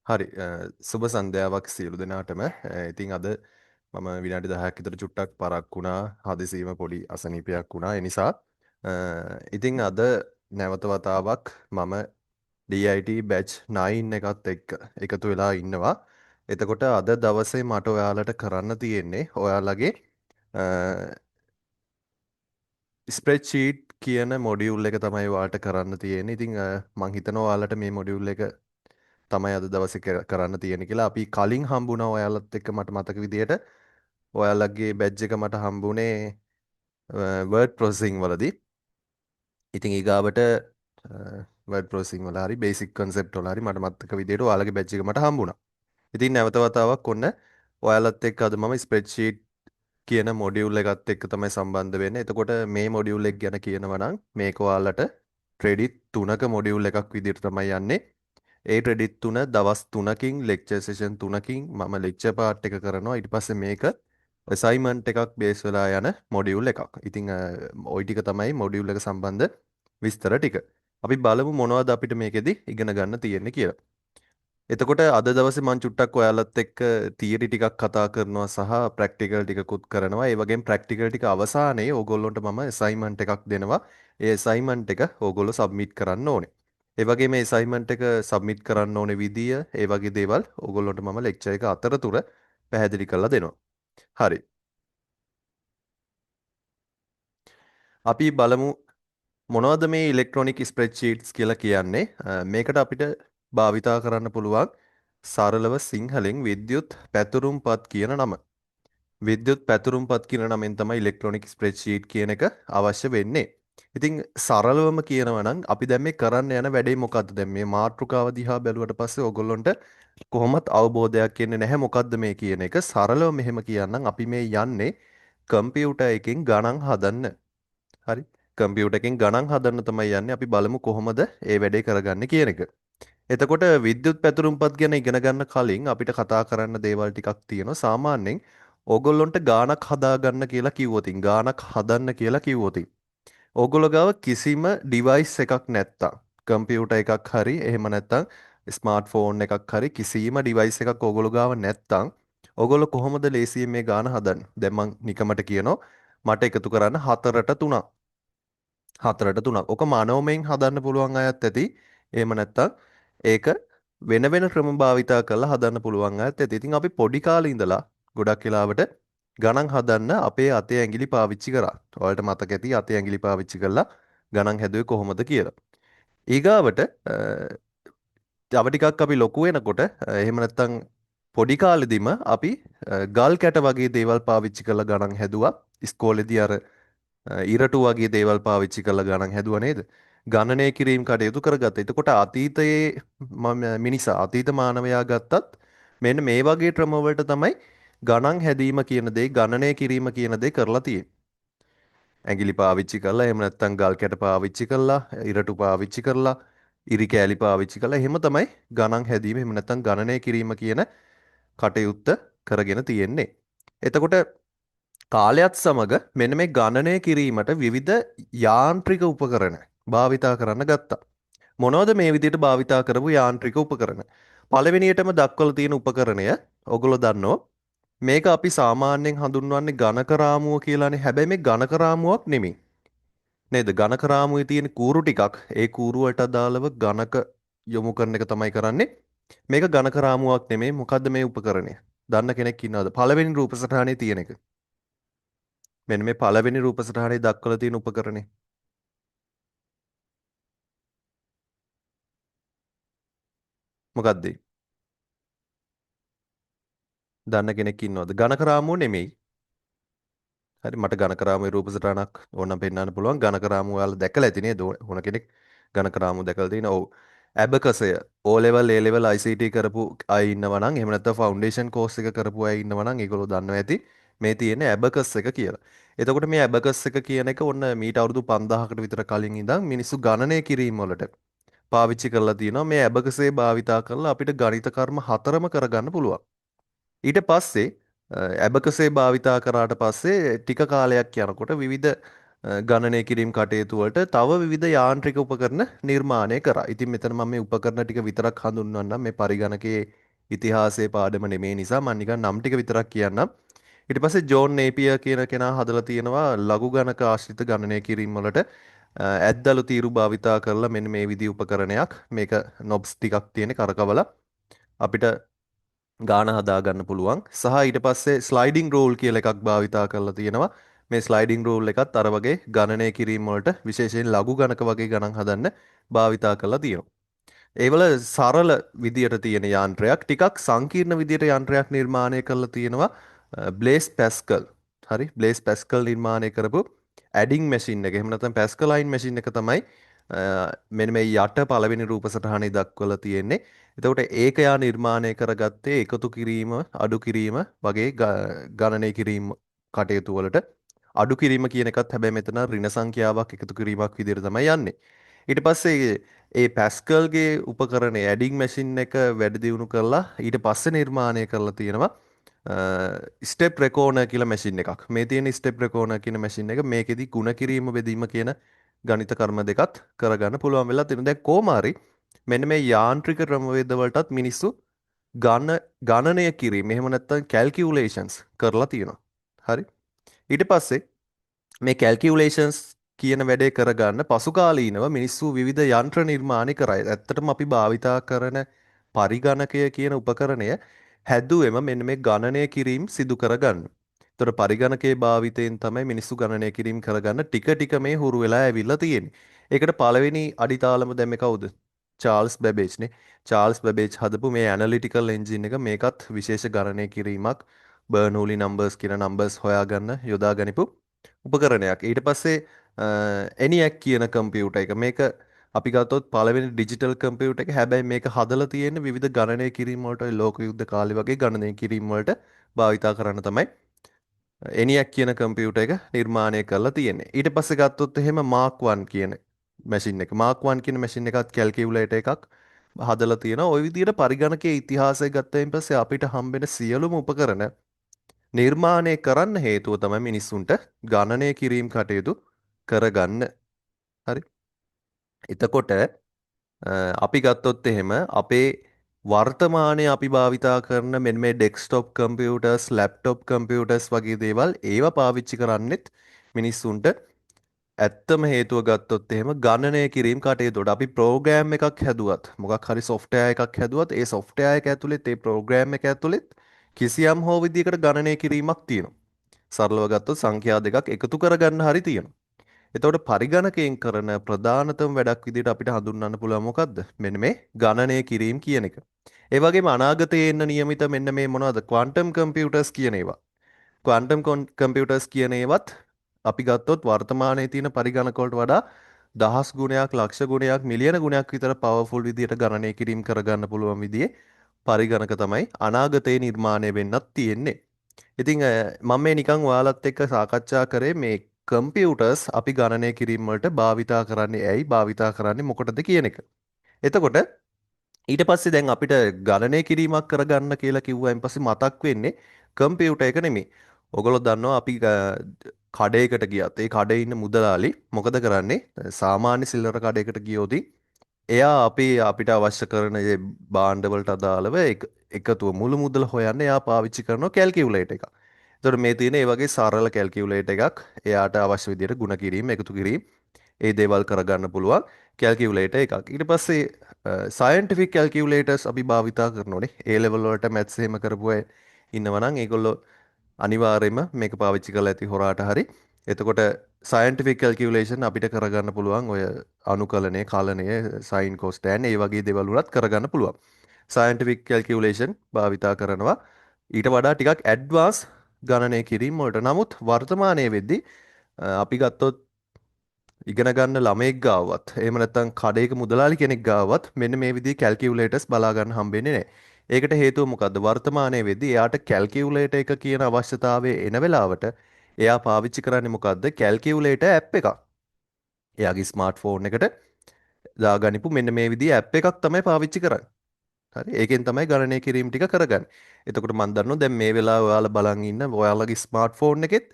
හරි සුබ සන්ධ්‍යාවක් සියලු දෙනාටම. ඉතින් අද මම විනාඩි 10ක් විතර චුට්ටක් පරක් වුණා. හදිසියෙම පොඩි අසනීපයක් වුණා. ඒ නිසා ඉතින් අද නැවත වතාවක් මම DIT batch 9 එකත් එක්ක එකතු වෙලා ඉන්නවා. එතකොට අද දවසේ මට ඔයාලට කරන්න තියෙන්නේ ඔයාලගේ ස්ප්‍රෙඩ්ෂීට් කියන මොඩියුල් එක තමයි ඔයාලට කරන්න තියෙන්නේ. ඉතින් මම හිතනවා ඔයාලට මේ මොඩියුල් එක තමයි අද දවසේ කරන්න තියෙන්නේ කියලා. අපි කලින් හම්බුණා ඔයාලත් එක්ක මට මතක විදියට ඔයාලගේ බැජ් එක මට හම්බුනේ වර්ඩ් ප්‍රොසෙසිං වලදී. ඉතින් ඊගාවට වර්ඩ් ප්‍රොසෙසිං වල හරි බේසික් කන්සෙප්ට් වල හරි මට මතක විදියට ඔයාලගේ බැජ් එක මට හම්බුණා. ඉතින් නැවත වතාවක් ඔන්න ඔයාලත් එක්ක අද මම ස්ප්‍රෙඩ්ෂීට් කියන මොඩියුල් එකත් එක්ක තමයි සම්බන්ධ වෙන්නේ. එතකොට මේ මොඩියුල් එක ගැන කියනවා නම් මේක ඔයාලට ක්‍රෙඩිට් 3ක මොඩියුල් එකක් විදිහට තමයි යන්නේ. ඒ ක්‍රෙඩිට් 3 දවස් 3කින් ලෙක්චර් සෙෂන් 3කින් මම ලෙක්චර් පාර්ට් එක කරනවා. ඊට පස්සේ මේක අසයින්මන්ට් එකක් බේස් වෙලා යන මොඩියුල් එකක්. ඉතින් ওই ටික තමයි මොඩියුල් එක සම්බන්ධ විස්තර ටික. අපි බලමු මොනවද අපිට මේකෙදි ඉගෙන ගන්න තියෙන්නේ කියලා. එතකොට අද දවසේ මම චුට්ටක් ඔයාලත් එක්ක තියරි ටිකක් කතා කරනවා සහ ප්‍රැක්ටිකල් ටිකකුත් කරනවා. ඒ වගේම ප්‍රැක්ටිකල් ටික අවසානයේ ඕගොල්ලන්ට මම අසයින්මන්ට් එකක් දෙනවා. ඒ අසයින්මන්ට් එක ඕගොල්ලෝ සබ්මිට් කරන්න ඕනේ. ඒ වගේ මේ අසයින්මන්ට් එක සබ්මිට් කරන්න ඕනේ විදිය, ඒ වගේ දේවල් ඕගොල්ලන්ට මම ලෙක්චර් එක අතරතුර පැහැදිලි කරලා දෙනවා. හරි. අපි බලමු මොනවද මේ ඉලෙක්ට්‍රොනික ස්ප්‍රෙඩ්ෂීට්ස් කියලා කියන්නේ. මේකට අපිට භාවිතා කරන්න පුළුවන් සරලව සිංහලෙන් විද්‍යුත් පැතුරුම්පත් කියන නම. විද්‍යුත් පැතුරුම්පත් කියන නමෙන් තමයි ඉලෙක්ට්‍රොනික ස්ප්‍රෙඩ්ෂීට් කියන එක අවශ්‍ය වෙන්නේ. ඉතින් සරලවම කියනවා නම් අපි දැන් මේ කරන්න යන වැඩේ මොකද්ද? දැන් මේ මාතෘකාව දිහා බැලුවට පස්සේ ඕගොල්ලන්ට කොහොමත් අවබෝධයක් එන්නේ නැහැ මොකද්ද මේ කියන එක. සරලව මෙහෙම කියන්නම් අපි මේ යන්නේ කම්පියුටර් එකකින් ගණන් හදන්න. හරි. කම්පියුටර් එකකින් ගණන් හදන්න තමයි යන්නේ. අපි බලමු කොහොමද ඒ වැඩේ කරගන්නේ කියන එක. එතකොට විද්‍යුත් පැතුරුම්පත් ගැන ඉගෙන ගන්න කලින් අපිට කතා කරන්න දේවල් ටිකක් තියෙනවා. සාමාන්‍යයෙන් ඕගොල්ලොන්ට ගාණක් හදාගන්න කියලා කිව්වොතින් ගාණක් හදන්න කියලා කිව්වොතින් ඕගොල්ලෝ ගාව කිසිම ඩිවයිස් එකක් නැත්තම් කම්පියුටර් එකක් හරි එහෙම නැත්තම් ස්මාර්ට්ෆෝන් එකක් හරි කිසිම ඩිවයිස් එකක් ඕගොල්ලෝ ගාව නැත්තම් ඕගොල්ලෝ කොහොමද ලේසියෙන් මේ ගාණ හදන්නේ? දැන් මං නිකමට කියනවා මට එකතු කරන්න 4ට 3ක්. 4ට 3ක්. ඔක මනෝමයෙන් හදන්න පුළුවන් අයත් ඇති. එහෙම නැත්තම් ඒක වෙන වෙන ක්‍රම භාවිතා කරලා හදන්න පුළුවන් අයත් ඇති. ඉතින් අපි පොඩි කාලේ ඉඳලා ගොඩක් වෙලාවට ගණන් හදන්න අපේ අතේ ඇඟිලි පාවිච්චි කරා. ඔයාලට මතක ඇති අතේ ඇඟිලි පාවිච්චි කරලා ගණන් හැදුවේ කොහොමද කියලා. ඊගාවට තව ටිකක් අපි ලොකු වෙනකොට එහෙම නැත්තම් පොඩි කාලෙදිම අපි ගල් කැට වගේ දේවල් පාවිච්චි කරලා ගණන් හැදුවා. ඉස්කෝලේදී අර ඉරටු වගේ දේවල් පාවිච්චි කරලා ගණන් හැදුවා නේද? ගණනය කිරීම කටයුතු කරගත්තා. එතකොට අතීතයේ මිනිසා අතීත මානවයා ගත්තත් මෙන්න මේ වගේ ක්‍රමවලට තමයි ගණන් හැදීම කියන දේ ගණනය කිරීම කියන දේ කරලා තියෙන්නේ. ඇඟිලි පාවිච්චි කරලා එහෙම නැත්නම් ගල් කැට පාවිච්චි කරලා ඉරටු පාවිච්චි කරලා ඉරි කෑලි පාවිච්චි කරලා එහෙම තමයි ගණන් හැදීම එහෙම නැත්නම් ගණනය කිරීම කියන කටයුත්ත කරගෙන තියෙන්නේ. එතකොට කාලයත් සමග මෙන්න මේ ගණනය කිරීමට විවිධ යාන්ත්‍රික උපකරණ භාවිතා කරන්න ගත්තා. මොනවද මේ විදිහට භාවිතා කරපු යාන්ත්‍රික උපකරණ? පළවෙනියටම දක්වලා තියෙන උපකරණය ඔගොල්ලෝ දන්නෝ මේක අපි සාමාන්‍යයෙන් හඳුන්වන්නේ ගණක රාමුව කියලානේ. හැබැයි මේ ගණක රාමුවක් නෙමෙයි. නේද? ගණක රාමුවේ තියෙන කූරු ටිකක් ඒ කූරු වලට අදාළව ගණක යොමු කරන එක තමයි කරන්නේ. මේක ගණක රාමුවක් නෙමෙයි. මොකද්ද මේ උපකරණය? දන්න කෙනෙක් ඉන්නවද? පළවෙනි රූප සටහනේ තියෙන එක. මෙන්න මේ පළවෙනි රූප සටහනේ දක්වලා තියෙන උපකරණය. මොකක්ද ඒ? දන්න කෙනෙක් ඉන්නවද? ගණක රාමුව නෙමෙයි. හරි මට ගණකරාමුවේ රූප සටහනක් ඕනනම් පෙන්වන්න පුළුවන්. ගණකරාමුව ඔයාලා දැකලා ඇති නේද? ඕන කෙනෙක් ගණකරාමුව දැකලා තියෙන. ඔව්. ඇබකසය O level A level ICT කරපු අය ඉන්නවා නම් එහෙම නැත්නම් ෆවුන්ඩේෂන් කෝස් එක කරපු අය ඉන්නවා නම් ඒගොල්ලෝ දන්නවා ඇති මේ තියෙන ඇබකස් එක කියලා. එතකොට මේ ඇබකස් එක කියන එක ඔන්න මීට අවුරුදු 5000කට විතර කලින් ඉඳන් මිනිස්සු ගණනය කිරීම වලට පාවිච්චි කරලා තියෙනවා. මේ ඇබකසේ භාවිතා කරලා අපිට ගණිත කර්ම හතරම කරගන්න පුළුවන්. ඊට පස්සේ ඇබකසේ භාවිතා කරාට පස්සේ ටික කාලයක් යනකොට විවිධ ගණනය කිරීම කටයුතු වලට තව විවිධ යාන්ත්‍රික උපකරණ නිර්මාණය කරා. ඉතින් මෙතන මම මේ උපකරණ ටික විතරක් හඳුන්වන්නම්. මේ පරිගණකයේ ඉතිහාසයේ පාඩම නෙමේ නිසා මම නිකන් නම් ටික විතරක් කියන්නම්. ඊට පස්සේ ජෝන් නේපියර් කියන කෙනා හදලා තියෙනවා ලඝු ගණක ආශ්‍රිත ගණනය කිරීම වලට ඇද්දලු තීරු භාවිතා කරලා මෙන්න මේ විදි උපකරණයක්. මේක නොබ්ස් ටිකක් තියෙන කරකවලා අපිට ගාන හදා ගන්න පුළුවන්. සහ ඊට පස්සේ ස්ලයිඩින් රූල් කියලා එකක් භාවිතා කරලා තියෙනවා. මේ ස්ලයිඩින් රූල් එකත් අර වගේ ගණනය කිරීම වලට විශේෂයෙන් ලඝු ගණක වගේ ගණන් හදන්න භාවිතා කරලා තියෙනවා. ඒවල සරල විදියට තියෙන යාන්ත්‍රයක් ටිකක් සංකීර්ණ විදියට යන්ත්‍රයක් නිර්මාණය කරලා තියෙනවා බ්ලේස් පැස්කල්. හරි බ්ලේස් පැස්කල් නිර්මාණය කරපු ඇඩින් මැෂින් එක. එහෙම නැත්නම් පැස්කලයින් මැෂින් එක තමයි මෙන්න මේ යට පළවෙනි රූප සටහනේ දක්වලා තියෙන්නේ. එතකොට ඒක යා නිර්මාණය කරගත්තේ එකතු කිරීම, අඩු කිරීම වගේ ගණනය කිරීම කටයුතු වලට. අඩු කිරීම කියන එකත් හැබැයි මෙතන ඍණ සංඛ්‍යාවක් එකතු කිරීමක් විදිහට තමයි යන්නේ. ඊට පස්සේ ඒ පැස්කල්ගේ උපකරණය ඇඩින් මැෂින් එක වැඩි දියුණු කරලා ඊට පස්සේ නිර්මාණය කරලා තියෙනවා ස්ටෙප් රෙකෝනර් කියලා මැෂින් එකක්. මේ තියෙන ස්ටෙප් රෙකෝනර් කියන මැෂින් එක මේකෙදි ගුණ කිරීම බෙදීම කියන ගණිත කර්ම දෙකත් කරගන්න පුළුවන් වෙලා තියෙනවා. දැන් කොහොම හරි මෙන්න මේ යාන්ත්‍රික ක්‍රමවේද වලටත් මිනිස්සු ගණනය කිරීම එහෙම නැත්නම් කැල්කියුලේෂන්ස් කරලා තියෙනවා. හරි. ඊට පස්සේ මේ කැල්කියුලේෂන්ස් කියන වැඩේ කරගන්න පසුකාලීනව මිනිස්සු විවිධ යන්ත්‍ර නිර්මාණය කරයි. ඇත්තටම අපි භාවිතා කරන පරිගණකය කියන උපකරණය හැදුවෙම මෙන්න මේ ගණනය කිරීම සිදු කරගන්න. ඒතර පරිගණකයේ භාවිතයෙන් තමයි මිනිස්සු ගණනය කිරීම කරගන්න ටික ටික මේ හුරු වෙලා ඇවිල්ලා තියෙන්නේ. ඒකට පළවෙනි අඩිතාලම දැම්මේ කවුද? චාල්ස් බැබේජ්නේ. චාල්ස් බැබේජ් හදපු මේ ඇනලිටිකල් එන්ජින් එක මේකත් විශේෂ ගණනය කිරීමක් බර්නූලි නම්බර්ස් කියන නම්බර්ස් හොයාගන්න යොදා ගනිපු උපකරණයක්. ඊට පස්සේ ENIAC කියන කම්පියුටර් එක. මේක අපි ගත්තොත් පළවෙනි ඩිජිටල් කම්පියුටර් එක. හැබැයි මේක හදලා තියෙන්නේ විවිධ ගණනය කිරීම වලට ලෝක යුද්ධ කාලේ වගේ ගණනය කිරීම වලට භාවිතා කරන්න තමයි ENIAC කියන කම්පියුටර් එක නිර්මාණය කරලා තියෙන්නේ. ඊට පස්සේ ගත්තොත් එහෙම Mark 1 කියන මැෂින් එක. Mark 1 කියන මැෂින් එකත් කැල්කියුලේටර් එකක් හදලා තියෙනවා. ওই විදිහට පරිගණකයේ ඉතිහාසය ගත්තයින් පස්සේ අපිට හම්බෙන සියලුම උපකරණ නිර්මාණය කරන්න හේතුව තමයි මිනිස්සුන්ට ගණනය කිරීම කටයුතු කරගන්න. හරි. එතකොට අපි ගත්තොත් එහෙම අපේ වර්තමානයේ අපි භාවිතා කරන මෙන්න මේ ඩෙස්ක්ටොප් කම්පියුටර්ස්, ලැප්ටොප් කම්පියුටර්ස් වගේ දේවල් ඒවා පාවිච්චි කරන්නෙත් මිනිස්සුන්ට ඇත්තම හේතුව ගත්තොත් එහෙම ගණනය කිරීම කටයුතුවට අපි ප්‍රෝග්‍රෑම් එකක් හැදුවත් මොකක් හරි සොෆ්ට්වෙයාර් එකක් හැදුවත් ඒ සොෆ්ට්වෙයාර් එක ඇතුළේ ඒ ප්‍රෝග්‍රෑම් එක ඇතුළේ කිසියම් හෝ විදිහකට ගණනය කිරීමක් තියෙනවා. සරලව ගත්තොත් සංඛ්‍යා දෙකක් එකතු කරගන්න හරි තියෙනවා. එතකොට පරිගණකයෙන් කරන ප්‍රධානතම වැඩක් විදිහට අපිට හඳුන්වන්න පුළුවන් මොකද්ද? මෙන්න මේ ගණනය කිරීම කියන එක. ඒ වගේම අනාගතයේ එන්න નિયમિત මෙන්න මේ මොනවද? ක්වොන්ටම් කම්පියුටර්ස් කියන ඒවා. ක්වොන්ටම් කම්පියුටර්ස් කියන ඒවත් අපි ගත්තොත් වර්තමානයේ තියෙන පරිගණක වලට වඩා දහස් ගුණයක්, ලක්ෂ ගුණයක්, මිලියන ගුණයක් විතර පවර්ෆුල් විදිහට ගණනය කිරීම කරගන්න පුළුවන් විදිහේ පරිගණක තමයි අනාගතයේ නිර්මාණය වෙන්නත් තියෙන්නේ. ඉතින් මම මේ නිකන් ඔයාලත් එක්ක සාකච්ඡා කරේ මේ කම්පියුටර්ස් අපි ගණනය කිරීම වලට භාවිතා කරන්නේ ඇයි භාවිතා කරන්නේ මොකටද කියන එක. එතකොට ඊට පස්සේ දැන් අපිට ගණනය කිරීමක් කරගන්න කියලා කිව්වයින් පස්සේ මතක් වෙන්නේ කම්පියුටර් එක නෙමෙයි. ඔයගොල්ලෝ දන්නවා අපි කඩේකට ගියත් ඒ කඩේ ඉන්න මුදලාලි මොකද කරන්නේ? සාමාන්‍ය සිල්ලර කඩේකට ගියොදී එයා අපිට අවශ්‍ය කරන ඒ භාණ්ඩ වලට අදාළව එකතුව මුළු මුදල හොයන්න එයා පාවිච්චි කරන කැල්කියුලේටර් එකක්. ඒතකොට මේ තියෙන ඒ වගේ සරල කැල්කියුලේටර් එකක් එයාට අවශ්‍ය විදිහට ගුණ කිරීම, එකතු කිරීම, ඒ දේවල් කරගන්න පුළුවන් කැල්කියුලේටර් එකක්. ඊට පස්සේ සයන්ටිෆික් කැල්කියුලේටර්ස් අපි භාවිතා කරනෝනේ. ඒ ලෙවල් වලට මැත්ස් එහෙම කරපු අය ඉන්නවා නම් ඒගොල්ලෝ අනිවාර්යයෙන්ම මේක පාවිච්චි කරලා ඇති හොරාට හරි. එතකොට සයින්ටිෆික් කැල්කියුලේෂන් අපිට කරගන්න පුළුවන් ඔය අනුකලනය, කලනය, සයින් කොස්ටෑන් ඒ වගේ දේවල් උනත් කරගන්න පුළුවන්. සයින්ටිෆික් කැල්කියුලේෂන් භාවිතා කරනවා ඊට වඩා ටිකක් ඇඩ්වාන්ස් ගණනය කිරීම වලට. නමුත් වර්තමානයේ වෙද්දී අපි ගත්තොත් ඉගෙන ගන්න ළමෙක් ගාවත් එහෙම නැත්නම් කඩේක මුදලාලි කෙනෙක් ගාවත් මෙන්න මේ විදිහේ කැල්කියුලේටර්ස් බලා ගන්න හම්බෙන්නේ නැහැ. ඒකට හේතුව මොකද්ද? වර්තමානයේ වෙද්දී එයාට කැල්කියුලේටර් එක කියන අවශ්‍යතාවය එන වෙලාවට එයා පාවිච්චි කරන්නේ මොකද්ද? කැල්කියුලේටර් ඇප් එකක්. එයාගේ ස්මාර්ට්ෆෝන් එකට දාගනිපු මෙන්න මේ විදිහේ ඇප් එකක් තමයි පාවිච්චි කරන්නේ. හරි. ඒකෙන් තමයි ගණනය කිරීම ටික කරගන්නේ. එතකොට මම දන්නවා දැන් මේ වෙලාව ඔයාලා බලන් ඉන්න ඔයාලගේ ස්මාර්ට්ෆෝන් එකෙත්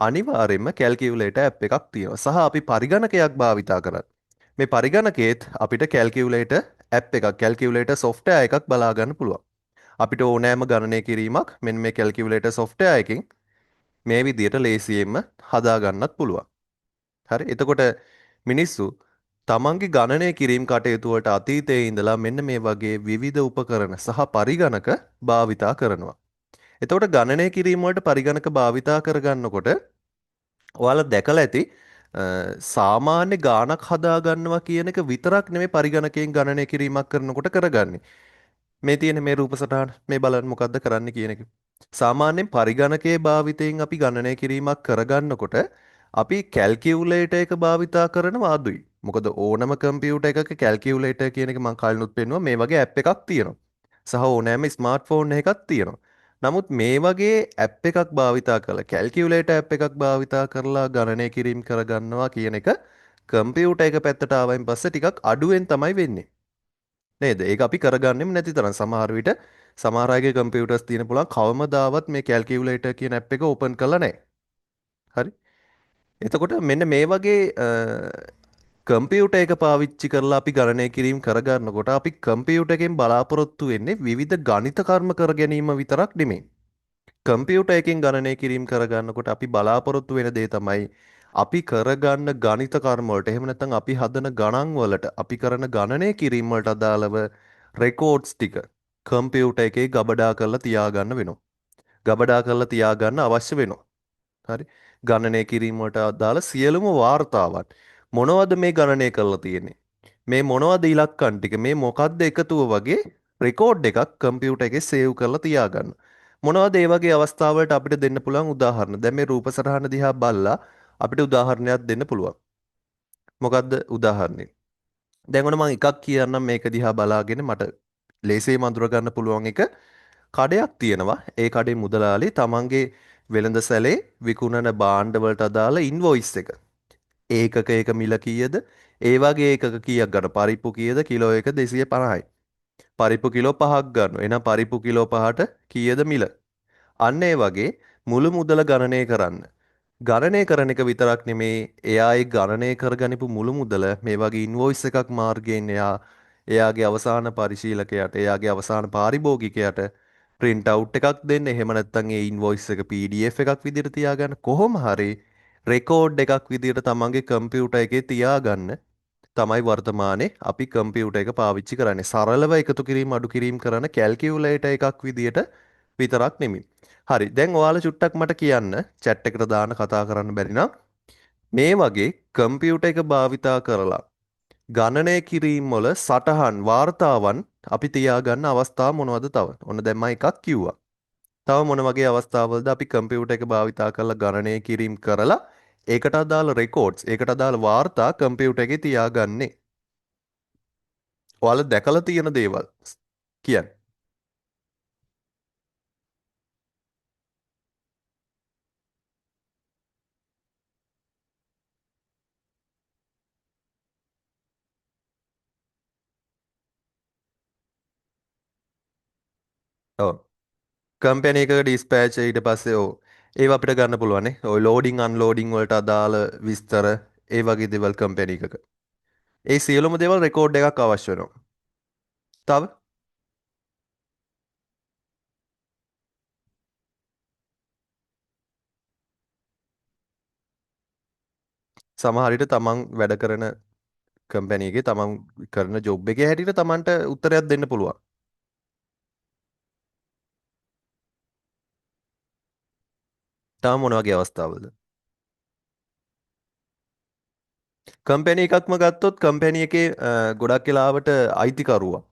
අනිවාර්යයෙන්ම කැල්කියුලේටර් ඇප් එකක් තියෙනවා. සහ අපි පරිගණකයක් භාවිතා කරත් මේ පරිගණකයේත් අපිට කැල්කියුලේටර් ඇප් එකක් කැල්කියුලේටර් සොෆ්ට්වෙයාර් එකක් බලා ගන්න පුළුවන්. අපිට ඕනෑම ගණනය කිරීමක් මෙන්න මේ කැල්කියුලේටර් සොෆ්ට්වෙයාර් එකකින් මේ විදියට ලේසියෙන්ම හදා ගන්නත් පුළුවන්. හරි. එතකොට මිනිස්සු තමන්ගේ ගණනය කිරීම කටයුතු වලට අතීතයේ ඉඳලා මෙන්න මේ වගේ විවිධ උපකරණ සහ පරිගණක භාවිතා කරනවා. එතකොට ගණනය කිරීම වලට පරිගණක භාවිතා කරගන්නකොට ඔයාලා දැකලා ඇති සාමාන්‍ය ගාණක් හදා ගන්නවා කියන එක විතරක් නෙමෙයි පරිගණකයෙන් ගණනය කිරීමක් කරනකොට කරගන්නේ. මේ තියෙන මේ රූප සටහන මේ බලන්න මොකද්ද කරන්න කියන එක. සාමාන්‍යයෙන් පරිගණකයේ භාවිතයෙන් අපි ගණනය කිරීමක් කරගන්නකොට අපි කැල්කියුලේටර් එක භාවිතා කරනවා අඩුයි. මොකද ඕනම කම්පියුටර් එකක කැල්කියුලේටර් කියන එක මම කලිනුත් පෙන්නුවා මේ වගේ ඇප් එකක් තියෙනවා. සහ ඕනෑම ස්මාර්ට්ෆෝන් එකක් තියෙනවා. නමුත් මේ වගේ ඇප් එකක් භාවිතා කරලා කැල්කියුලේටර් ඇප් එකක් භාවිතා කරලා ගණනය කිරීම කරගන්නවා කියන එක කම්පියුටර් එක පැත්තට ආවයින් පස්සේ ටිකක් අඩුවෙන් තමයි වෙන්නේ. නේද? ඒක අපි කරගන්නෙම නැති තරම් සමහර විට සමහර අයගේ කම්පියුටර්ස් තියෙන පුළුවන් කවමදාවත් මේ කැල්කියුලේටර් කියන ඇප් එක ඕපන් කරලා නැහැ. හරි. එතකොට මෙන්න මේ වගේ කම්පියුටර් එක පාවිච්චි කරලා අපි ගණනය කිරීම කරගන්නකොට අපි කම්පියුටර් එකෙන් බලාපොරොත්තු වෙන්නේ විවිධ ගණිත කර්ම කර ගැනීම විතරක් නෙමෙයි. කම්පියුටර් එකෙන් ගණනය කිරීම කරගන්නකොට අපි බලාපොරොත්තු වෙන දේ තමයි අපි කරගන්න ගණිත කර්ම වලට එහෙම නැත්නම් අපි හදන ගණන් වලට අපි කරන ගණනය කිරීම වලට අදාළව රෙකෝඩ්ස් ටික කම්පියුටර් එකේ ගබඩා කරලා තියාගන්න වෙනවා. ගබඩා කරලා තියාගන්න අවශ්‍ය වෙනවා. හරි. ගණනය කිරීම වලට අදාළ සියලුම වාර්තාවන් මොනවද මේ ගණනය කරලා තියෙන්නේ? මේ මොනවද ඉලක්කම් ටික? මේ මොකද්ද එකතුව වගේ රෙකෝඩ් එකක් කම්පියුටර් එකේ සේව් කරලා තියාගන්න. මොනවද ඒ වගේ අවස්ථාවලට අපිට දෙන්න පුළුවන් උදාහරණ? දැන් මේ රූප සටහන දිහා බලලා අපිට උදාහරණයක් දෙන්න පුළුවන්. මොකද්ද උදාහරණේ? දැන් ඔන්න මම එකක් කියන්නම් මේක දිහා බලාගෙන මට ලේසියෙන් අඳුර ගන්න පුළුවන් එක කඩයක් තියෙනවා. ඒ කඩේ මුදලාලි තමන්ගේ වෙළඳසැලේ විකුණන භාණ්ඩ වලට අදාළ ඉන්වොයිස් එක. ඒකක එක මිල කීයද? ඒ වගේ එකක කීයක් ගන්න? පරිප්පු කීයද? කිලෝ එක 250යි. පරිප්පු කිලෝ 5ක් ගන්නවා. එහෙනම් පරිප්පු කිලෝ 5ට කීයද මිල? අන්න ඒ වගේ මුළු මුදල ගණනය කරන්න. ගණනය කරන එක විතරක් නෙමේ එයා ඒ ගණනය කරගනිපු මුළු මුදල මේ වගේ ඉන්වොයිස් එකක් මාර්ගයෙන් එයාගේ අවසාන පරිශීලකයට එයාගේ අවසාන පාරිභෝගිකයට print out එකක් දෙන්න. එහෙම නැත්නම් ඒ ඉන්වොයිස් එක PDF එකක් විදිහට තියාගන්න. කොහොම හරි රෙකෝඩ් එකක් විදිහට තමන්ගේ කම්පියුටර් එකේ තියාගන්න තමයි වර්තමානයේ අපි කම්පියුටර් එක පාවිච්චි කරන්නේ. සරලව එකතු කිරීම අඩු කිරීම කරන කැල්කියුලේටර් එකක් විදිහට විතරක් නෙමෙයි. හරි. දැන් ඔයාලා චුට්ටක් මට කියන්න chat එකට දාන්න කතා කරන්න බැරි නම් මේ වගේ කම්පියුටර් එක භාවිතා කරලා ගණනය කිරීම වල සටහන් වාර්තාවන් අපි තියාගන්න අවස්ථා මොනවද තව? ඔන්න දැන් මම එකක් කිව්වා. තව මොන වගේ අවස්ථාවලද අපි කම්පියුටර් එක භාවිතා කරලා ගණනය කිරීම කරලා ඒකට අදාළ රෙකෝඩ්ස් ඒකට අදාළ වාර්තා කම්පියුටර් එකේ තියාගන්නේ? ඔයාලා දැකලා තියෙන දේවල් කියන්න. ඔව්. කම්පැනි එකක ඩිස්පෑච් ඊට පස්සේ ඔව්. ඒව අපිට ගන්න පුළුවන් නේ. ඔය ලෝඩින් අන්ලෝඩින් වලට අදාළ විස්තර ඒ වගේ දේවල් කම්පැනි එකක. ඒ සියලුම දේවල් රෙකෝඩ් එකක් අවශ්‍ය වෙනවා. තව සමහර විට තමන් වැඩ කරන කම්පැනි එකේ තමන් කරන ජොබ් එකේ හැටියට තමන්ට උත්තරයක් දෙන්න පුළුවන්. තව මොන වගේ අවස්ථාවලද? කම්පැනි එකක්ම ගත්තොත් කම්පැනි එකේ ගොඩක් වෙලාවට අයිතිකරුවා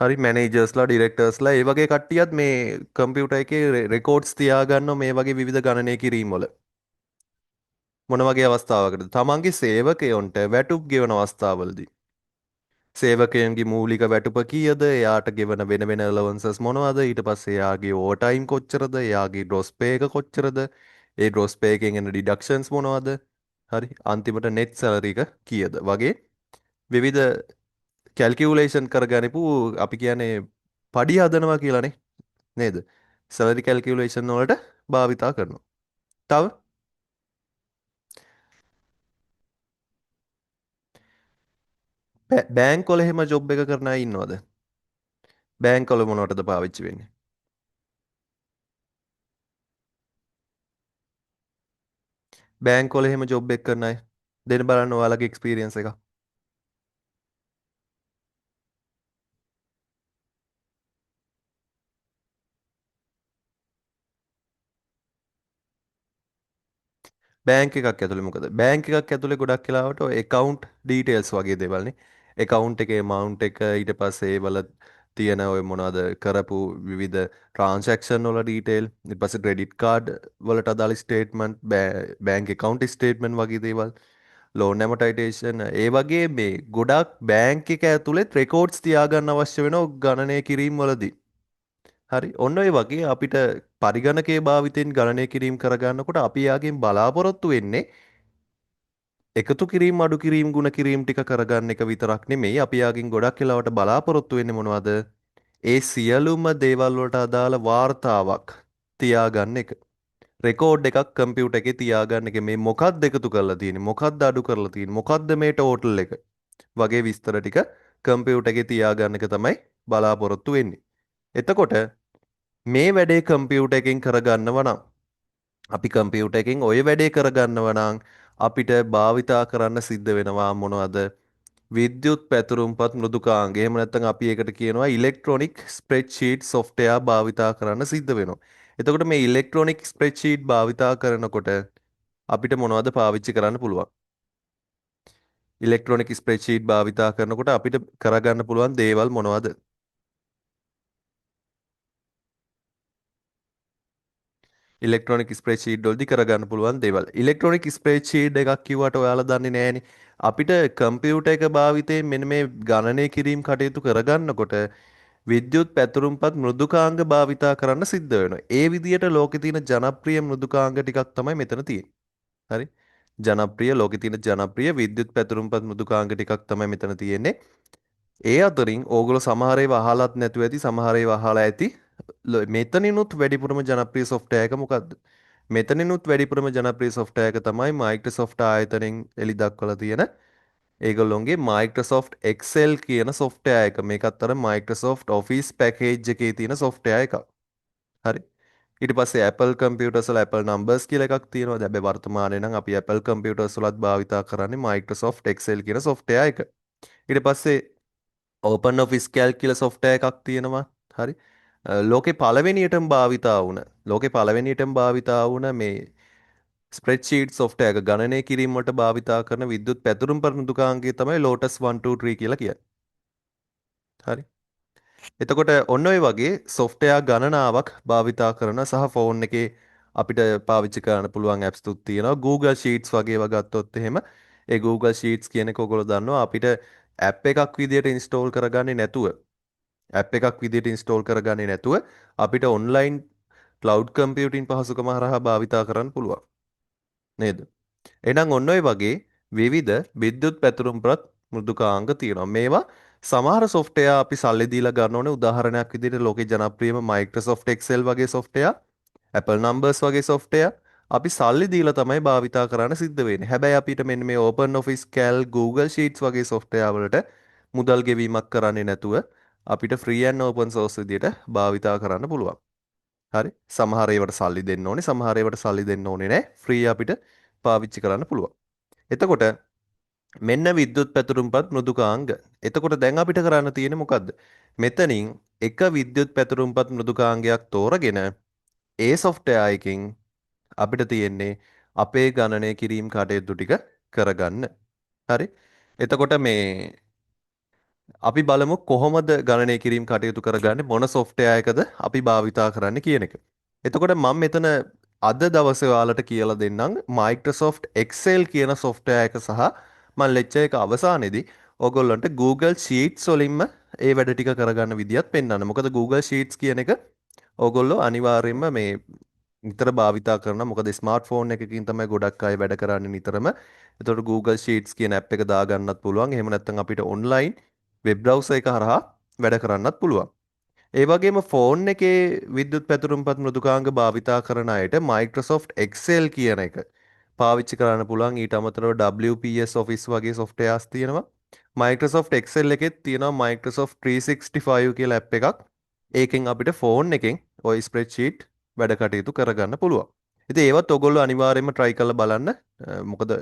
හරි මැනේජර්ස්ලා ඩිරෙක්ටර්ස්ලා ඒ වගේ කට්ටියත් මේ කම්පියුටර් එකේ රෙකෝඩ්ස් තියාගන්න මේ වගේ විවිධ ගණනය කිරීම් වල මොන වගේ අවස්ථාවකටද තමන්ගේ සේවකයොන්ට වැටුප් ගෙවන අවස්ථාවලදී සේවකයන්ගේ මූලික වැටුප කීයද එයාට ගෙවන වෙන වෙන ඇලවන්සස් මොනවද ඊට පස්සේ එයාගේ ඕවර්ටයිම් කොච්චරද එයාගේ ඩ්‍රොස් පේ එක කොච්චරද ඒ ඩ්‍රොස් පේ එකෙන් එන ඩිඩක්ෂන්ස් මොනවද හරි අන්තිමට නෙට් සැලරි එක කීයද වගේ විවිධ කැල්කියුලේෂන් කරගනිපු අපි කියන්නේ පඩි හදනවා කියලානේ නේද? සැලරි කැල්කියුලේෂන් වලට භාවිතා කරනවා. තව බෑන්ක් වල එහෙම ජොබ් එක කරන අය ඉන්නවද? බෑන්ක් වල මොනවටද පාවිච්චි වෙන්නේ? බෑන්ක් වල එහෙම ජොබ් එක කරන අය දෙන්න බලන්න ඔයාලගේ එක්ස්පීරියන්ස් එක. බෑන්ක් එකක් ඇතුලේ මොකද? බෑන්ක් එකක් ඇතුලේ ගොඩක් වෙලාවට ඔය account details වගේ දේවල්නේ. account එකේ amount එක ඊට පස්සේ ඒවල තියෙන ඔය මොනවද කරපු විවිධ transaction වල detail ඊට පස්සේ credit card වලට අදාළ statement bank account statement වගේ දේවල් loan amortization ඒ වගේ මේ ගොඩක් බෑන්ක් එක ඇතුලේ records තියාගන්න අවශ්‍ය වෙන ගණනය කිරීම වලදී හරි ඔන්න ඔය වගේ අපිට පරිගණකයේ භාවිතයෙන් ගණනය කිරීම කරගන්නකොට අපි යාගෙන් බලාපොරොත්තු වෙන්නේ එකතු කිරීම අඩු කිරීම ගුණ කිරීම ටික කරගන්න එක විතරක් නෙමෙයි අපි යාගෙන් ගොඩක් වෙලාවට බලාපොරොත්තු වෙන්නේ මොනවද? ඒ සියලුම දේවල් වලට අදාළ වාර්තාවක් තියාගන්න එක. රෙකෝඩ් එකක් කම්පියුටර් එකේ තියාගන්න එක මේ මොකක්ද එකතු කරලා තියෙන්නේ මොකක්ද අඩු කරලා තියෙන්නේ මොකක්ද මේ ටෝටල් එක වගේ විස්තර ටික කම්පියුටර් එකේ තියාගන්න එක තමයි බලාපොරොත්තු වෙන්නේ. එතකොට මේ වැඩේ කම්පියුටර් එකෙන් කරගන්නව නම් අපි කම්පියුටර් එකෙන් ওই වැඩේ කරගන්නව නම් අපිට භාවිතා කරන්න සිද්ධ වෙනවා මොනවද? විද්‍යුත් පැතුරුම්පත් මෘදුකාංග. එහෙම නැත්නම් අපි ඒකට කියනවා ඉලෙක්ට්‍රොනික ස්ප්‍රෙඩ්ෂීට් සොෆ්ට්වෙයාර් භාවිතා කරන්න සිද්ධ වෙනවා. එතකොට මේ ඉලෙක්ට්‍රොනික ස්ප්‍රෙඩ්ෂීට් භාවිතා කරනකොට අපිට මොනවද පාවිච්චි කරන්න පුළුවන්? ඉලෙක්ට්‍රොනික ස්ප්‍රෙඩ්ෂීට් භාවිතා කරනකොට අපිට කරගන්න පුළුවන් දේවල් මොනවද? ඉලෙක්ට්‍රොනික ස්ප්‍රෙඩ්ෂීට් වලදී කරගන්න පුළුවන් දේවල්. ඉලෙක්ට්‍රොනික ස්ප්‍රෙඩ්ෂීට් එකක් කිව්වට ඔයාලා දන්නේ නැහෙනේ. අපිට කම්පියුටර් එක භාවිතයෙන් මෙන්න මේ ගණනය කිරීම කටයුතු කරගන්නකොට විද්‍යුත් පැතුරුම්පත් මෘදුකාංග භාවිතා කරන්න සිද්ධ වෙනවා. ඒ විදිහට ලෝකේ තියෙන ජනප්‍රිය මෘදුකාංග ටිකක් තමයි මෙතන තියෙන්නේ. හරි? ජනප්‍රිය ලෝකේ තියෙන ජනප්‍රිය විද්‍යුත් පැතුරුම්පත් මෘදුකාංග ටිකක් තමයි මෙතන තියෙන්නේ. ඒ අතරින් ඕගොල්ලෝ සමහර ඒවා අහලත් නැතුව ඇති සමහර ඒවා අහලා ඇති. මෙතනිනුත් වැඩිපුරම ජනප්‍රිය සොෆ්ට්වෙයාර් එක මොකද්ද? මෙතනිනුත් වැඩිපුරම ජනප්‍රිය සොෆ්ට්වෙයාර් එක තමයි Microsoft ආයතනයෙන් එළි දක්වලා තියෙන ඒගොල්ලොන්ගේ Microsoft Excel කියන සොෆ්ට්වෙයාර් එක. මේකත් අර Microsoft Office package එකේ තියෙන සොෆ්ට්වෙයාර් එකක්. හරි. ඊට පස්සේ Apple computers වල Apple numbers කියලා එකක් තියෙනවා. හැබැයි වර්තමානයේ නම් අපි Apple computers වලත් භාවිතා කරන්නේ Microsoft Excel කියන සොෆ්ට්වෙයාර් එක. ඊට පස්සේ ඕපන් ඔෆිස් කැල්ක් කියලා සොෆ්ට්වෙයාර් එකක් තියෙනවා. හරි. ලෝකේ පළවෙනියටම භාවිතා වුණ ලෝකේ පළවෙනියටම භාවිතා වුණ මේ ස්ප්‍රෙඩ්ෂීට් සොෆ්ට්වෙයාර් එක ගණනය කිරීම වලට භාවිතා කරන විද්‍යුත් පැතුරුම් පරදුකාංගය තමයි Lotus 1 2 3 කියලා කියන්නේ. හරි. එතකොට ඔන්න ඔය වගේ සොෆ්ට්වෙයාර් ගණනාවක් භාවිතා කරන සහ ෆෝන් එකේ අපිට පාවිච්චි කරන්න පුළුවන් ඇප්ස් තුත් තියෙනවා. Google Sheets වගේ ඒවා ගත්තොත් එහෙම ඒ Google Sheets කියන එක ඔයගොල්ලෝ දන්නවා අපිට ඇප් එකක් විදියට ඉන්ස්ටෝල් කරගන්නේ නැතුව ඇප් එකක් විදියට ඉන්ස්ටෝල් කරගන්නේ නැතුව අපිට ඔන්ලයින් ක්ලවුඩ් කම්පියුටින් පහසුකම හරහා භාවිතා කරන්න පුළුවන් නේද? එහෙනම් ඔන්න ඔය වගේ විවිධ විද්‍යුත් පැතුරුම්පත් මෘදුකාංග තියෙනවා. මේවා සමහර සොෆ්ට්වෙයාර් අපි සල්ලි දීලා ගන්න ඕනේ. උදාහරණයක් විදිහට ලෝකේ ජනප්‍රියම Microsoft Excel වගේ සොෆ්ට්වෙයාර්, Apple Numbers වගේ සොෆ්ට්වෙයාර් අපි සල්ලි දීලා තමයි භාවිතා කරන්න සිද්ධ වෙන්නේ. හැබැයි අපිට මෙන්න මේ OpenOffice Calc, Google Sheets වගේ සොෆ්ට්වෙයාර් වලට මුදල් ගෙවීමක් කරන්නේ නැතුව අපිට free and open source විදිහට භාවිතා කරන්න පුළුවන්. හරි සමහර ඒවට සල්ලි දෙන්න ඕනේ සමහර ඒවට සල්ලි දෙන්න ඕනේ නැහැ ෆ්‍රී අපිට පාවිච්චි කරන්න පුළුවන්. එතකොට මෙන්න විද්‍යුත් පැතුරුම්පත් මෘදුකාංග. එතකොට දැන් අපිට කරන්න තියෙන්නේ මොකද්ද? මෙතනින් එක විද්‍යුත් පැතුරුම්පත් මෘදුකාංගයක් තෝරගෙන ඒ සොෆ්ට්වෙයාර් එකකින් අපිට තියෙන්නේ අපේ ගණනය කිරීම කටයුතු ටික කරගන්න. හරි. එතකොට මේ අපි බලමු කොහොමද ගණනය කිරීම කටයුතු කරගන්නේ මොන සොෆ්ට්වෙයාර් එකද අපි භාවිතා කරන්න කියන එක. එතකොට මම මෙතන අද දවසේ ඔයාලට කියලා දෙන්නම් Microsoft Excel කියන සොෆ්ට්වෙයාර් එක සහ මම ලෙක්චර් එක අවසානයේදී ඕගොල්ලන්ට Google Sheets වලින්ම ඒ වැඩ ටික කරගන්න විදියත් පෙන්වන්න. මොකද Google Sheets කියන එක ඕගොල්ලෝ අනිවාර්යයෙන්ම මේ නිතර භාවිතා කරන මොකද ස්මාර්ට්ෆෝන් එකකින් තමයි ගොඩක් අය වැඩ කරන්නේ නිතරම. එතකොට Google Sheets කියන app එක දාගන්නත් පුළුවන්. එහෙම නැත්නම් අපිට online වෙබ් බ්‍රවුසර් එක හරහා වැඩ කරන්නත් පුළුවන්. ඒ වගේම ෆෝන් එකේ විද්‍යුත් පැතුරුම්පත් මෘදුකාංග භාවිතා කරන අයට Microsoft Excel කියන එක පාවිච්චි කරන්න පුළුවන්. ඊට අමතරව WPS Office වගේ softwares තියෙනවා. Microsoft Excel එකෙත් තියෙනවා Microsoft 365 කියලා ඇප් එකක්. ඒකෙන් අපිට ෆෝන් එකෙන් ওই ස්ප්‍රෙඩ්ෂීට් වැඩ කටයුතු කරගන්න පුළුවන්. ඉතින් ඒවත් ඔයගොල්ලෝ අනිවාර්යයෙන්ම try කරලා බලන්න. මොකද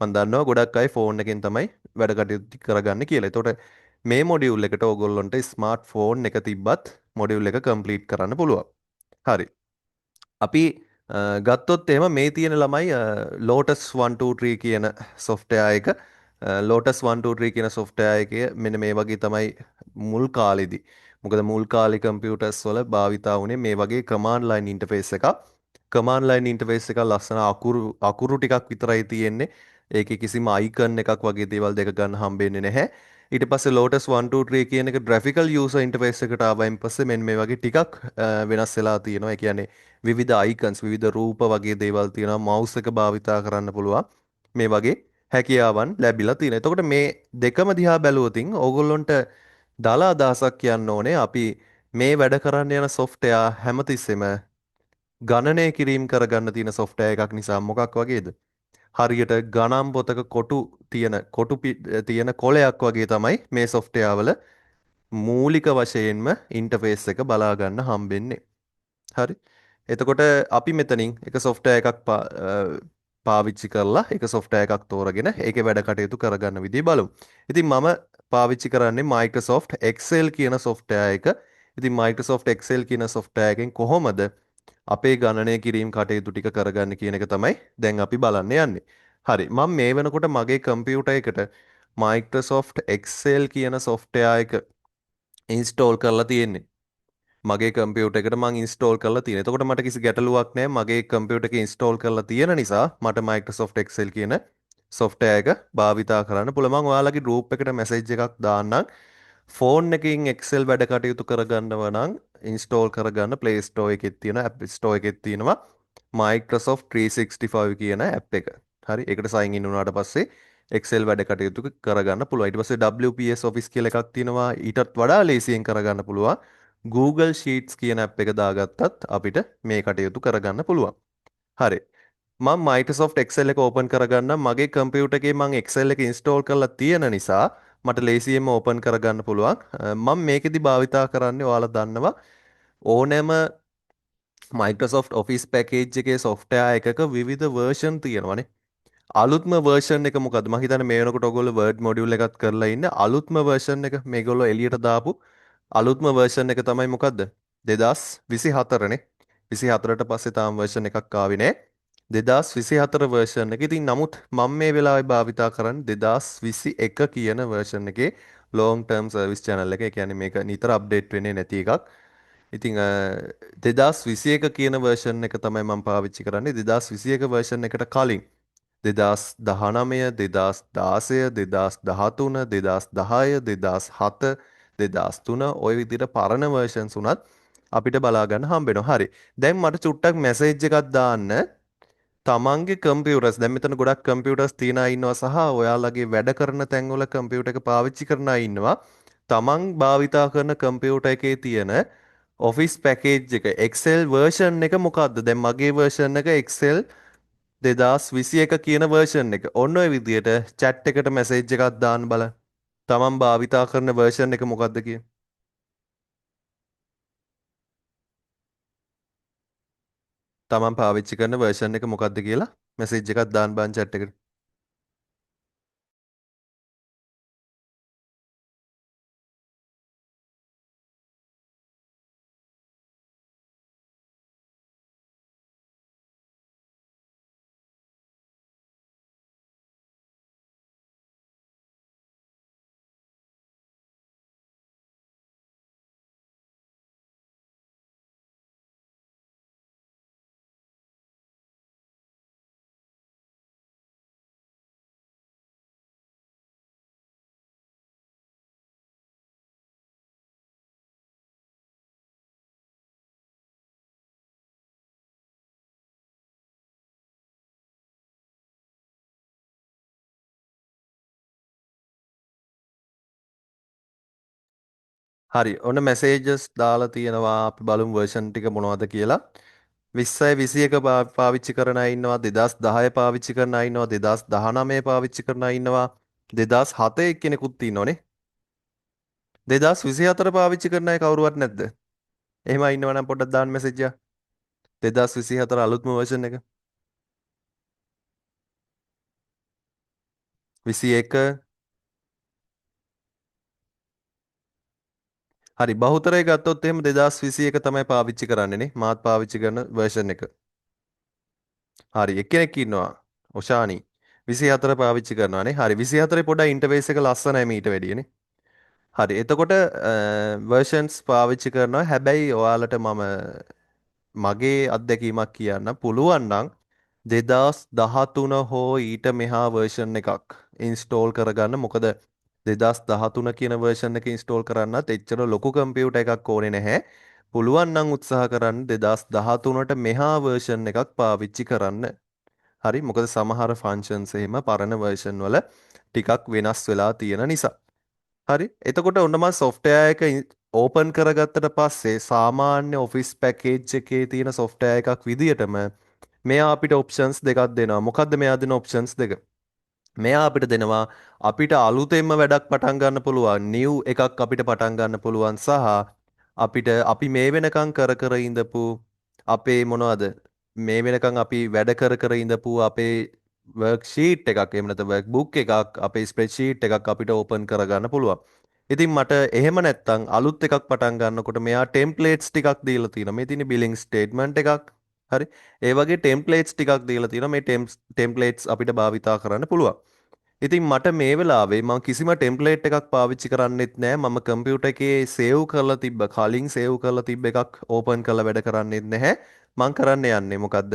මම දන්නවා ගොඩක් අය ෆෝන් එකෙන් තමයි වැඩ කටයුතු කරගන්නේ කියලා. ඒතකොට මේ මොඩියුල් එකට ඔයගොල්ලන්ට ස්මාර්ට් ෆෝන් එක තිබ්බත් මොඩියුල් එක කම්ප්ලීට් කරන්න පුළුවන්. හරි. අපි ගත්තොත් එහෙම මේ තියෙන ළමයි Lotus 123 කියන software එක Lotus 123 කියන software එකේ මෙන්න මේ වගේ තමයි මුල් කාලෙදී. මොකද මුල් කාලේ කම්පියුටර්ස් වල භාවිතා වුණේ මේ වගේ command line interface එකක්. command line interface එක ලස්සන අකුරු ටිකක් විතරයි තියෙන්නේ. ඒකේ කිසිම icon එකක් වගේ දේවල් දෙක ගන්න හම්බෙන්නේ නැහැ. ඊට පස්සේ Lotus 123 කියන එක graphical user interface එකට ආවයින් පස්සේ මෙන්න මේ වගේ ටිකක් වෙනස් වෙලා තියෙනවා. ඒ කියන්නේ විවිධ icons විවිධ රූප වගේ දේවල් තියෙනවා. mouse එක භාවිතා කරන්න පුළුවන්. මේ වගේ හැකියාවන් ලැබිලා තියෙනවා. එතකොට මේ දෙකම දිහා බැලුවොතින් ඕගොල්ලොන්ට දාලා අදහසක් කියන්න ඕනේ අපි මේ වැඩ කරන්න යන software හැමතිස්සෙම ගණනය කිරීම කරගන්න තියෙන software එකක් නිසා මොකක් වගේද? හරියට ගණන් පොතක තියෙන කොලයක් වගේ තමයි මේ software වල මූලික වශයෙන්ම ඉන්ටර්ෆේස් එක බලා ගන්න හම්බෙන්නේ. හරි. එතකොට අපි මෙතනින් එක software එකක් පාවිච්චි කරලා එක software එකක් තෝරගෙන ඒකේ වැඩ කටයුතු කරගන්න විදිහ බලමු. ඉතින් මම පාවිච්චි කරන්නේ Microsoft Excel කියන software එක. ඉතින් Microsoft Excel කියන software එකෙන් කොහොමද අපේ ගණනය කිරීම කටයුතු ටික කරගන්න කියන එක තමයි දැන් අපි බලන්න යන්නේ. හරි. මම මේ වෙනකොට මගේ කම්පියුටර් එකට Microsoft Excel කියන software එක install කරලා තියෙන්නේ. මගේ කම්පියුටර් එකට මම install කරලා තියෙනවා. එතකොට මට කිසි ගැටලුවක් නැහැ. මගේ කම්පියුටර් එකේ install කරලා තියෙන නිසා මට Microsoft Excel කියන software එක භාවිතා කරන්න පුළුවන්. මම ඔයාලගේ group එකට message එකක් දාන්නම්. ෆෝන් එකකින් Excel වැඩ කටයුතු කරගන්නව නම් install කරගන්න Play Store එකේ තියෙන App Store එකේ තියෙනවා Microsoft 365 කියන app එක. හරි. ඒකට sign in වුණාට පස්සේ Excel වැඩ කටයුතු කරගන්න පුළුවන්. ඊට පස්සේ WPS Office කියලා එකක් තියෙනවා. ඊටත් වඩා ලේසියෙන් කරගන්න පුළුවන්. Google Sheets කියන app එක දාගත්තත් අපිට මේ කටයුතු කරගන්න පුළුවන්. හරි. මම Microsoft Excel එක open කරගන්නම්. මගේ කම්පියුටර් එකේ මම Excel එක install කරලා තියෙන නිසා මට ලේසියෙන්ම open කරගන්න පුළුවන්. මම මේකෙදි භාවිතා කරන්නේ ඔයාලා දන්නවා ඕනෑම Microsoft Office package එකේ software එකක විවිධ version තියෙනවානේ. අලුත්ම version එක මොකද්ද? මම හිතන්නේ මේ වෙනකොට ඔයගොල්ලෝ Word module එකත් කරලා ඉන්න අලුත්ම version එක මේගොල්ලෝ එළියට දාපු අලුත්ම version එක තමයි මොකද්ද? 2024 නේ. 24ට පස්සේ තාම version එකක් ආවේ නෑ. 2024 version එක. ඉතින් නමුත් මම මේ වෙලාවේ භාවිතා කරන්නේ 2021 කියන version එකේ long term service channel එක. ඒ කියන්නේ මේක නිතර update වෙන්නේ නැති එකක්. ඉතින් 2021 කියන version එක තමයි මම පාවිච්චි කරන්නේ. 2021 version එකට කලින් 2019 2016 2013 2010 2007 2003 ওই විදිහට පරණ versions උනත් අපිට බලා ගන්න හම්බ වෙනවා. හරි. දැන් මට චුට්ටක් message එකක් දාන්න. තමන්ගේ කම්පියුටර්ස් දැන් මෙතන ගොඩක් කම්පියුටර්ස් තියන අය ඉන්නවා සහ ඔයාලගේ වැඩ කරන තැන්වල කම්පියුටර් එක පාවිච්චි කරන අය ඉන්නවා. තමන් භාවිතා කරන කම්පියුටර් එකේ තියෙන Office package එක Excel version එක මොකක්ද? දැන් මගේ version එක Excel 2021 කියන version එක. ඔන්න ඔය විදිහට chat එකට message එකක් දාන්න බලන්න. තමන් භාවිතා කරන version එක මොකක්ද කියලා. තමන් පාවිච්චි කරන version එක මොකක්ද කියලා message එකක් දාන්න බලන්න chat එකට. හරි. ඔන්න messages දාලා තියෙනවා. අපි බලමු version ටික මොනවද කියලා. 20යි 21 පාවිච්චි කරන අය ඉන්නවා 2010 පාවිච්චි කරන අය ඉන්නවා 2019 පාවිච්චි කරන අය ඉන්නවා 2007 එක්කෙනෙකුත් ඉන්නෝනේ. 2024 පාවිච්චි කරන අය කවුරුවත් නැද්ද? එහෙම ඉන්නව නම් පොඩ්ඩක් දාන්න මැසේජ් එක. 2024 අලුත්ම version එක. 21 හරි බහුතරය ගත්තොත් එහෙම 2021 තමයි පාවිච්චි කරන්නේනේ. මාත් පාවිච්චි කරන version එක. හරි එක්කෙනෙක් ඉන්නවා. ඔෂානි 24 පාවිච්චි කරනවානේ. හරි 24 පොඩ්ඩක් ඉන්ටර්ෆේස් එක ලස්සනයි මීට වැඩියනේ. හරි එතකොට versions පාවිච්චි කරනවා. හැබැයි ඔයාලට මගේ අත්දැකීමක් කියන්න පුළුවන් නම් 2013 හෝ ඊට මෙහා version එකක් install කරගන්න. මොකද 2013 කියන version එක install කරන්නත් එච්චර ලොකු කම්පියුටර් එකක් ඕනේ නැහැ. පුළුවන් නම් උත්සාහ කරන්න 2013ට මෙහා version එකක් පාවිච්චි කරන්න. හරි මොකද සමහර functions එහෙම පරණ version වල ටිකක් වෙනස් වෙලා තියෙන නිසා. හරි එතකොට ඔන්න මම software එක ඕපන් කරගත්තට පස්සේ සාමාන්‍ය ඔෆිස් පැකේජ් එකේ තියෙන software එකක් විදියටම මෙයා අපිට options දෙකක් දෙනවා. මොකද්ද මෙයා දෙන options දෙක? මෙයා අපිට දෙනවා අපිට අලුතෙන්ම වැඩක් පටන් ගන්න පුළුවන් new එකක් අපිට පටන් ගන්න පුළුවන් සහ අපිට අපි මේ වෙනකන් කර කර ඉඳපු අපේ මොනවද මේ වෙනකන් අපි වැඩ කර කර ඉඳපු අපේ worksheet එකක් එහෙම නැත්නම් workbook එකක් අපේ spreadsheet එකක් අපිට open කරගන්න පුළුවන්. ඉතින් මට එහෙම නැත්තම් අලුත් එකක් පටන් ගන්නකොට මෙයා templates ටිකක් දීලා තියෙනවා. මේ තියෙන billing statement එකක්. හරි. ඒ වගේ templates ටිකක් දීලා තියෙනවා. මේ templates අපිට භාවිතා කරන්න පුළුවන්. ඉතින් මට මේ වෙලාවේ මම කිසිම ටෙම්ප්ලේට් එකක් පාවිච්චි කරන්නෙත් නෑ. මම කම්පියුටර් එකේ සේව් කරලා තිබ්බ කලින් සේව් කරලා තිබ්බ එකක් ඕපන් කරලා වැඩ කරන්නෙත් නැහැ. මම කරන්න යන්නේ මොකද්ද?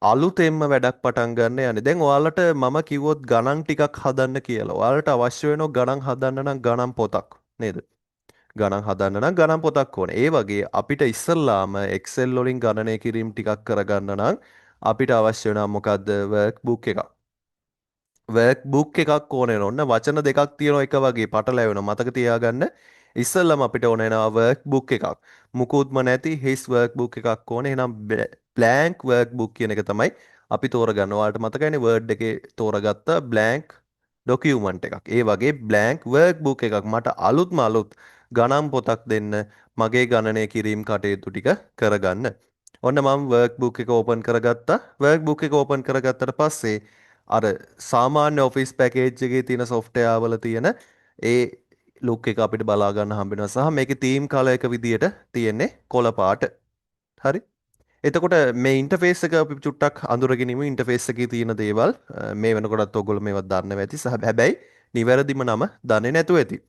අලුතෙන්ම වැඩක් පටන් ගන්න යන්නේ. දැන් ඔයාලට මම කිව්වොත් ගණන් ටිකක් හදන්න කියලා. ඔයාලට අවශ්‍ය වෙනවා ගණන් හදන්න නම් ගණන් පොතක් නේද? ගණන් හදන්න නම් ගණන් පොතක් ඕනේ. ඒ වගේ අපිට ඉස්සල්ලාම Excel වලින් ගණනය කිරීම ටිකක් කරගන්න නම් අපිට අවශ්‍ය වෙනවා මොකද්ද? workbook එකක්. workbook එකක් ඕනේ ඔන්න වචන දෙකක් තියෙනවා එක වගේ පටලැවෙනවා මතක තියාගන්න ඉස්සෙල්ලම අපිට ඕන වෙනවා workbook එකක් මුකුත්ම නැති his workbook එකක් ඕනේ එහෙනම් blank workbook කියන එක තමයි අපි තෝරගන්න. ඔයාලට මතකයිනේ word එකේ තෝරගත්ත blank document එකක්. ඒ වගේ blank workbook එකක් මට අලුත් ගණන් පොතක් දෙන්න මගේ ගණනය කිරීම කටයුතු ටික කරගන්න. ඔන්න මම workbook එක open කරගත්තා. workbook එක open කරගත්තට පස්සේ අර සාමාන්‍ය ඔෆිස් පැකේජ් එකේ තියෙන software වල තියෙන ඒ look එක අපිට බලා ගන්න හම්බ වෙනවා සහ මේකේ theme color එක විදියට තියෙන්නේ කොළ පාට. හරි. එතකොට මේ ඉන්ටර්ෆේස් එක අපි චුට්ටක් අඳුරගෙන ඉමු. ඉන්ටර්ෆේස් එකේ තියෙන දේවල් මේ වෙනකොටත් ඔයගොල්ලෝ මේවත් දන්නව ඇති. හැබැයි නිවැරදිම නම දන්නේ නැතුව ඇති.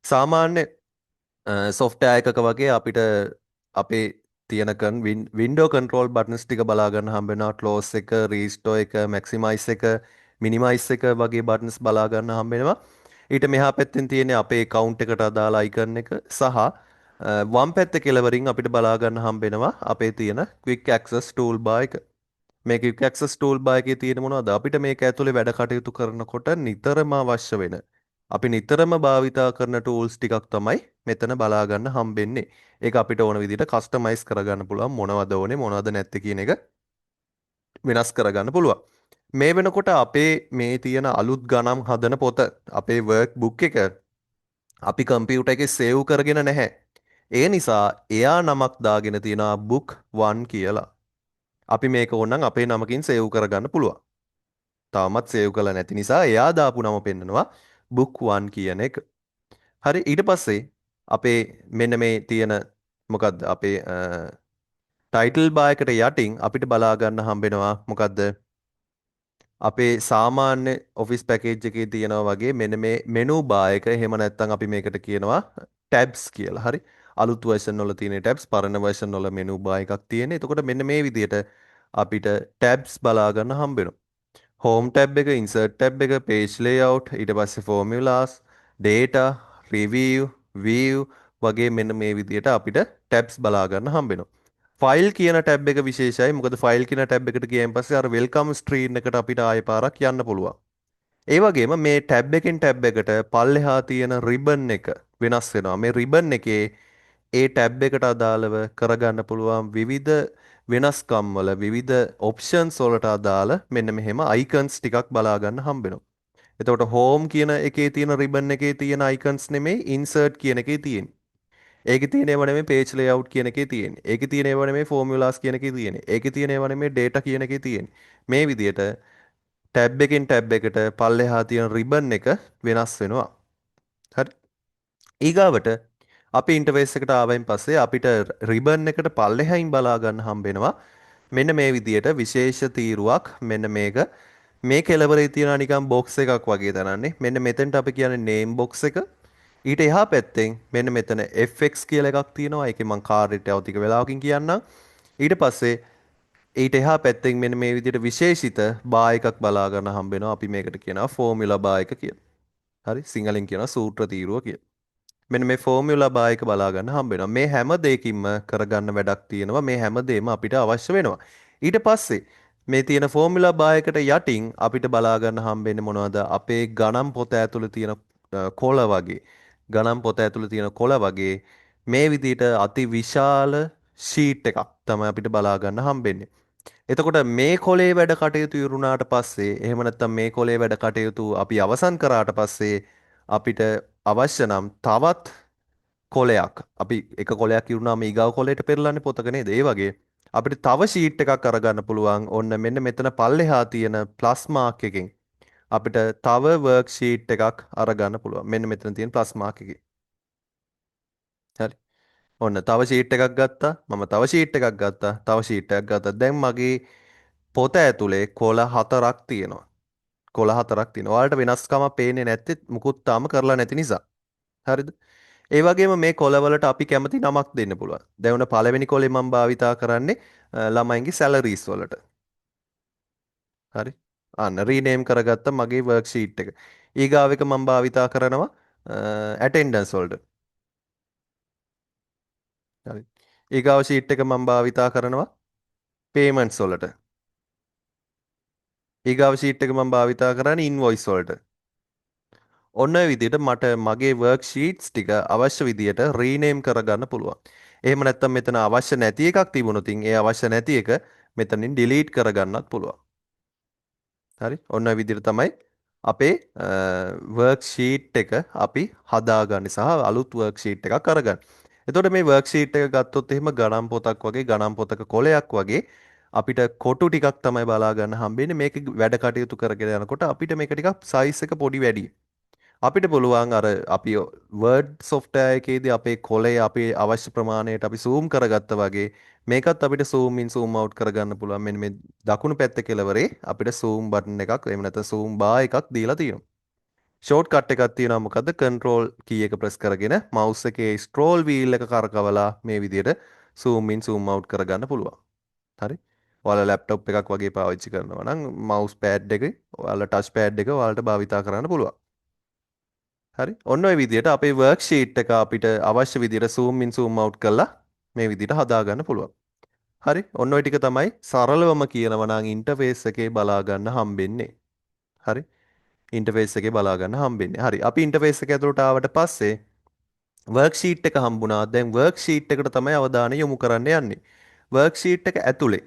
සාමාන්‍ය software එකක වගේ අපිට අපේ තියෙනකන් window control buttons ටික බලා ගන්න හම්බ වෙනවා. close එක, restore එක, maximize එක, minimize එක වගේ buttons බලා ගන්න හම්බ වෙනවා. ඊට මෙහා පැත්තෙන් තියෙන අපේ account එකට අදාළ icon එක සහ වම් පැත්තේ කෙළවරින් අපිට බලා ගන්න හම්බ වෙනවා අපේ තියෙන quick access toolbar එක. මේ quick access toolbar එකේ තියෙන මොනවද? අපිට මේක ඇතුලේ වැඩ කටයුතු කරනකොට නිතරම අවශ්‍ය වෙන අපි නිතරම භාවිතා කරන tools ටිකක් තමයි මෙතන බලා ගන්න හම්බෙන්නේ. ඒක අපිට ඕන විදිහට කස්ටමයිස් කරගන්න පුළුවන් මොනවද ඕනේ මොනවද නැත්තේ කියන එක වෙනස් කරගන්න පුළුවන්. මේ වෙනකොට අපේ මේ තියෙන අලුත් ගණන් හදන පොත අපේ workbook එක අපි කම්පියුටර් එකේ සේව් කරගෙන නැහැ. ඒ නිසා එයා නමක් දාගෙන තියෙනවා book 1 කියලා. අපි මේක ඕනනම් අපේ නමකින් සේව් කරගන්න පුළුවන්. තාමත් සේව් කරලා නැති නිසා එයා දාපු නම පෙන්නනවා book 1 කියන එක. හරි ඊට පස්සේ අපේ මෙන්න මේ තියෙන මොකද්ද අපේ ටයිටල් බාර් එකට යටින් අපිට බලා ගන්න හම්බෙනවා මොකද්ද අපේ සාමාන්‍ය ඔෆිස් පැකේජ් එකේ තියෙනවා වගේ මෙන්න මේ මෙනු බාර් එක එහෙම නැත්නම් අපි මේකට කියනවා tabs කියලා. හරි අලුත් version වල තියෙන tabs පරණ version වල මෙනු බාර් එකක් තියෙන. එතකොට මෙන්න මේ විදිහට අපිට tabs බලා ගන්න හම්බෙනවා. home tab එක, insert tab එක, page layout, ඊට පස්සේ formulas, data, review, view වගේ මෙන්න මේ විදිහට අපිට tabs බලා ගන්න හම්බ වෙනවා. file කියන tab එක විශේෂයි. මොකද file කියන tab එකට ගියන් පස්සේ අර welcome screen එකට අපිට ආයෙ පාරක් යන්න පුළුවන්. ඒ වගේම මේ tab එකෙන් tab එකට පල්ලෙහා තියෙන ribbon එක වෙනස් වෙනවා. මේ ribbon එකේ ඒ ටැබ් එකට අදාළව කරගන්න පුළුවන් විවිධ වෙනස්කම් වල විවිධ ඔප්ෂන්ස් වලට අදාළ මෙන්න මෙහෙම අයිකන්ස් ටිකක් බලා ගන්න හම්බ වෙනවා. එතකොට home කියන එකේ තියෙන ribbon එකේ තියෙන icons නෙමෙයි insert කියන එකේ තියෙන්නේ. ඒකේ තියෙන ඒවා නෙමෙයි page layout කියන එකේ තියෙන්නේ. ඒකේ තියෙන ඒවා නෙමෙයි formulas කියන එකේ තියෙන්නේ. ඒකේ තියෙන ඒවා නෙමෙයි data කියන එකේ තියෙන්නේ. මේ විදිහට ටැබ් එකෙන් ටැබ් එකට පල්ලෙහා තියෙන රිබන් එක වෙනස් වෙනවා. හරි. ඊගාවට අපි ඉන්ටර්ෆේස් එකට ආවයින් පස්සේ අපිට රිබන් එකට පල්ලෙහායින් බලා ගන්න හම්බ වෙනවා. මෙන්න මේ විදිහට විශේෂ තීරුවක් මෙන්න මේක මේ කෙලවරේ තියෙන නිකන් බොක්ස් එකක් වගේ තනන්නේ. මෙන්න මෙතෙන්ට අපි කියන්නේ name box එක. ඊට එහා පැත්තෙන් මෙන්න මෙතන FX කියලා එකක් තියෙනවා. ඒකේ මම කාර්යයට තව ටික වෙලාවකින් කියන්නම්. ඊට පස්සේ ඊට එහා පැත්තෙන් මෙන්න මේ විදිහට විශේෂිත බා එකක් බලා ගන්න හම්බ වෙනවා. අපි මේකට කියනවා ෆෝමියුලා බා එක කියලා. හරි සිංහලෙන් කියනවා සූත්‍ර තීරුව කියලා. මෙන්න මේ ෆෝමියුලා බා එක බලා ගන්න හම්බ වෙනවා. මේ හැම දෙයකින්ම කරගන්න වැඩක් තියෙනවා. මේ හැම දෙයක්ම අපිට අවශ්‍ය වෙනවා. ඊට පස්සේ මේ තියෙන ෆෝමියුලා බා එකට යටින් අපිට බලා ගන්න හම්බ වෙන්නේ මොනවද? අපේ ගණන් පොත ඇතුළේ තියෙන කොළ වගේ. ගණන් පොත ඇතුළේ තියෙන කොළ වගේ මේ විදිහට අති විශාල ෂීට් එකක් තමයි අපිට බලා ගන්න හම්බෙන්නේ. එතකොට මේ කොලේ වැඩ කටයුතු ඉරුණාට පස්සේ එහෙම නැත්නම් මේ කොලේ වැඩ කටයුතු අපි අවසන් කරාට පස්සේ අපිට අවශ්‍ය නම් තවත් කොලයක් අපි එක කොලයක් ඉරුණාම ඊගාව කොලයට පෙරලන්නේ පොතක නේද? ඒ වගේ අපිට තව ෂීට් එකක් අරගන්න පුළුවන්. ඔන්න මෙන්න මෙතන පල්ලෙහා තියෙන ප්ලස් මාක් එකෙන් අපිට තව වර්ක් ෂීට් එකක් අරගන්න පුළුවන්. මෙන්න මෙතන තියෙන ප්ලස් මාක් එකේ. හරි. ඔන්න තව ෂීට් එකක් ගත්තා. මම තව ෂීට් එකක් ගත්තා. තව ෂීට් එකක් ගත්තා. දැන් මගේ පොත ඇතුලේ කොළ හතරක් තියෙනවා. කොළ හතරක් තියෙනවා. ඔයාලට වෙනස්කමක් පේන්නේ නැත්තේ මුකුත් තාම කරලා නැති නිසා. හරිද? ඒ වගේම මේ කොළවලට අපි කැමති නමක් දෙන්න පුළුවන්. දැන් උන පළවෙනි කොලේ මම භාවිතා කරන්නේ ළමයින්ගේ සැලරිස් වලට. හරි? අන්න රීනේම් කරගත්ත මගේ වර්ක්ෂීට් එක. ඊගාව එක මම භාවිතා කරනවා ඇටෙන්ඩන්ස් වලට. හරි. ඊගාව ෂීට් එක මම භාවිතා කරනවා පේමන්ට්ස් වලට. ඊගාව ෂීට් එක මම භාවිතා කරන්නේ ඉන්වොයිස් වලට. ඔන්න ඔය විදිහට මට මගේ වර්ක් ෂීට්ස් ටික අවශ්‍ය විදිහට රීනේම් කරගන්න පුළුවන්. එහෙම නැත්නම් මෙතන අවශ්‍ය නැති එකක් තිබුණොත් ඒ අවශ්‍ය නැති එක මෙතනින් ඩිලීට් කරගන්නත් පුළුවන්. හරි? ඔන්න ඔය විදිහට තමයි අපේ වර්ක් ෂීට් එක අපි හදාගන්නේ සහ අලුත් වර්ක් ෂීට් එකක් අරගන්න. එතකොට මේ වර්ක් ෂීට් එක ගත්තොත් එහෙම ගණන් පොතක් වගේ ගණන් පොතක කොලයක් වගේ අපිට කොටු ටිකක් තමයි බලා ගන්න හම්බෙන්නේ. මේක වැඩ කටයුතු කරගෙන යනකොට අපිට මේක ටිකක් සයිස් එක පොඩි වැඩි. අපිට පුළුවන් අර අපි වර්ඩ් සොෆ්ට්වෙයාර් එකේදී අපේ කොලේ අපේ අවශ්‍ය ප්‍රමාණයට අපි zoom කරගත්තා වගේ මේකත් අපිට zoom in zoom out කරගන්න පුළුවන්. මෙන්න මේ දකුණු පැත්ත කෙළවරේ අපිට zoom button එකක් එහෙම නැත්නම් zoom bar එකක් දීලා තියෙනවා. ෂෝට් කට් එකක් තියෙනවා මොකද්ද? control key එක press කරගෙන mouse එකේ scroll wheel එක කරකවලා මේ විදිහට zoom in zoom out කරගන්න පුළුවන්. හරි? ඔයාලා laptop එකක් වගේ පාවිච්චි කරනවා නම් mouse pad එක ඔයාලා touch pad එක ඔයාලට භාවිතා කරන්න පුළුවන්. හරි ඔන්න ඔය විදිහට අපේ වර්ක් ෂීට් එක අපිට අවශ්‍ය විදිහට zoom in zoom out කරලා මේ විදිහට හදාගන්න පුළුවන්. හරි ඔන්න ඔය ටික තමයි සරලවම කියනවා නම් ඉන්ටර්ෆේස් එකේ බලා ගන්න හම්බෙන්නේ. හරි ඉන්ටර්ෆේස් එකේ බලා ගන්න හම්බෙන්නේ. හරි අපි ඉන්ටර්ෆේස් එක ඇතුළට ආවට පස්සේ වර්ක් ෂීට් එක හම්බුණා. දැන් වර්ක් ෂීට් එකට තමයි අවධානය යොමු කරන්න යන්නේ. වර්ක් ෂීට් එක ඇතුලේ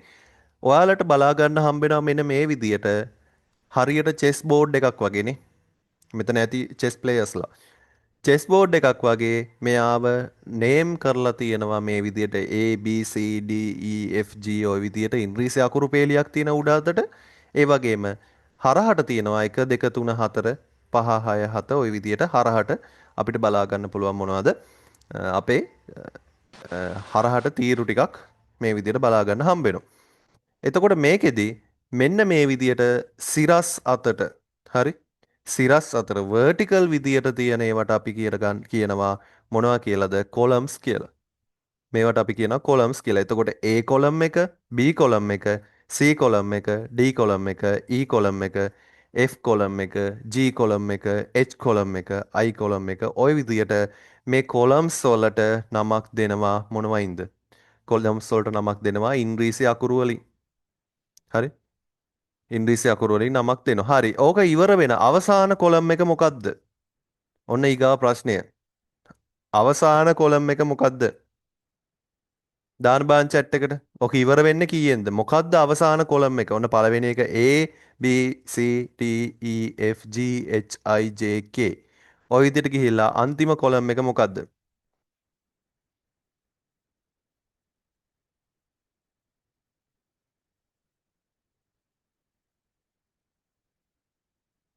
ඔයාලට බලා ගන්න හම්බෙනවා මෙන්න මේ විදිහට හරියට චෙස් බෝඩ් එකක් වගේනේ. මෙතන ඇති චෙස් ප්ලේයර්ස්ලා චෙස් බෝඩ් එකක් වගේ මෙයාව නේම් කරලා තියෙනවා මේ විදිහට A B C D E F G ඔය විදිහට ඉංග්‍රීසි අකුරු පේලියක් තියෙන උඩ අතට ඒ වගේම හරහට තියෙනවා 1 2 3 4 5 6 7 ඔය විදිහට හරහට අපිට බලා ගන්න පුළුවන් මොනවද අපේ හරහට තීරු ටිකක් මේ විදිහට බලා ගන්න හම්බ වෙනවා. එතකොට මේකෙදි මෙන්න මේ විදිහට සිරස් අතට හරි සිරස් අතර vertical විදියට තියෙන ඒවට අපි කියනවා මොනවා කියලාද columns කියලා. මේවට අපි කියනවා columns කියලා. එතකොට A column එක, B column එක, C column එක, D column එක, E column එක, F column එක, G column එක, H column එක, I column එක ওই විදියට මේ columns වලට නමක් දෙනවා මොනවයින්ද? columns වලට නමක් දෙනවා ඉංග්‍රීසි අකුරු වලින්. හරි? ඉංග්‍රීසි අකුරු වලින් නමක් දෙනවා. හරි. ඕක ඉවර වෙන අවසාන කොලම් එක මොකද්ද? ඔන්න ඊගාව ප්‍රශ්නය. අවසාන කොලම් එක මොකද්ද? දාන බාන් chat එකට. ඔක ඉවර වෙන්නේ කීයෙන්ද? මොකද්ද අවසාන කොලම් එක? ඔන්න පළවෙනි එක A B C D E F G H I J K. ඔය විදිහට ගිහිල්ලා අන්තිම කොලම් එක මොකද්ද?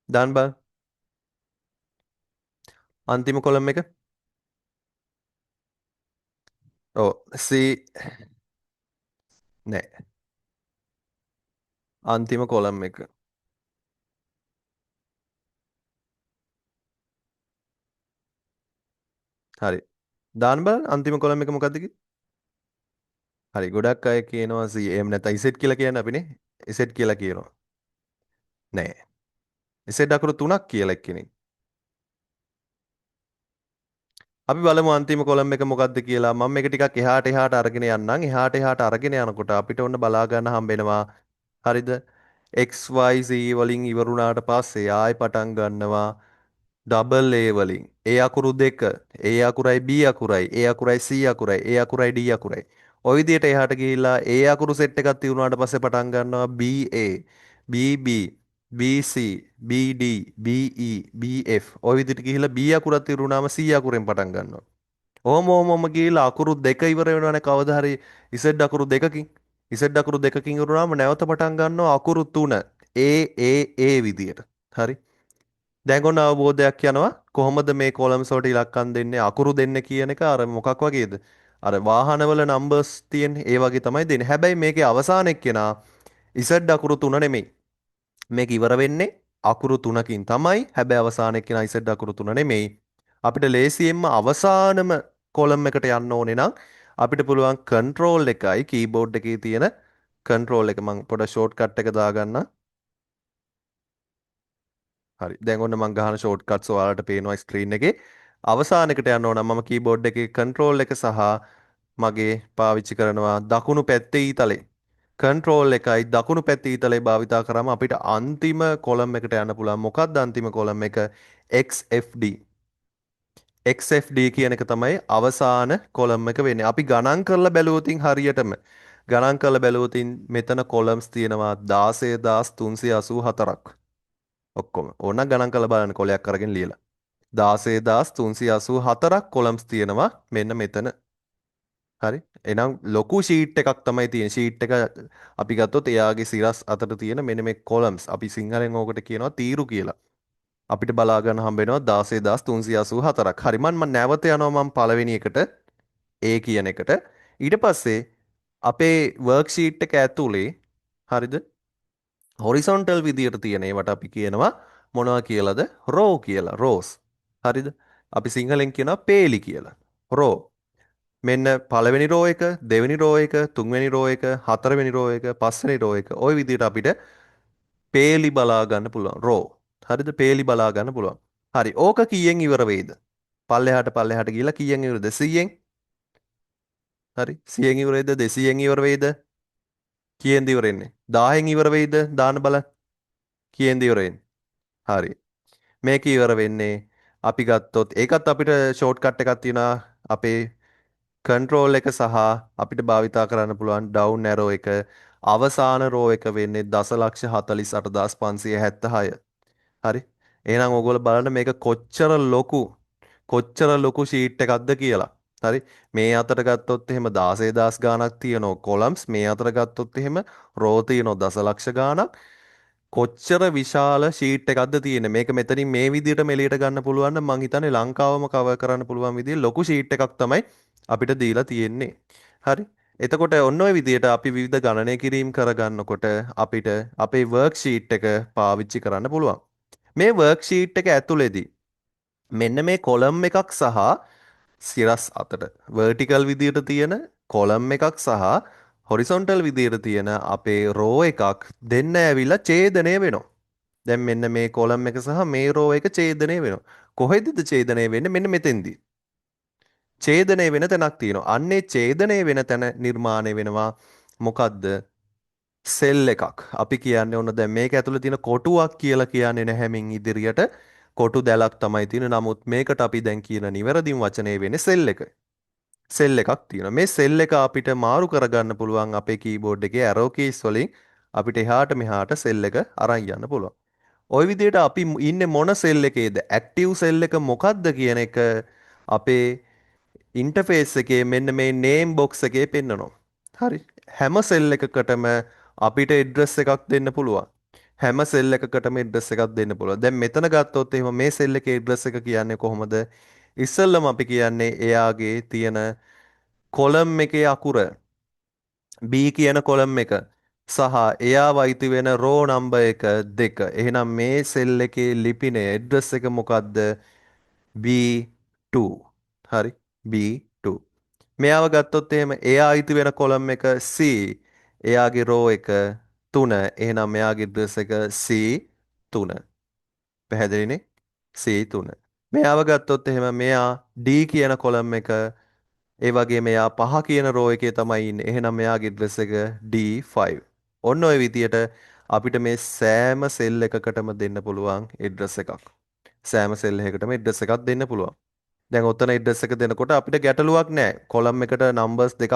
දාන බාන් අන්තිම කොලම් එක. ඔව් C නෑ. අන්තිම කොලම් එක. හරි. දාන්න බලන්න අන්තිම කොලම් එක මොකද්ද කිව්වේ? හරි. ගොඩක් අය කියනවා C. එහෙම නැත්නම් Z කියලා කියන්නේ අපිනේ. Z කියලා කියනවා. නෑ. Z අකුරු තුනක් කියලා එක්කෙනෙක්. අපි බලමු අන්තිම කොලම් එක මොකද්ද කියලා. මම මේක ටිකක් එහාට එහාට අරගෙන යන්නම්. එහාට අරගෙන යනකොට අපිට ඔන්න බලා ගන්න හම්බෙනවා. හරිද? XYZ වලින් ඉවරුණාට පස්සේ ආයෙ පටන් ගන්නවා ඩබල් A වලින්. A අකුරු දෙක, A අකුරයි B අකුරයි, A අකුරයි C අකුරයි, A අකුරයි D අකුරයි. ওই විදිහට එහාට ගිහිල්ලා A අකුරු සෙට් එකක් තියුණාට පස්සේ පටන් ගන්නවා BA, BB, BC, BD, BE, BF. ওই විදිහට ගිහිල්ලා B අකුරක් තියුණාම C අකුරෙන් පටන් ගන්නවා. ඔහොම ගිහිල්ලා අකුරු දෙක ඉවර වෙනවනේ කවදා හරි Z අකුරු දෙකකින්. Z අකුරු දෙකකින් ඉවරුනාම නැවත පටන් ගන්නවා අකුරු තුන. A විදියට. හරි. දැන් ඔන්න අවබෝධයක් යනවා කොහොමද මේ කොලම්ස් වලට ඉලක්කම් දෙන්නේ අකුරු දෙන්නේ කියන එක අර මොකක් වගේද අර වාහනවල නම්බර්ස් තියෙන ඒ වගේ තමයි දෙන්නේ හැබැයි මේකේ අවසාන එක්කෙනා Z අකුරු තුන නෙමෙයි මේක ඉවර වෙන්නේ අකුරු තුනකින් තමයි හැබැයි අවසාන එක්කෙනා Z අකුරු තුන නෙමෙයි අපිට ලේසියෙන්ම අවසානම කොලම් එකට යන්න ඕනේ නම් අපිට පුළුවන් control එකයි keyboard එකේ තියෙන control එක මම පොඩ shortcut එක දාගන්න හරි දැන් ඔන්න මම ගහන ෂෝට් කට්ස් ඔයාලට පේනවා ස්ක්‍රීන් එකේ අවසානයකට යන්න ඕන මම කීබෝඩ් එකේ කන්ට්‍රෝල් එක සහ මගේ පාවිච්චි කරනවා දකුණු පැත්තේ ඊතලේ කන්ට්‍රෝල් එකයි දකුණු පැත්තේ ඊතලේ භාවිතා කරාම අපිට අන්තිම කොලම් එකට යන්න පුළුවන් මොකක්ද අන්තිම කොලම් එක XFD XFD කියන එක තමයි අවසාන කොලම් එක වෙන්නේ අපි ගණන් කරලා බැලුවොතින් හරියටම ගණන් කරලා බැලුවොතින් මෙතන කොලම්ස් තියෙනවා 16384ක් ඔක්කොම ඕනනම් ගණන් කරලා බලන්න කොලයක් අරගෙන ලියලා 16384ක් කොලම්ස් තියෙනවා මෙන්න මෙතන හරි එහෙනම් ලොකු ෂීට් එකක් තමයි තියෙන ෂීට් එක අපි ගත්තොත් එයාගේ සිරස් අතර තියෙන මෙන්න මේ කොලම්ස් අපි සිංහලෙන් ඕකට කියනවා තීරු කියලා අපිට බලා ගන්න හම්බ වෙනවා 16384ක් හරි මම නැවත යනවා මම පළවෙනි එකට A කියන එකට ඊට පස්සේ අපේ වර්ක්ෂීට් එක ඇතුලේ හරිද හොරිසොන්ටල් විදියට තියෙන ඒවට අපි කියනවා මොනවා කියලාද රෝ කියලා රෝස් හරිද අපි සිංහලෙන් කියනවා පේලි කියලා රෝ මෙන්න පළවෙනි රෝ එක දෙවෙනි රෝ එක තුන්වෙනි රෝ එක හතරවෙනි රෝ එක පස්වෙනි රෝ එක ওই විදියට අපිට පේලි බලා ගන්න පුළුවන් රෝ හරිද පේලි බලා ගන්න පුළුවන් හරි ඕක කීයෙන් ඉවර වෙයිද පල්ලෙහාට ගිහලා කීයෙන් ඉවරද 100ෙන් හරි 100ෙන් ඉවර වෙයිද 200ෙන් ඉවර වෙයිද කීයෙන්ද ඉවර වෙන්නේ 1000ෙන් ඉවර වෙයිද දාන්න බලන්න කීයෙන්ද ඉවර වෙන්නේ හරි මේක ඉවර වෙන්නේ අපි ගත්තොත් ඒකත් අපිට ෂෝට්කට් එකක් තියෙනවා අපේ කන්ට්‍රෝල් එක සහ අපිට භාවිතා කරන්න පුළුවන් ඩවුන් ඇරෝ එක අවසාන රෝ එක වෙන්නේ 1,48,576. හරි. එහෙනම් ඕගොල්ලෝ බලන්න මේක කොච්චර ලොකු ෂීට් එකක්ද කියලා. හරි. මේ අතට ගත්තොත් එහෙම 16,000 ගාණක් තියෙනවා කොලම්ස් මේ අතට ගත්තොත් එහෙම රෝ තියෙනවා දසලක්ෂ ගාණක් කොච්චර විශාල ෂීට් එකක්ද තියෙන්නේ මේක මෙතනින් මේ විදිහට මෙලියට ගන්න පුළුවන් නම් මං හිතන්නේ ලංකාවම කවර් කරන්න පුළුවන් විදිහේ ලොකු ෂීට් එකක් තමයි අපිට දීලා තියෙන්නේ හරි එතකොට ඔන්න ඔය විදිහට අපි විවිධ ගණනය කිරීම් කරගන්නකොට අපිට අපේ වර්ක් ෂීට් එක පාවිච්චි කරන්න පුළුවන් මේ වර්ක් ෂීට් එක ඇතුළේදී මෙන්න මේ කොලම් එකක් සහ සිරස් අතට වර්ටිකල් විදියට තියෙන කොලම් එකක් සහ හොරිසොන්ටල් විදියට තියෙන අපේ රෝ එකක් දෙන්න ඇවිල්ලා ඡේදනය වෙනවා. දැන් මෙන්න මේ කොලම් එක සහ මේ රෝ එක ඡේදනය වෙනවා. කොහෙදද ඡේදනය වෙන්නේ? මෙන්න මෙතෙන්දී. ඡේදනය වෙන තැනක් තියෙනවා. අන්නේ ඡේදනය වෙන තැන නිර්මාණය වෙනවා මොකද්ද? සෙල් එකක්. අපි කියන්නේ ඔන්න දැන් මේක ඇතුළේ තියෙන කොටුවක් කියලා කියන්නේ නැහැ මින් ඉදිරියට. කොටු දැලක් තමයි තියෙන. නමුත් මේකට අපි දැන් කියන නිවැරදිම වචනේ වෙන්නේ සෙල් එක. සෙල් එකක් තියෙනවා. මේ සෙල් එක අපිට මාරු කරගන්න පුළුවන් අපේ කීබෝඩ් එකේ arrow keys වලින් අපිට එහාට මෙහාට සෙල් එක අරන් යන්න පුළුවන්. ওই විදිහට අපි ඉන්නේ මොන සෙල් එකේද? ඇක්ටිව් සෙල් එක මොකක්ද කියන එක අපේ ඉන්ටර්ෆේස් එකේ මෙන්න මේ නේම් බොක්ස් එකේ පෙන්නනවා. හරි. හැම සෙල් එකකටම අපිට ඇඩ්‍රස් එකක් දෙන්න පුළුවන්. හැම සෙල් එකකටම ඇඩ්‍රස් එකක් දෙන්න පුළුවන්. දැන් මෙතන ගත්තොත් එහෙම මේ සෙල් එකේ ඇඩ්‍රස් එක කියන්නේ කොහොමද? ඉස්සෙල්ලම අපි කියන්නේ එයාගේ තියෙන කොලම් එකේ අකුර B කියන කොලම් එක සහ එයාව අයිති වෙන රෝ නම්බර් එක 2. එහෙනම් මේ සෙල් එකේ ලිපිනේ ඇඩ්‍රස් එක මොකද්ද? B2. හරි. B2. මෙයාව ගත්තොත් එහෙම එයා අයිති වෙන කොලම් එක C. එයාගේ රෝ එක 3. එහෙනම් මෙයාගේ ඇඩ්‍රස් එක C3. පැහැදිලිනේ? C3. මෙයාව ගත්තොත් එහෙම මෙයා D කියන කොලම් එක ඒ වගේ මෙයා 5 කියන රෝ එකේ තමයි ඉන්නේ. එහෙනම් මෙයාගේ ඇඩ්‍රස් එක D5. ඔන්න ඔය විදියට අපිට මේ සෑම සෙල් එකකටම දෙන්න පුළුවන් ඇඩ්‍රස් එකක්. සෑම සෙල් එකකටම ඇඩ්‍රස් එකක් දෙන්න පුළුවන්. දැන් ඔතන ඇඩ්‍රස් එක දෙනකොට අපිට ගැටලුවක් නැහැ. කොලම් එකට නම්බර්ස් දෙකක්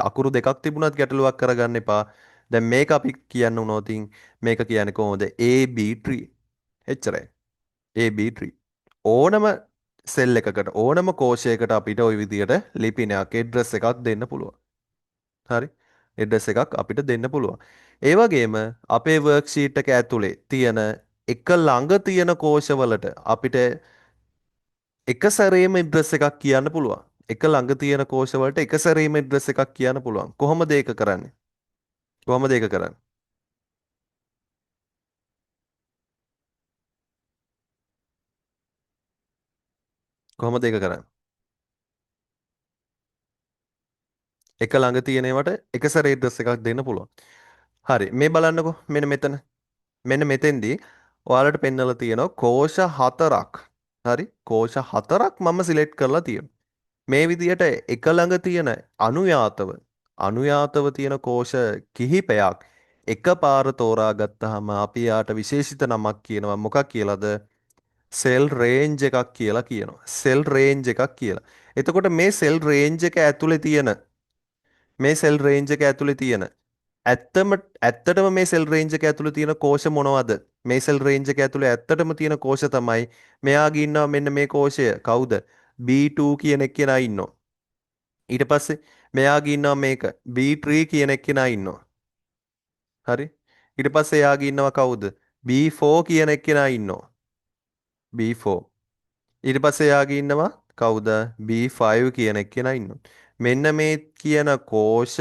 අකුරු දෙකක් තිබුණත් ගැටලුවක් කරගන්න එපා. දැන් මේක අපි කියන්න උනොතින් මේක කියන්නේ කොහොමද? AB tree. එච්චරයි. AB tree. ඕනම සෙල් එකකට ඕනම කෝෂයකට අපිට ওই විදියට ලිපිනයක් ඇඩ්‍රස් එකක් දෙන්න පුළුවන්. හරි. ඇඩ්‍රස් එකක් අපිට දෙන්න පුළුවන්. ඒ වගේම අපේ වර්ක්ෂීට් එක ඇතුලේ තියෙන එක ළඟ තියෙන කෝෂවලට අපිට එක සැරේම ඇඩ්‍රස් එකක් කියන්න පුළුවන්. එක ළඟ තියෙන කෝෂවලට එක සැරේම ඇඩ්‍රස් එකක් කියන්න පුළුවන්. කොහොමද ඒක කරන්නේ? කොහොමද ඒක කරන්නේ? කොහොමද ඒක කරන්නේ? එක ළඟ තියෙන ඒවාට එක සැරේ ඇඩ්‍රස් එකක් දෙන්න පුළුවන්. හරි. මේ බලන්නකෝ. මෙන්න මෙතන. මෙන්න මෙතෙන්දී ඔයාලට පෙන්වලා තියෙනවා කෝෂ හතරක්. හරි. කෝෂ හතරක් මම සිලෙක්ට් කරලා තියෙනවා. මේ විදිහට එක ළඟ තියෙන අනුයාතව තියෙන කෝෂ කිහිපයක් එකපාර තෝරා ගත්තාම අපි යාට විශේෂිත නමක් කියනවා. මොකක් කියලාද? සෙල් රේන්ජ් එකක් කියලා කියනවා. සෙල් රේන්ජ් එකක් කියලා. එතකොට මේ සෙල් රේන්ජ් එක ඇතුලේ තියෙන මේ සෙල් රේන්ජ් එක ඇතුලේ තියෙන ඇත්තටම මේ සෙල් රේන්ජ් එක ඇතුලේ තියෙන කෝෂ මොනවද? මේ සෙල් රේන්ජ් එක ඇතුලේ ඇත්තටම තියෙන කෝෂ තමයි මෙයාගේ ඉන්නවා මෙන්න මේ කෝෂය. කවුද? B2 කියන එක්කෙනා ඉන්නවා. ඊට පස්සේ මෙයාගේ ඉන්නවා මේක B3 කියන එක්කෙනා ඉන්නවා. හරි? ඊට පස්සේ එයාගේ ඉන්නවා කවුද? B4 කියන එක්කෙනා ඉන්නවා. B4. ඊට පස්සේ එයාගේ ඉන්නවා කවුද? B5 කියන එක්කෙනා ඉන්නවා. මෙන්න මේ කියන කෝෂ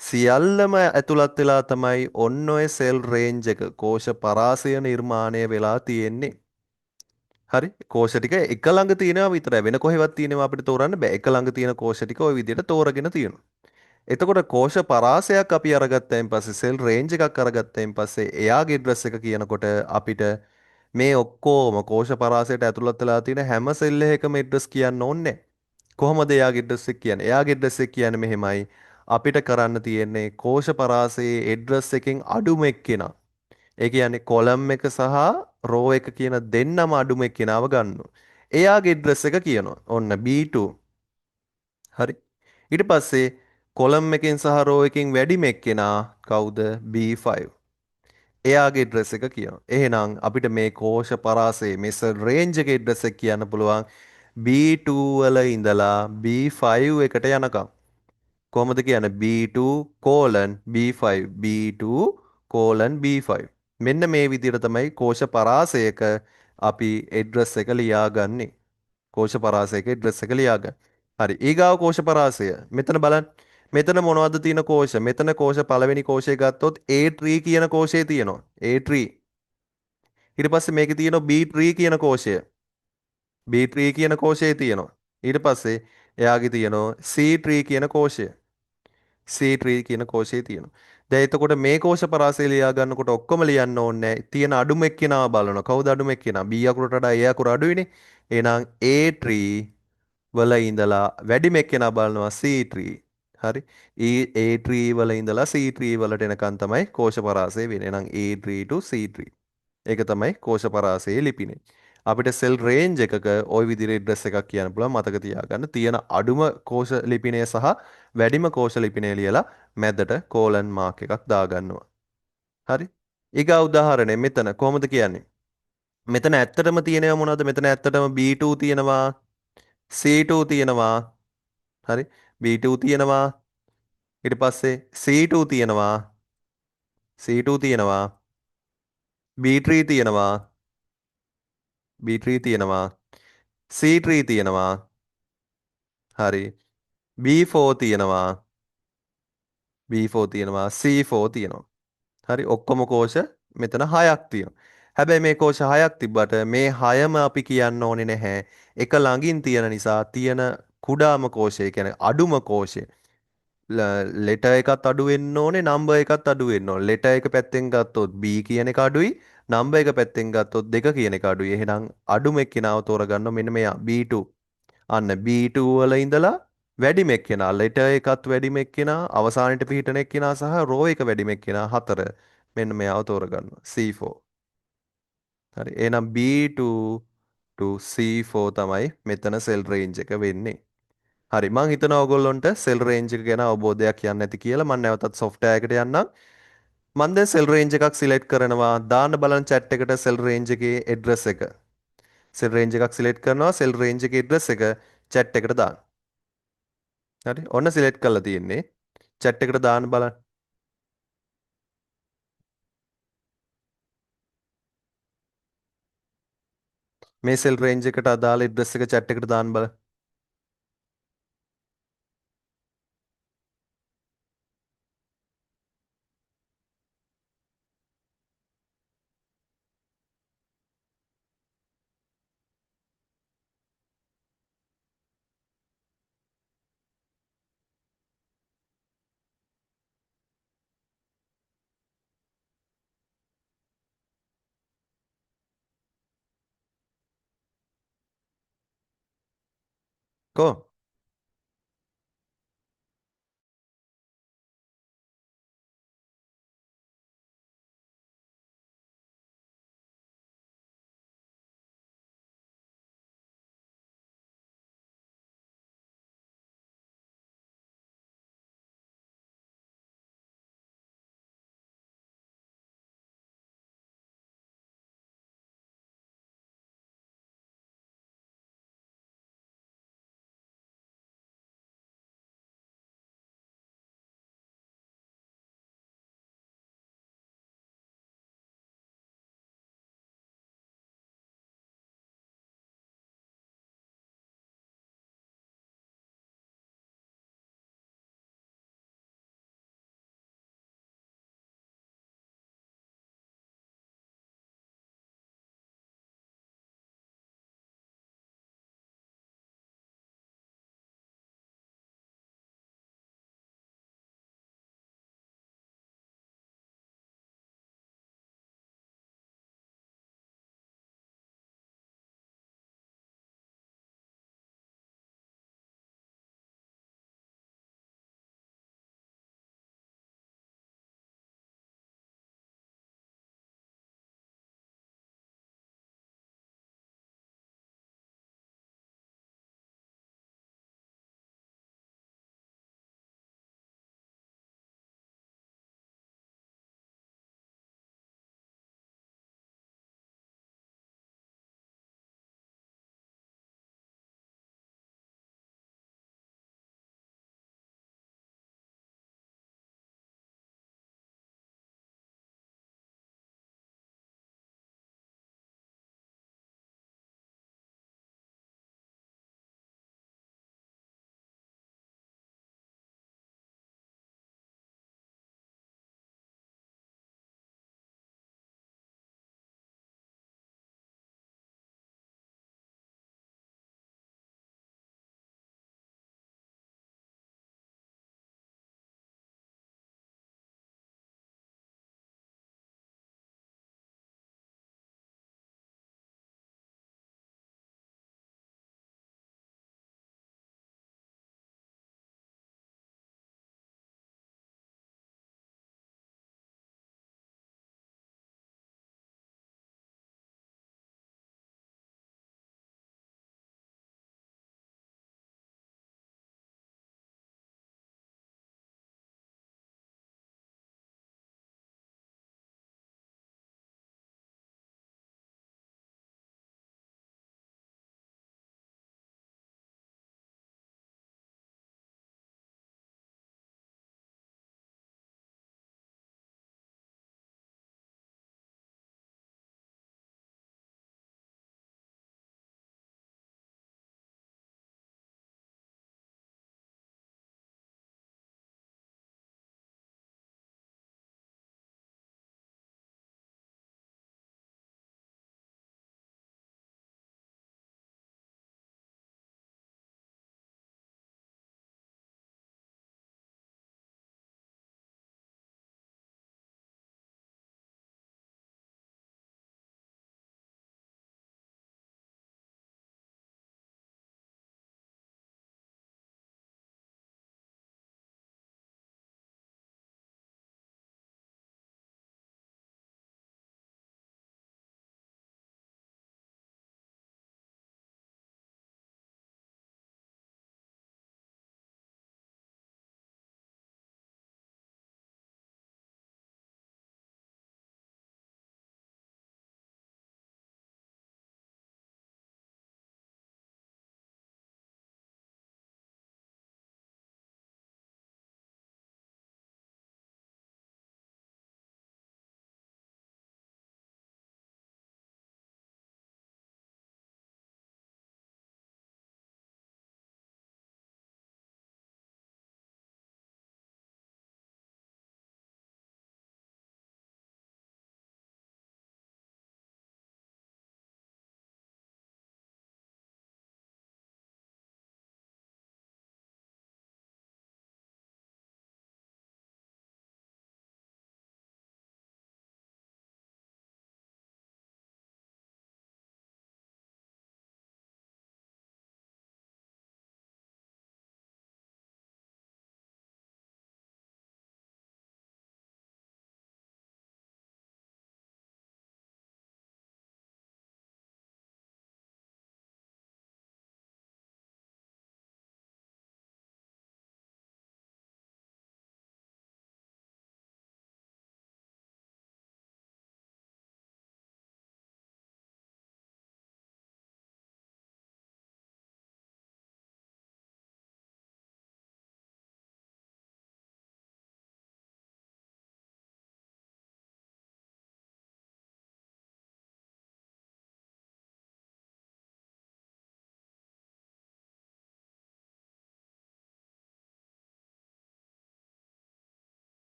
සියල්ලම ඇතුළත් වෙලා තමයි ඔන්න ඔය සෙල් රේන්ජ් එක කෝෂ පරාසය නිර්මාණය වෙලා තියෙන්නේ. හරි කෝෂ ටික එක ළඟ තියෙනවා විතරයි වෙන කොහෙවත් තියෙනවා අපිට තෝරන්න බෑ. එක ළඟ තියෙන කෝෂ ටික ওই විදිහට තෝරගෙන තියෙනවා. එතකොට කෝෂ පරාසයක් අපි අරගත්තයින් පස්සේ සෙල් රේන්ජ් එකක් අරගත්තයින් පස්සේ එයාගේ ඇඩ්‍රස් එක කියනකොට අපිට මේ ඔක්කොම කෝෂ පරාසයට ඇතුළත් වෙලා තියෙන හැම සෙල් එකකම ඇඩ්‍රස් කියන්න ඕනේ. කොහොමද එයාගේ ඇඩ්‍රස් එක කියන්නේ? එයාගේ ඇඩ්‍රස් එක කියන්නේ මෙහෙමයි. අපිට කරන්න තියෙන්නේ කෝෂ පරාසයේ ඇඩ්‍රස් එකෙන් අඩුම එක්කෙනා. ඒ කියන්නේ කොලම් එක සහ රෝ එක කියන දෙන්නම අඩුම එක්කෙනාව ගන්නවා. එයාගේ ඇඩ්‍රස් එක කියනවා. ඔන්න B2. හරි. ඊට පස්සේ කොලම් එකෙන් සහ රෝ එකෙන් වැඩිම එක්කෙනා කවුද? B5. එයාගේ ඇඩ්‍රස් එක කියනවා. එහෙනම් අපිට මේ කෝෂ පරාසයේ මේ රේන්ජ් එකේ ඇඩ්‍රස් එක කියන්න පුළුවන් B2 වල ඉඳලා B5 එකට යනකම්. කොහොමද කියන්නේ? B2:B5 B2:B5 මෙන්න මේ විදිහට තමයි කෝෂ පරාසයක අපි ඇඩ්‍රස් එක ලියාගන්නේ. කෝෂ පරාසයක ඇඩ්‍රස් එක ලියාගන්න. හරි. ඊගාව කෝෂ පරාසය. මෙතන බලන්න. මෙතන මොනවද තියෙන කෝෂ? මෙතන කෝෂ පළවෙනි කෝෂය ගත්තොත් A3 කියන කෝෂය තියෙනවා. A3. ඊට පස්සේ මේකේ තියෙනවා B3 කියන කෝෂය. B3 කියන කෝෂය තියෙනවා. ඊට පස්සේ එයාගේ තියෙනවා C3 කියන කෝෂය. C3 කියන කෝෂය තියෙනවා. දැන් එතකොට මේ කෝෂ පරාසය ලියා ගන්නකොට ඔක්කොම ලියන්න ඕනේ තියෙන අඩුම එක්කෙනාව බලනවා. කවුද අඩුම එක්කෙනා? B අකුරට වඩා A අකුර අඩුයිනේ. එහෙනම් A3 වල ඉඳලා වැඩිම එක්කෙනා බලනවා C3. හරි. A3 වල ඉඳලා C3 වලට එනකන් තමයි කෝෂ පරාසය වෙන්නේ. එහෙනම් A3 to C3. ඒක තමයි කෝෂ පරාසයේ ලිපිනේ. අපිට සෙල් රේන්ජ් එකක ওই විදිහේ ඇඩ්‍රස් එකක් කියන්න පුළුවන්. මතක තියාගන්න. තියෙන අඩුම කෝෂ ලිපිනය සහ වැඩිම කෝෂ ලිපිනය ලියලා මැදට කෝලන් මාක් එකක් දාගන්නවා. හරි. ඊගා උදාහරණය මෙතන කොහොමද කියන්නේ? මෙතන ඇත්තටම තියෙනවා මොනවද? මෙතන ඇත්තටම B2 තියෙනවා, C2 තියෙනවා. හරි. B2 තියෙනවා. ඊට පස්සේ C2 තියෙනවා, C2 තියෙනවා, B3 තියෙනවා, B3 තියෙනවා, C3 තියෙනවා. හරි. B4 තියෙනවා, B4 තියෙනවා, C4 තියෙනවා. හරි. ඔක්කොම කෝෂ මෙතන 6ක් තියෙනවා. හැබැයි මේ කෝෂ 6ක් තිබ්බට මේ 6ම අපි කියන්න ඕනේ නැහැ. එක ළඟින් තියෙන නිසා තියෙන කුඩාම කෝෂය කියන්නේ අඩුම කෝෂය. ලෙටර් එකත් අඩු වෙන්න ඕනේ, නම්බර් එකත් අඩු වෙන්න ඕනේ. ලෙටර් එක පැත්තෙන් ගත්තොත් B කියන එක අඩුයි, නම්බර් එක පැත්තෙන් ගත්තොත් 2 කියන එක අඩුයි. එහෙනම් අඩුම එක්කිනාව තෝරගන්න මෙන්න මෙයා B2. අන්න B2 වල ඉඳලා වැඩිම එක්කිනා ලෙටර් එකත් වැඩිම එක්කිනා අවසානයේ පිහිටන එක්කිනා සහ රෝ එක වැඩිම එක්කිනා 4 මෙන්න මෙයාව තෝරගන්නවා C4. හරි. එහෙනම් B2 to C4 තමයි මෙතන සෙල් රේන්ජ් එක වෙන්නේ. හරි මං හිතනවා ඔයගොල්ලොන්ට සෙල් රේන්ජ් එක ගැන අවබෝධයක් යන්න ඇති කියලා. මම නැවතත් software එකට යන්නම්. මම දැන් සෙල් රේන්ජ් එකක් සිලෙක්ට් කරනවා. දාන්න බලන chat එකට සෙල් රේන්ජ් එකේ address එක. සෙල් රේන්ජ් එකක් සිලෙක්ට් කරනවා. සෙල් රේන්ජ් එකේ address එක chat එකට දාන්න. හරි. ඔන්න සිලෙක්ට් කරලා තියෙන්නේ. chat එකට දාන්න බලන්න. මේ සෙල් රේන්ජ් එකට අදාළ address එක chat එකට දාන්න බලන්න. කො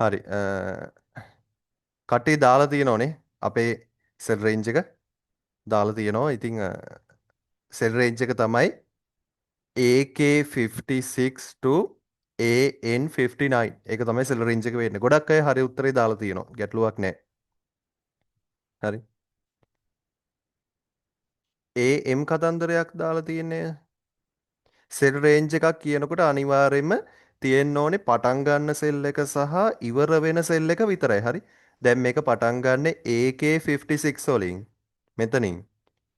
හරි. කට්ටිය දාලා තියෙනෝනේ අපේ සෙල් රේන්ජ් එක දාලා තියෙනවා. ඉතින් සෙල් රේන්ජ් එක තමයි AK56 to AN59. ඒක තමයි සෙල් රේන්ජ් එක වෙන්නේ. ගොඩක් අය හරි උත්තරේ දාලා තියෙනවා. ගැටලුවක් නැහැ. හරි. AM කතන්දරයක් දාලා තියෙන්නේ. සෙල් රේන්ජ් එකක් කියනකොට අනිවාර්යයෙන්ම තියෙන්න ඕනේ පටන් ගන්න සෙල් එක සහ ඉවර වෙන සෙල් එක විතරයි. හරි. දැන් මේක පටන් ගන්න AK56 වලින්. මෙතනින්.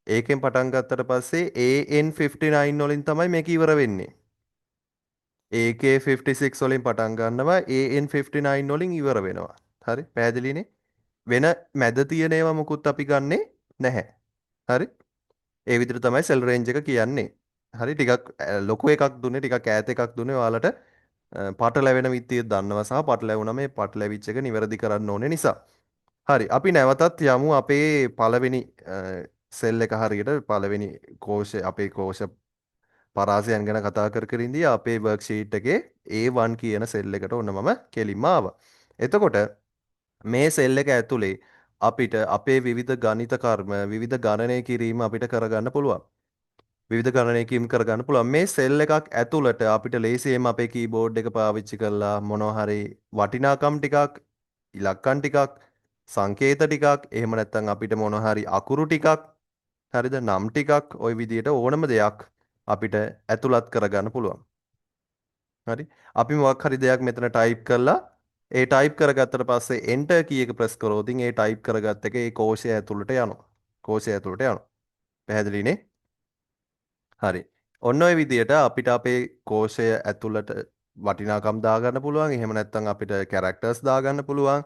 ඒකෙන් පටන් ගත්තට පස්සේ AN59 වලින් තමයි මේක ඉවර වෙන්නේ. AK56 වලින් පටන් ගන්නවා AN59 වලින් ඉවර වෙනවා. හරි. පැහැදිලිනේ? වෙන මැද තියෙන ඒවා මුකුත් අපි ගන්නෙ නැහැ. හරි. ඒ විදිහට තමයි සෙල් රේන්ජ් එක කියන්නේ. හරි ටිකක් ලොකු එකක් දුන්නේ ටිකක් ඈත එකක් දුන්නේ ඔයාලට පටලැවෙන විත්තිය දන්නවා සහ පටලැවුණා මේ පටලැවිච් එක නිවැරදි කරන්න ඕනේ නිසා. හරි අපි නැවතත් යමු අපේ පළවෙනි සෙල් එක හරියට පළවෙනි කෝෂ අපේ කෝෂ පරාසයන් ගැන කතා කර ඉඳී අපේ වර්ක්ෂීට් එකේ A1 කියන සෙල් එකට ඔන්න මම කෙලින්ම ආවා. එතකොට මේ සෙල් එක ඇතුලේ අපිට අපේ විවිධ ගණිත කර්ම විවිධ ගණනය කිරීම අපිට කරගන්න පුළුවන්. විවිධ ගණනය කිරීම කරගන්න පුළුවන්. මේ සෙල් එකක් ඇතුළට අපිට ලේසියෙන්ම අපේ කීබෝඩ් එක පාවිච්චි කරලා මොනවා හරි වටිනාකම් ටිකක් ඉලක්කම් ටිකක් සංකේත ටිකක් එහෙම නැත්නම් අපිට මොනවා හරි අකුරු ටිකක් හරිද නම් ටිකක් ওই විදිහට ඕනම දෙයක් අපිට ඇතුළත් කරගන්න පුළුවන්. හරි. අපි මොකක් හරි දෙයක් මෙතන ටයිප් කරලා ඒ ටයිප් කරගත්තට පස්සේ enter කී එක ප්‍රෙස් කරොත් ඒ ටයිප් කරගත්ත එක ඒ කෝෂය ඇතුළට යනවා. කෝෂය ඇතුළට යනවා. පැහැදිලිනේ? හරි. ඔන්න ඔය විදිහට අපිට අපේ කෝෂය ඇතුළට වටිනාකම් දාගන්න පුළුවන්. එහෙම නැත්නම් අපිට කැරක්ටර්ස් දාගන්න පුළුවන්.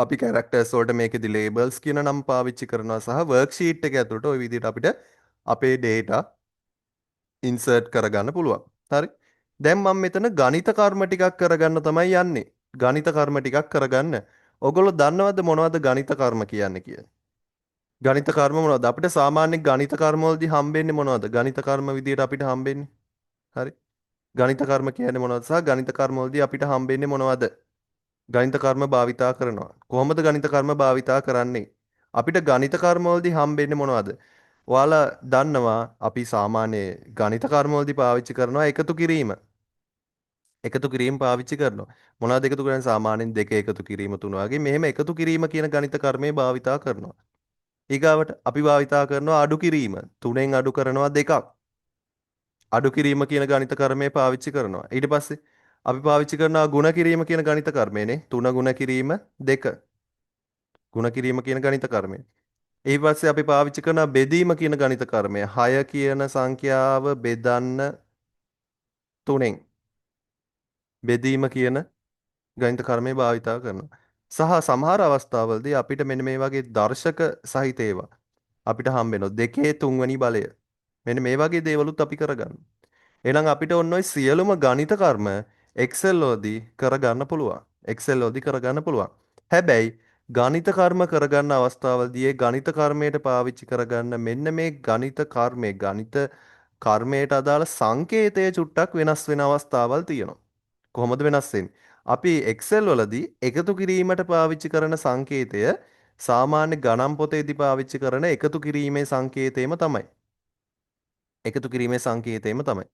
අපි කැරක්ටර්ස් වලට මේකෙදි ලේබල්ස් කියන නම පාවිච්චි කරනවා සහ වර්ක්ෂීට් එක ඇතුළට ওই විදිහට අපිට අපේ data insert කරගන්න පුළුවන්. හරි. දැන් මම මෙතන ගණිත කර්ම ටිකක් කරගන්න තමයි යන්නේ. ගණිත කර්ම ටිකක් කරගන්න. ඔයගොල්ලෝ දන්නවද මොනවද ගණිත කර්ම කියන්නේ කියලා? ගණිත කර්ම මොනවද? අපිට සාමාන්‍ය ගණිත කර්ම වලදී හම්බෙන්නේ මොනවද? ගණිත කර්ම විදියට අපිට හම්බෙන්නේ. හරි. ගණිත කර්ම කියන්නේ මොනවද? සහ ගණිත කර්ම වලදී අපිට හම්බෙන්නේ මොනවද? ගණිත කර්ම භාවිතා කරනවා. කොහොමද ගණිත කර්ම භාවිතා කරන්නේ? අපිට ගණිත කර්ම වලදී හම්බෙන්නේ මොනවද? ඔයාලා දන්නවා අපි සාමාන්‍ය ගණිත කර්ම වලදී පාවිච්චි කරනවා එකතු කිරීම. එකතු කිරීම පාවිච්චි කරනවා. මොනවද එකතු කරන්නේ? සාමාන්‍යයෙන් දෙක එකතු කිරීම තුන වගේ මෙහෙම එකතු කිරීම කියන ගණිත කර්මය භාවිතා කරනවා. ඊගාවට අපි භාවිතා කරනවා අඩු කිරීම. 3න් අඩු කරනවා 2ක්. අඩු කිරීම කියන ගණිත කර්මය පාවිච්චි කරනවා. ඊට පස්සේ අපි පාවිච්චි කරනවා ගුණ කිරීම කියන ගණිත කර්මයනේ. 3 ගුණ කිරීම 2. ගුණ කිරීම කියන ගණිත කර්මය. ඊට පස්සේ අපි පාවිච්චි කරනවා බෙදීම කියන ගණිත කර්මය. 6 කියන සංඛ්‍යාව බෙදන්න 3න්. බෙදීම කියන ගණිත කර්මය භාවිතා කරනවා. සහ සමහර අවස්ථාවලදී අපිට මෙන්න මේ වගේ දර්ශක සහිත ඒවා අපිට හම්බ වෙනවා. 2 3 බලය. මෙන්න මේ වගේ දේවලුත් අපි කරගන්නවා. එහෙනම් අපිට ඔන්න ඔය සියලුම ගණිත කර්ම Excel වලදී කරගන්න පුළුවන්. Excel වලදී කරගන්න පුළුවන්. හැබැයි ගණිත කර්ම කරගන්න අවස්ථාවලදී ඒ ගණිත කර්මයට පාවිච්චි කරගන්න මෙන්න මේ ගණිත කර්මයේ ගණිත කර්මයට අදාළ සංකේතය චුට්ටක් වෙනස් වෙන අවස්ථාවල් තියෙනවා. කොහොමද වෙනස් වෙන්නේ? අපි Excel වලදී එකතු කිරීමට පාවිච්චි කරන සංකේතය සාමාන්‍ය ගණන් පොතේදී පාවිච්චි කරන එකතු කිරීමේ සංකේතයම තමයි. එකතු කිරීමේ සංකේතයම තමයි.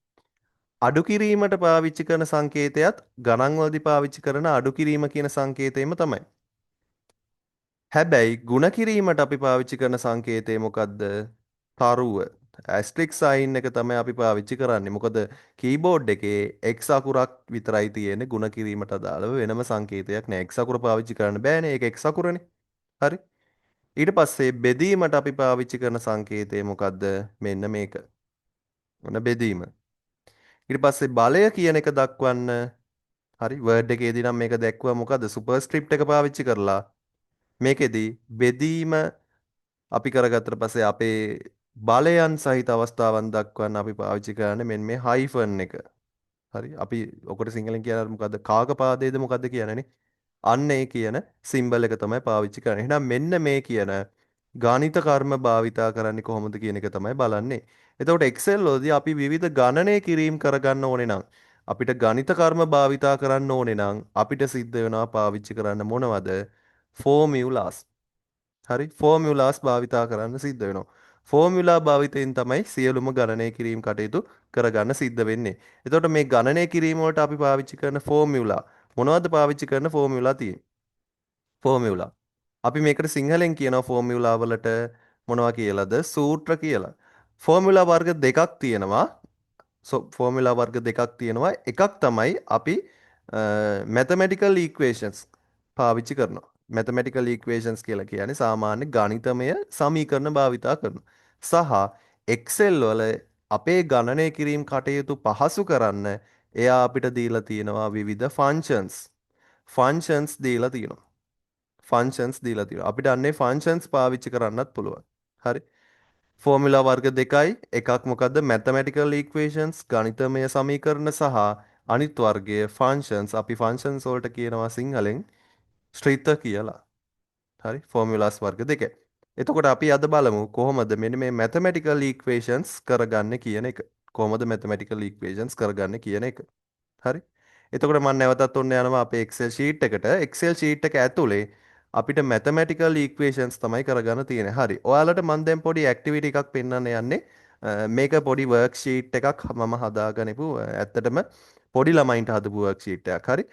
අඩු කිරීමට පාවිච්චි කරන සංකේතයත් ගණන් වලදී පාවිච්චි කරන අඩු කිරීම කියන සංකේතයම තමයි. හැබැයි ಗುಣ කිරීමට අපි පාවිච්චි කරන සංකේතය මොකද්ද? තරුව. ඇස්ට්‍රික් සයින් එක තමයි අපි පාවිච්චි කරන්නේ. මොකද කීබෝඩ් එකේ x අකුරක් විතරයි තියෙන්නේ ಗುಣ කිරීමට අදාළව වෙනම සංකේතයක් නෑ. x අකුර පාවිච්චි කරන්න බෑනේ. ඒක x අකුරනේ. හරි. ඊට පස්සේ බෙදීමට අපි පාවිච්චි කරන සංකේතය මොකද්ද? මෙන්න මේක. මොන බෙදීම. ඊට පස්සේ බලය කියන එක දක්වන්න හරි වර්ඩ් එකේදී නම් මේක දැක්වුවා මොකද්ද? සුපර්ස්ක්‍රිප්ට් එක පාවිච්චි කරලා මේකෙදී බෙදීම අපි කරගත්තට පස්සේ අපේ බලයන් සහිත අවස්ථාවන් දක්වන්න අපි පාවිච්චි කරන්නේ මෙන්න මේ හයිෆන් එක. හරි. අපි ඔකට සිංහලෙන් කියන්නේ මොකද්ද? කාකපාදයේද මොකද්ද කියනනේ. අන්න ඒ කියන සිම්බල් එක තමයි පාවිච්චි කරන්නේ. එහෙනම් මෙන්න මේ කියන ගාණිත කර්ම භාවිතා කරන්නේ කොහොමද කියන එක තමයි බලන්නේ. එතකොට Excel වලදී අපි විවිධ ගණනය කිරීම කරගන්න ඕනේ නම් අපිට ගණිත කර්ම භාවිතා කරන්න ඕනේ නම් අපිට සිද්ධ වෙනවා පාවිච්චි කරන්න මොනවද? ෆෝමියුලාස්. හරි ෆෝමියුලාස් භාවිතා කරන්න සිද්ධ වෙනවා. ෆෝමියුලා භාවිතයෙන් තමයි සියලුම ගණනය කිරීම කටයුතු කරගන්න සිද්ධ වෙන්නේ. එතකොට මේ ගණනය කිරීම වලට අපි පාවිච්චි කරන ෆෝමියුලා මොනවද පාවිච්චි කරන ෆෝමියුලා තියෙන්නේ? ෆෝමියුලා. අපි මේකට සිංහලෙන් කියනවා ෆෝමියුලා වලට මොනවා කියලාද? සූත්‍ර කියලා. ෆෝමියුලා වර්ග දෙකක් තියෙනවා. ෆෝමියුලා වර්ග දෙකක් තියෙනවා. එකක් තමයි අපි mathematical equations පාවිච්චි කරනවා. mathematical equations කියලා කියන්නේ සාමාන්‍ය ගණිතමය සමීකරණ භාවිතා කරනවා. සහ Excel වල අපේ ගණනය කිරීම කටයුතු පහසු කරන්න එයා අපිට දීලා තියෙනවා විවිධ functions. functions දීලා තියෙනවා. functions දීලා තියෙනවා. අපිට අන්නේ functions පාවිච්චි කරන්නත් පුළුවන්. හරි. ෆෝමියුලා වර්ග දෙකයි. එකක් මොකද්ද? mathematical equations ගණිතමය සමීකරණ සහ අනිත් වර්ගය functions. අපි functions වලට කියනවා සිංහලෙන් ශ්‍රිත කියලා. හරි. ෆෝමියුලාස් වර්ග දෙක. එතකොට අපි අද බලමු කොහොමද මෙන්න මේ mathematical equations කරගන්නේ කියන එක. කොහොමද mathematical equations කරගන්නේ කියන එක. හරි. එතකොට මම නැවතත් ඔන්න යනවා අපේ Excel sheet එකට. Excel sheet එක ඇතුලේ අපිට mathematical equations තමයි කරගන්න තියෙන්නේ. හරි. ඔයාලට මම දැන් පොඩි activity එකක් පෙන්වන්න යන්නේ. මේක පොඩි worksheet එකක් මම හදාගනිපු ඇත්තටම පොඩි ළමයින්ට හදපු worksheet එකක්. හරි.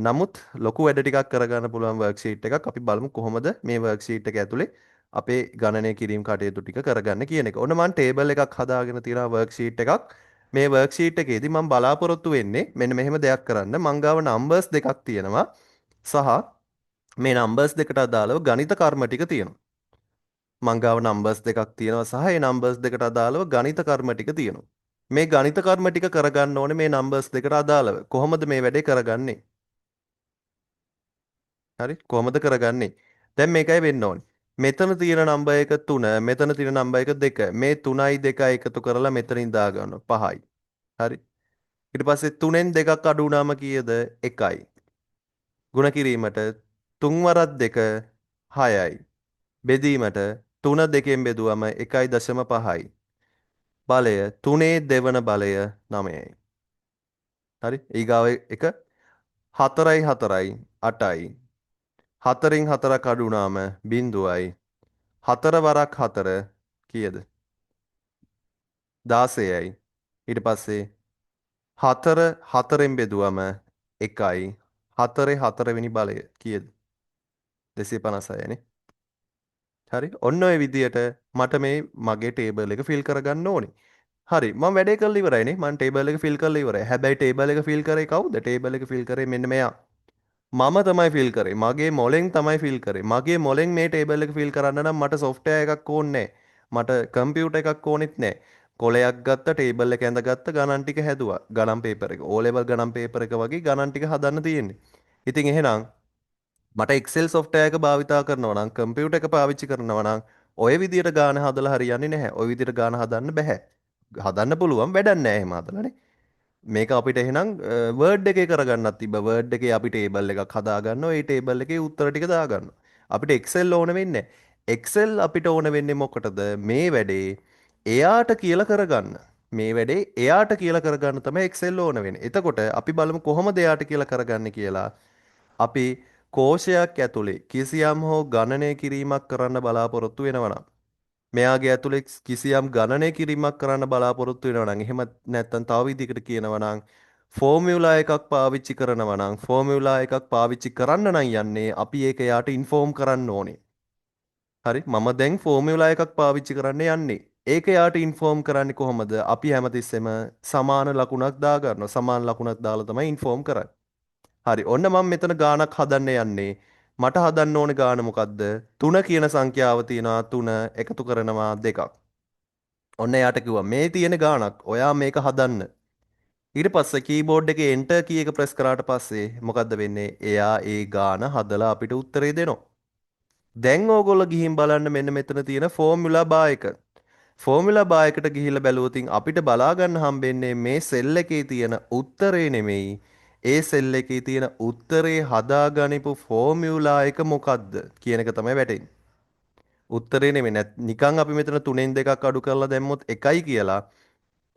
නමුත් ලොකු වැඩ ටිකක් කරගන්න පුළුවන් worksheet එකක්. අපි බලමු කොහොමද මේ worksheet එක ඇතුලේ අපේ ගණනය කිරීම කටයුතු ටික කරගන්න කියන එක. ඔන්න මම table එකක් හදාගෙන තියෙනවා worksheet එකක්. මේ worksheet එකේදී මම බලාපොරොත්තු වෙන්නේ මෙන්න මෙහෙම දෙයක් කරන්න. මං ගාව numbers දෙකක් තියෙනවා. සහ මේ numbers දෙකට අදාළව ගණිත කර්ම ටික තියෙනවා. මං ගාව numbers දෙකක් තියෙනවා සහ ඒ numbers දෙකට අදාළව ගණිත කර්ම ටික තියෙනවා. මේ ගණිත කර්ම ටික කරගන්න ඕනේ මේ numbers දෙකට අදාළව. කොහොමද මේ වැඩේ කරගන්නේ? හරි කොහොමද කරගන්නේ? දැන් මේකයි වෙන්න ඕනේ. මෙතන තියෙන නම්බර් එක 3, මෙතන තියෙන නම්බර් එක 2. මේ 3යි 2යි එකතු කරලා මෙතනින් දාගන්නවා 5යි. හරි. ඊට පස්සේ 3ෙන් 2ක් අඩු වුණාම කීයද? 1යි. ගුණ කිරීමට 3 වරක් 2 6යි. බෙදීමට 3 2කින් බෙදුවම 1.5යි. බලය 3 දෙවන බලය 9යි. හරි. ඊගාව එක 4යි 4යි 8යි. 4න් 4ක් අඩු වුණාම 0යි. 4 වරක් 4 කීයද? 16යි. ඊට පස්සේ 4 4ෙන් බෙදුවම 1යි. 4 4 වෙනි බලය කීයද? 256නේ. හරි. ඔන්න ඔය විදියට මට මේ මගේ ටේබල් එක ෆිල් කරගන්න ඕනේ. හරි. මම වැඩේ කරලා ඉවරයිනේ. මම ටේබල් එක ෆිල් කරලා ඉවරයි. හැබැයි ටේබල් එක ෆිල් කරේ කවුද? ටේබල් එක ෆිල් කරේ මෙන්න මෙයා. මම තමයි ෆිල් කරේ. මගේ මොලෙන් තමයි ෆිල් කරේ. මගේ මොලෙන් මේ ටේබල් එක ෆිල් කරන්න නම් මට software එකක් ඕනේ නැහැ. මට කම්පියුටර් එකක් ඕනෙත් නැහැ. කොලයක් ගත්ත ටේබල් එක ඇඳගත්ත ගණන් ටික හැදුවා. ගණන් පේපර් එක. O level ගණන් පේපර් එක වගේ ගණන් ටික හදන්න තියෙන්නේ. ඉතින් එහෙනම් මට Excel software එක භාවිතා කරනවා නම් කම්පියුටර් එක පාවිච්චි කරනවා නම් ඔය විදියට ගාන හදලා හරියන්නේ නැහැ. ඔය විදියට ගාන හදන්න බෑ. හදන්න පුළුවන් වැඩක් නැහැ එහෙම හදලානේ. මේක අපිට එහෙනම් Word එකේ කරගන්නත් තිබ්බ. Word එකේ අපි table එකක් හදාගන්නවා. ඒ table එකේ උත්තර ටික දාගන්නවා. අපිට Excel ඕන වෙන්නේ නැහැ. Excel අපිට ඕන වෙන්නේ මොකටද? මේ වැඩේ එයාට කියලා කරගන්න. මේ වැඩේ එයාට කියලා කරගන්න තමයි Excel ඕන වෙන්නේ. එතකොට අපි බලමු කොහොමද එයාට කියලා කරගන්නේ කියලා. අපි කෝෂයක් ඇතුලේ කිසියම් හෝ ගණනය කිරීමක් කරන්න බලාපොරොත්තු වෙනවා නම් මෙයාගේ ඇතුලේ කිසියම් ගණනය කිරීමක් කරන්න බලාපොරොත්තු වෙනවා නම් එහෙම නැත්නම් තව විදිහකට කියනවා නම් ෆෝමියුලා එකක් පාවිච්චි කරනවා නම් ෆෝමියුලා එකක් පාවිච්චි කරන්න නම් යන්නේ අපි ඒක යාට ඉන්ෆෝම් කරන්න ඕනේ. හරි මම දැන් ෆෝමියුලා එකක් පාවිච්චි කරන්න යන්නේ. ඒක යාට ඉන්ෆෝම් කරන්නේ කොහොමද? අපි හැමතිස්සෙම සමාන ලකුණක් දාගන්නවා. සමාන ලකුණක් දාලා තමයි ඉන්ෆෝම් කරන්නේ. හරි ඔන්න මම මෙතන ගානක් හදන්න යන්නේ. මට හදන්න ඕන ගාන මොකද්ද? 3 කියන සංඛ්‍යාව තියෙනවා 3 එකතු කරනවා 2ක්. ඔන්න එයාට කිව්වා මේ තියෙන ගානක්. ඔයා මේක හදන්න. ඊට පස්සේ කීබෝඩ් එකේ enter කී එක ප්‍රෙස් කරාට පස්සේ මොකද්ද වෙන්නේ? එයා ඒ ගාන හදලා අපිට උත්තරේ දෙනවා. දැන් ඕගොල්ලෝ ගිහින් බලන්න මෙන්න මෙතන තියෙන ෆෝමියුලා බා එක. ෆෝමියුලා බා එකට ගිහිල්ලා බැලුවොත් අපිට බලා ගන්න හම්බෙන්නේ මේ සෙල් එකේ තියෙන උත්තරේ නෙමෙයි. ඒ සෙල් එකේ තියෙන උත්තරේ හදාගනිපු ෆෝමියුලා එක මොකද්ද කියන එක තමයි වැටෙන්නේ. උත්තරේ නෙමෙයි නිකන් අපි මෙතන 3ෙන් 2ක් අඩු කරලා දැම්මොත් 1යි කියලා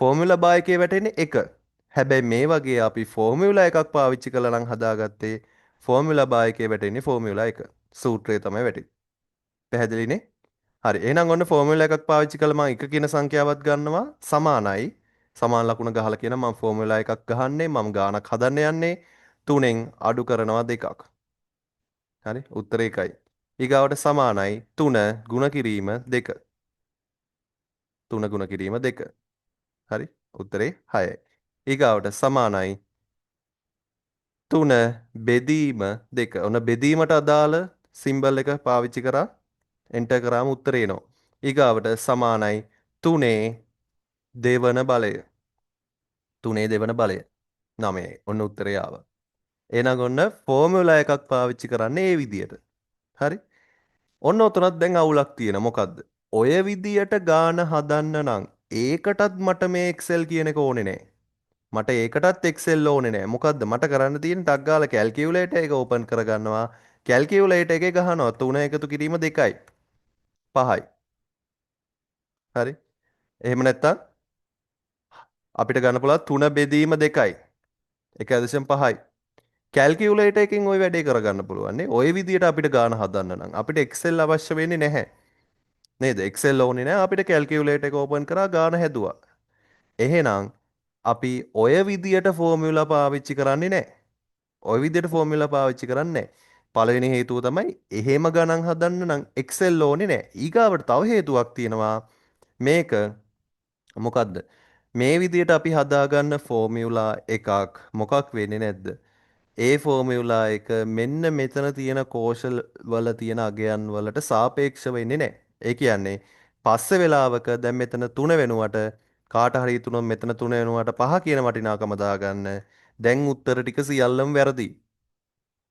ෆෝමියුලා බා එකේ වැටෙන්නේ 1. හැබැයි මේ වගේ අපි ෆෝමියුලා එකක් පාවිච්චි කළා නම් හදාගත්තේ ෆෝමියුලා බා එකේ වැටෙන්නේ ෆෝමියුලා එක. සූත්‍රය තමයි වැටෙන්නේ. පැහැදිලිනේ? හරි. එහෙනම් ඔන්න ෆෝමියුලා එකක් පාවිච්චි කළා මම එක කියන සංඛ්‍යාවක් ගන්නවා සමානයි. සමාන ලකුණ ගහලා කියන මම ෆෝමියුලා එකක් ගහන්නේ මම ගාණක් හදන්න යන්නේ 3න් අඩු කරනවා 2ක්. හරි. උත්තරේ 1යි. ඊගාවට සමානයි 3 ගුණ කිරීම 2. 3 ගුණ කිරීම 2. හරි. උත්තරේ 6යි. ඊගාවට සමානයි 3 බෙදීම 2. ඔන්න බෙදීමට අදාළ සිම්බල් එක පාවිච්චි කරා එන්ටර් කරාම උත්තරේ එනවා. ඊගාවට සමානයි 3 දෙවන බලය. 3 දෙවන බලය 9යි. ඔන්න උත්තරේ ආවා. එහෙනම් ඔන්න ෆෝමියුලා එකක් පාවිච්චි කරන්නේ ඒ විදියට. හරි. ඔන්න ඔතනත් දැන් අවුලක් තියෙන මොකද්ද? ඔය විදියට ගාන හදන්න නම් ඒකටත් මට මේ Excel කියන එක ඕනේ නෑ. මට ඒකටත් Excel ඕනේ නෑ. මොකද්ද මට කරන්න තියෙන්නේ ටක් ගාලා කැල්කියුලේටර් එක ඕපන් කරගන්නවා. කැල්කියුලේටර් එකේ ගහනවා 3 එකතු කිරීම 2යි 5යි. හරි. එහෙම නැත්නම් අපිට ගන්න පුළුවන් 3 බෙදීම 2යි 1.5යි. කැල්කියුලේටර් එකෙන් ওই වැඩේ කරගන්න පුළුවන් නේ. ওই විදියට අපිට ගාන හදන්න නම් අපිට Excel අවශ්‍ය වෙන්නේ නැහැ. නේද? Excel ඕනේ නැහැ. අපිට කැල්කියුලේටර් එක ඕපන් කරා ගාන හැදුවා. එහෙනම් අපි ඔය විදියට ෆෝමියුලා පාවිච්චි කරන්නේ නැහැ. ඔය විදියට ෆෝමියුලා පාවිච්චි කරන්නේ නැහැ. පළවෙනි හේතුව තමයි එහෙම ගණන් හදන්න නම් Excel ඕනේ නැහැ. ඊගාවට තව හේතුවක් තියෙනවා. මේක මොකද්ද? මේ විදියට අපි හදාගන්න ෆෝමියුලා එකක් මොකක් වෙන්නේ නැද්ද? ඒ ෆෝමියුලා එක මෙන්න මෙතන තියෙන කෝෂල් වල තියෙන අගයන් වලට සාපේක්ෂ වෙන්නේ නැහැ. ඒ කියන්නේ පස්සේ වෙලාවක දැන් මෙතන 3 වෙනුවට කාට හරි හිතුනොත් මෙතන 3 වෙනුවට 5 කියන වටිනාකම දාගන්න. දැන් උත්තර ටික සියල්ලම වැරදි.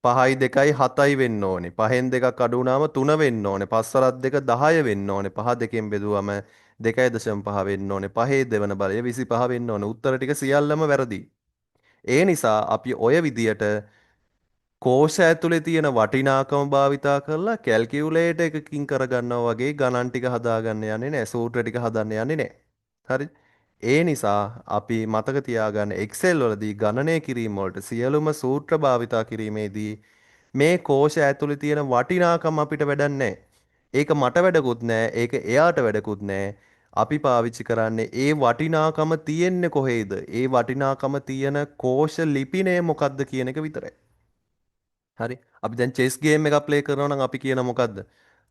5යි 2යි 7යි වෙන්න ඕනේ. 5න් දෙකක් අඩු වුණාම 3 වෙන්න ඕනේ. 5 වරක් 2 10 වෙන්න ඕනේ. 5 දෙකෙන් බෙදුවම 2.5 වෙන්න ඕනේ. 5 දෙවන බලය 25 වෙන්න ඕනේ. උත්තර ටික සියල්ලම වැරදි. ඒ නිසා අපි ඔය විදියට කෝෂ ඇතුලේ තියෙන වටිනාකම භාවිතා කරලා කැල්කියුලේටර් එකකින් කරගන්නවා වගේ ගණන් ටික හදාගන්න යන්නේ නැහැ. සූත්‍ර ටික හදන්න යන්නේ නැහැ. හරි. ඒ නිසා අපි මතක තියාගන්න Excel වලදී ගණනය කිරීම වලට සියලුම සූත්‍ර භාවිතා කිරීමේදී මේ කෝෂ ඇතුලේ තියෙන වටිනාකම අපිට වැඩක් නැහැ. ඒක මට වැඩකුත් නැහැ. ඒක එයාට වැඩකුත් නැහැ. අපි පාවිච්චි කරන්නේ ඒ වටිනාකම තියෙන්නේ කොහේද? ඒ වටිනාකම තියෙන කෝෂ ලිපිනය මොකක්ද කියන එක විතරයි. හරි. අපි දැන් චෙස් ගේම් එකක් ප්ලේ කරනවා නම් අපි කියන මොකද්ද?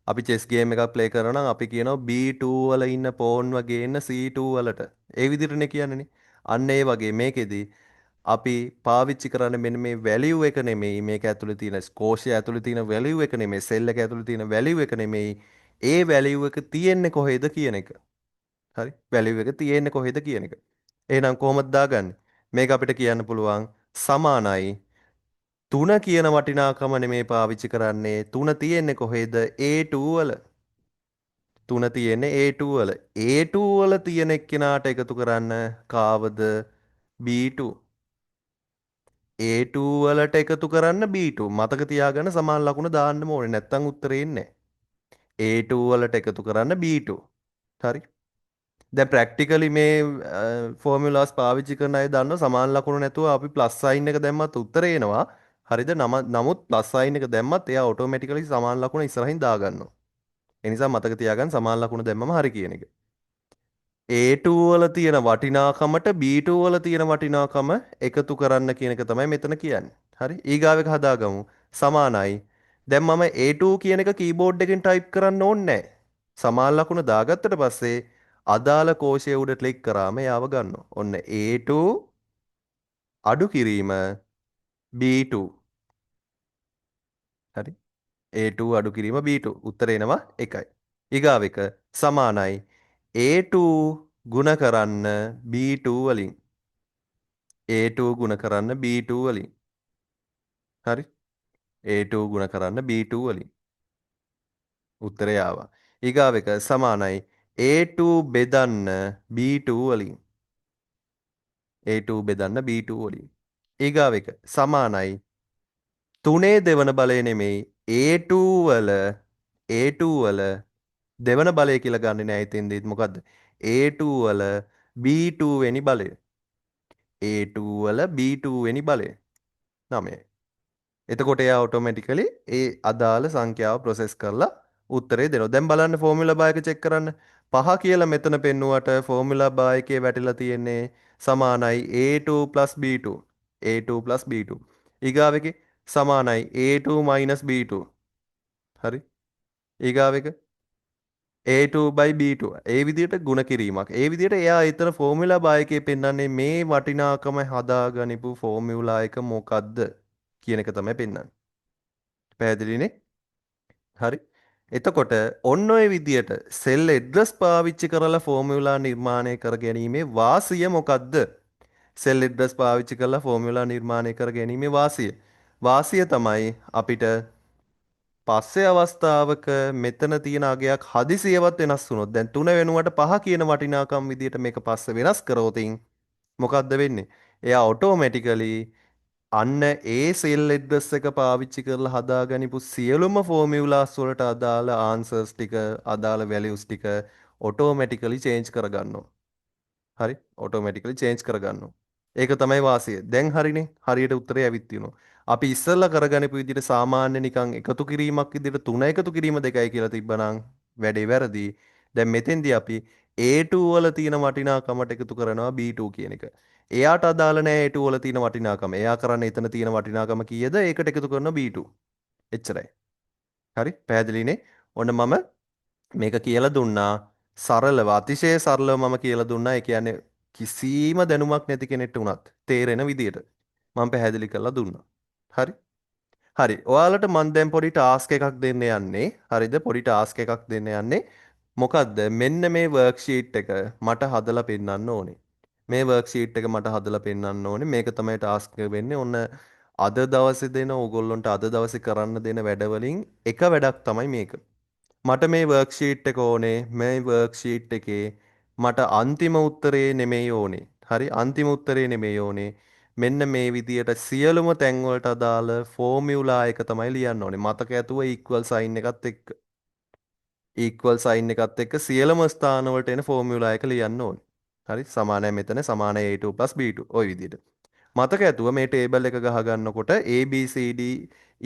අපි චෙස් ගේම් එකක් ප්ලේ කරනවා නම් අපි කියනවා B2 වල ඉන්න පෝන් වගේ ඉන්න C2 වලට. ඒ විදිහටනේ කියන්නේනේ. අන්න ඒ වගේ මේකෙදි අපි පාවිච්චි කරන්නේ මෙන්න මේ වැලියු එක නෙමෙයි මේක ඇතුලේ තියෙන කෝෂය ඇතුලේ තියෙන වැලියු එක නෙමෙයි සෙල් එක ඇතුලේ තියෙන වැලියු එක නෙමෙයි ඒ වැලියු එක තියෙන්නේ කොහෙද කියන එක. හරි. වැලියු එක තියෙන්නේ කොහෙද කියන එක. එහෙනම් කොහොමද දාගන්නේ? මේක අපිට කියන්න පුළුවන් සමානයි 3 කියන වටිනාකම නෙමේ පාවිච්චි කරන්නේ 3 තියෙන්නේ කොහෙද A2 වල 3 තියෙන්නේ A2 වල A2 වල තියෙන එක්කිනාට එකතු කරන්න කාවද B2 A2 වලට එකතු කරන්න B2 මතක තියාගන්න සමාන ලකුණ දාන්න ඕනේ නැත්නම් උත්තරේ එන්නේ නැහැ A2 වලට එකතු කරන්න B2 හරි දැන් ප්‍රැක්ටිකලි මේ ෆෝමියුලාස් පාවිච්චි කරන අය දන්නවා සමාන ලකුණු නැතුව අපි ප්ලස් සයින් එක දැම්මත් උත්තරේ එනවා. හරිද? නමුත් ප්ලස් සයින් එක දැම්මත් එයා ඔටෝමැටිකලි සමාන ලකුණ ඉස්සරහින් දාගන්නවා. ඒ නිසා මතක තියාගන්න සමාන ලකුණු දැම්මම හරි කියන එක. A2 වල තියෙන වටිනාකමට B2 වල තියෙන වටිනාකම එකතු කරන්න කියන එක තමයි මෙතන කියන්නේ. හරි? ඊගාව එක හදාගමු. සමානයි. දැන් මම A2 කියන එක කීබෝඩ් එකෙන් ටයිප් කරන්න ඕනේ නැහැ. සමාන ලකුණ දාගත්තට පස්සේ අදාළ කෝෂය උඩ ක්ලික් කරාම යාව ගන්නවා. ඔන්න A2 අඩු කිරීම B2. හරි. A2 අඩු කිරීම B2. උත්තර එනවා 1යි. ඊගාව එක සමානයි A2 ගුණ කරන්න B2 වලින්. A2 ගුණ කරන්න B2 වලින්. හරි. A2 ගුණ කරන්න B2 වලින්. උත්තරය ආවා. ඊගාව එක සමානයි A2 බෙදන්න B2 වලින්. A2 බෙදන්න B2 වලින්. ඊගාව එක සමානයි 3 දෙවන බලය නෙමෙයි A2 වල A2 වල දෙවන බලය කියලා ගන්නෙ නෑ ඉතින්දීත් මොකද්ද A2 වල B2 වෙනි බලය A2 වල B2 වෙනි බලය 9යි. එතකොට එයා ඔටෝමැටිකලි ඒ අදාළ සංඛ්‍යාව ප්‍රොසෙස් කරලා උත්තරේ දෙනවා. දැන් බලන්න ෆෝමියුලා බාර් එක චෙක් කරන්න. 5 කියලා මෙතන පෙන්නුවට ෆෝමියුලා බාර් එකේ වැටිලා තියෙන්නේ සමානයි A2 B2. A2 B2. ඊගාවෙකේ සමානයි A2 B2. හරි. ඊගාවෙක A2 B2. ඒ විදිහට ಗುಣ කිරීමක්. ඒ විදිහට එයා ඊතර ෆෝමියුලා බාර් එකේ පෙන්වන්නේ මේ වටිනාකම හදාගනිපු ෆෝමියුලා එක මොකද්ද කියන එක තමයි පෙන්වන්නේ. පැහැදිලිනේ? හරි. එතකොට ඔන්න ඔය විදියට සෙල් එඩ්‍රස් පාවිච්චි කරලා ෆෝමියුලා නිර්මාණය කර ගැනීමේ වාසිය මොකක්ද? සෙල් එඩ්‍රස් පාවිච්චි කරලා ෆෝමියුලා නිර්මාණය කර ගැනීමේ වාසිය. වාසිය තමයි අපිට පස්සේ අවස්ථාවක මෙතන තියෙන අගයක් හදිසියවත් වෙනස් වුණොත් දැන් 3 වෙනුවට 5 කියන වටිනාකම් විදියට මේක පස්සේ වෙනස් කරෝතින් මොකද්ද වෙන්නේ? එයා ඔටෝමැටිකලි අන්න ඒ සෙල් එඩ්‍රස් එක පාවිච්චි කරලා හදාගනිපු සියලුම ෆෝමියුලාස් වලට අදාළ ආන්සර්ස් ටික අදාළ වැලියුස් ටික ඔටෝමැටිකලි චේන්ජ් කරගන්නවා. හරි? ඔටෝමැටිකලි චේන්ජ් කරගන්නවා. ඒක තමයි වාසිය. දැන් හරිනේ. හරියට උත්තරේ ඇවිත් තියෙනවා. අපි ඉස්සෙල්ලා කරගනිපු විදිහට සාමාන්‍ය නිකන් එකතු කිරීමක් විදිහට 3 එකතු කිරීම 2යි කියලා තිබ්බනම් වැඩේ වැරදි. දැන් මෙතෙන්දී අපි A2 වල තියෙන වටිනාකමට එකතු කරනවා B2 කියන එක. එයාට අදාළ නැහැ A2 වල තියෙන වටිනාකම. එයා කරන්නේ එතන තියෙන වටිනාකම කීයද? ඒකට එකතු කරනවා B2. එච්චරයි. හරි? පැහැදිලිනේ? ඔන්න මම මේක කියලා දුන්නා. සරලව අතිශය සරලව මම කියලා දුන්නා. ඒ කියන්නේ කිසිම දැනුමක් නැති කෙනෙක්ට උනත් තේරෙන විදියට මම පැහැදිලි කරලා දුන්නා. හරි? හරි. ඔයාලට මම දැන් පොඩි ටාස්ක් එකක් දෙන්න යන්නේ. හරිද? පොඩි ටාස්ක් එකක් දෙන්න යන්නේ. මොකද්ද? මෙන්න මේ වර්ක්ෂීට් එක මට හදලා පෙන්නන්න ඕනේ. මේ වර්ක්ෂීට් එක මට හදලා පෙන්නන්න ඕනේ. මේක තමයි ටාස්ක් එක වෙන්නේ. ඔන්න අද දවසේ දෙන ඕගොල්ලොන්ට අද දවසේ කරන්න දෙන වැඩවලින් එක වැඩක් තමයි මේක. මට මේ වර්ක්ෂීට් එක ඕනේ. මේ වර්ක්ෂීට් එකේ මට අන්තිම උත්තරේ නෙමෙයි ඕනේ. හරි අන්තිම උත්තරේ නෙමෙයි ඕනේ. මෙන්න මේ විදියට සියලුම තැන් වලට අදාළ ෆෝමියුලා එක තමයි ලියන්න ඕනේ. මතක ඇතුව ඉක්වල් සයින් එකත් එක්ක. ඉක්වල් සයින් එකත් එක්ක සියලුම ස්ථාන වලට එන ෆෝමියුලා එක ලියන්න ඕනේ. හරි සමානයි මෙතන සමානයි A2 B2 ওই විදියට. මතක ඇතුව මේ ටේබල් එක ගහ ගන්නකොට A B C D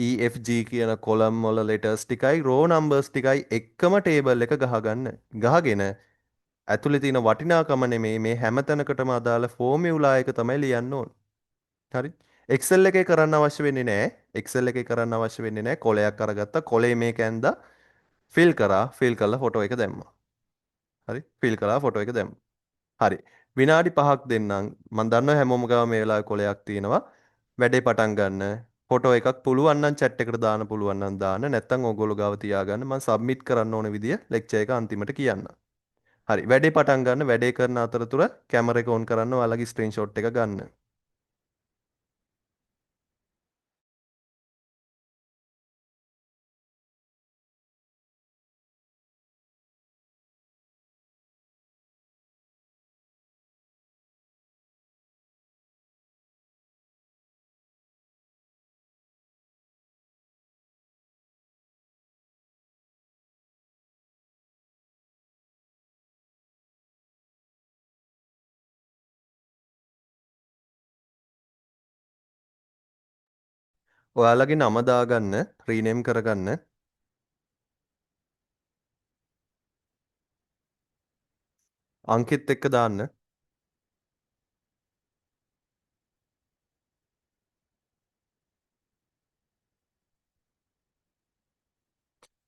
E F G කියන කොලම් වල letters ටිකයි row numbers ටිකයි එක්කම ටේබල් එක ගහගන්න. ගහගෙන ඇතුලේ තියෙන වටිනාකම නෙමේ මේ හැම තැනකටම අදාළ ෆෝමියුලා එක තමයි ලියන්න ඕන. හරි? Excel එකේ කරන්න අවශ්‍ය වෙන්නේ නැහැ. Excel එකේ කරන්න අවශ්‍ය වෙන්නේ නැහැ. කොලයක් අරගත්තා. කොලේ මේක ඇඳලා ෆිල් කරා. ෆිල් කරලා ෆොටෝ එක දැම්මා. හරි? ෆිල් කරලා ෆොටෝ එක දැම්මා. හරි. විනාඩි 5ක් දෙන්නම්. මම දන්නවා හැමෝම ගාව මේ වෙලාවේ කොලයක් තියෙනවා. වැඩේ පටන් ගන්න. ෆොටෝ එකක් පුළුවන් නම් chat එකට දාන්න පුළුවන් නම් දාන්න. නැත්නම් ඕගොල්ලෝ ගාව තියාගන්න. මම සබ්මිට් කරන්න ඕන විදිය ලෙක්චර් එක අන්තිමට කියන්න. හරි. වැඩේ පටන් ගන්න. වැඩේ කරන අතරතුර කැමරා එක ඔන් කරන්න. ඔයාලගේ ස්ක්‍රීන්ෂොට් එක ගන්න. ඔයාලගේ නම දාගන්න. රීනේම් කරගන්න. අංකෙත් එක්ක දාන්න.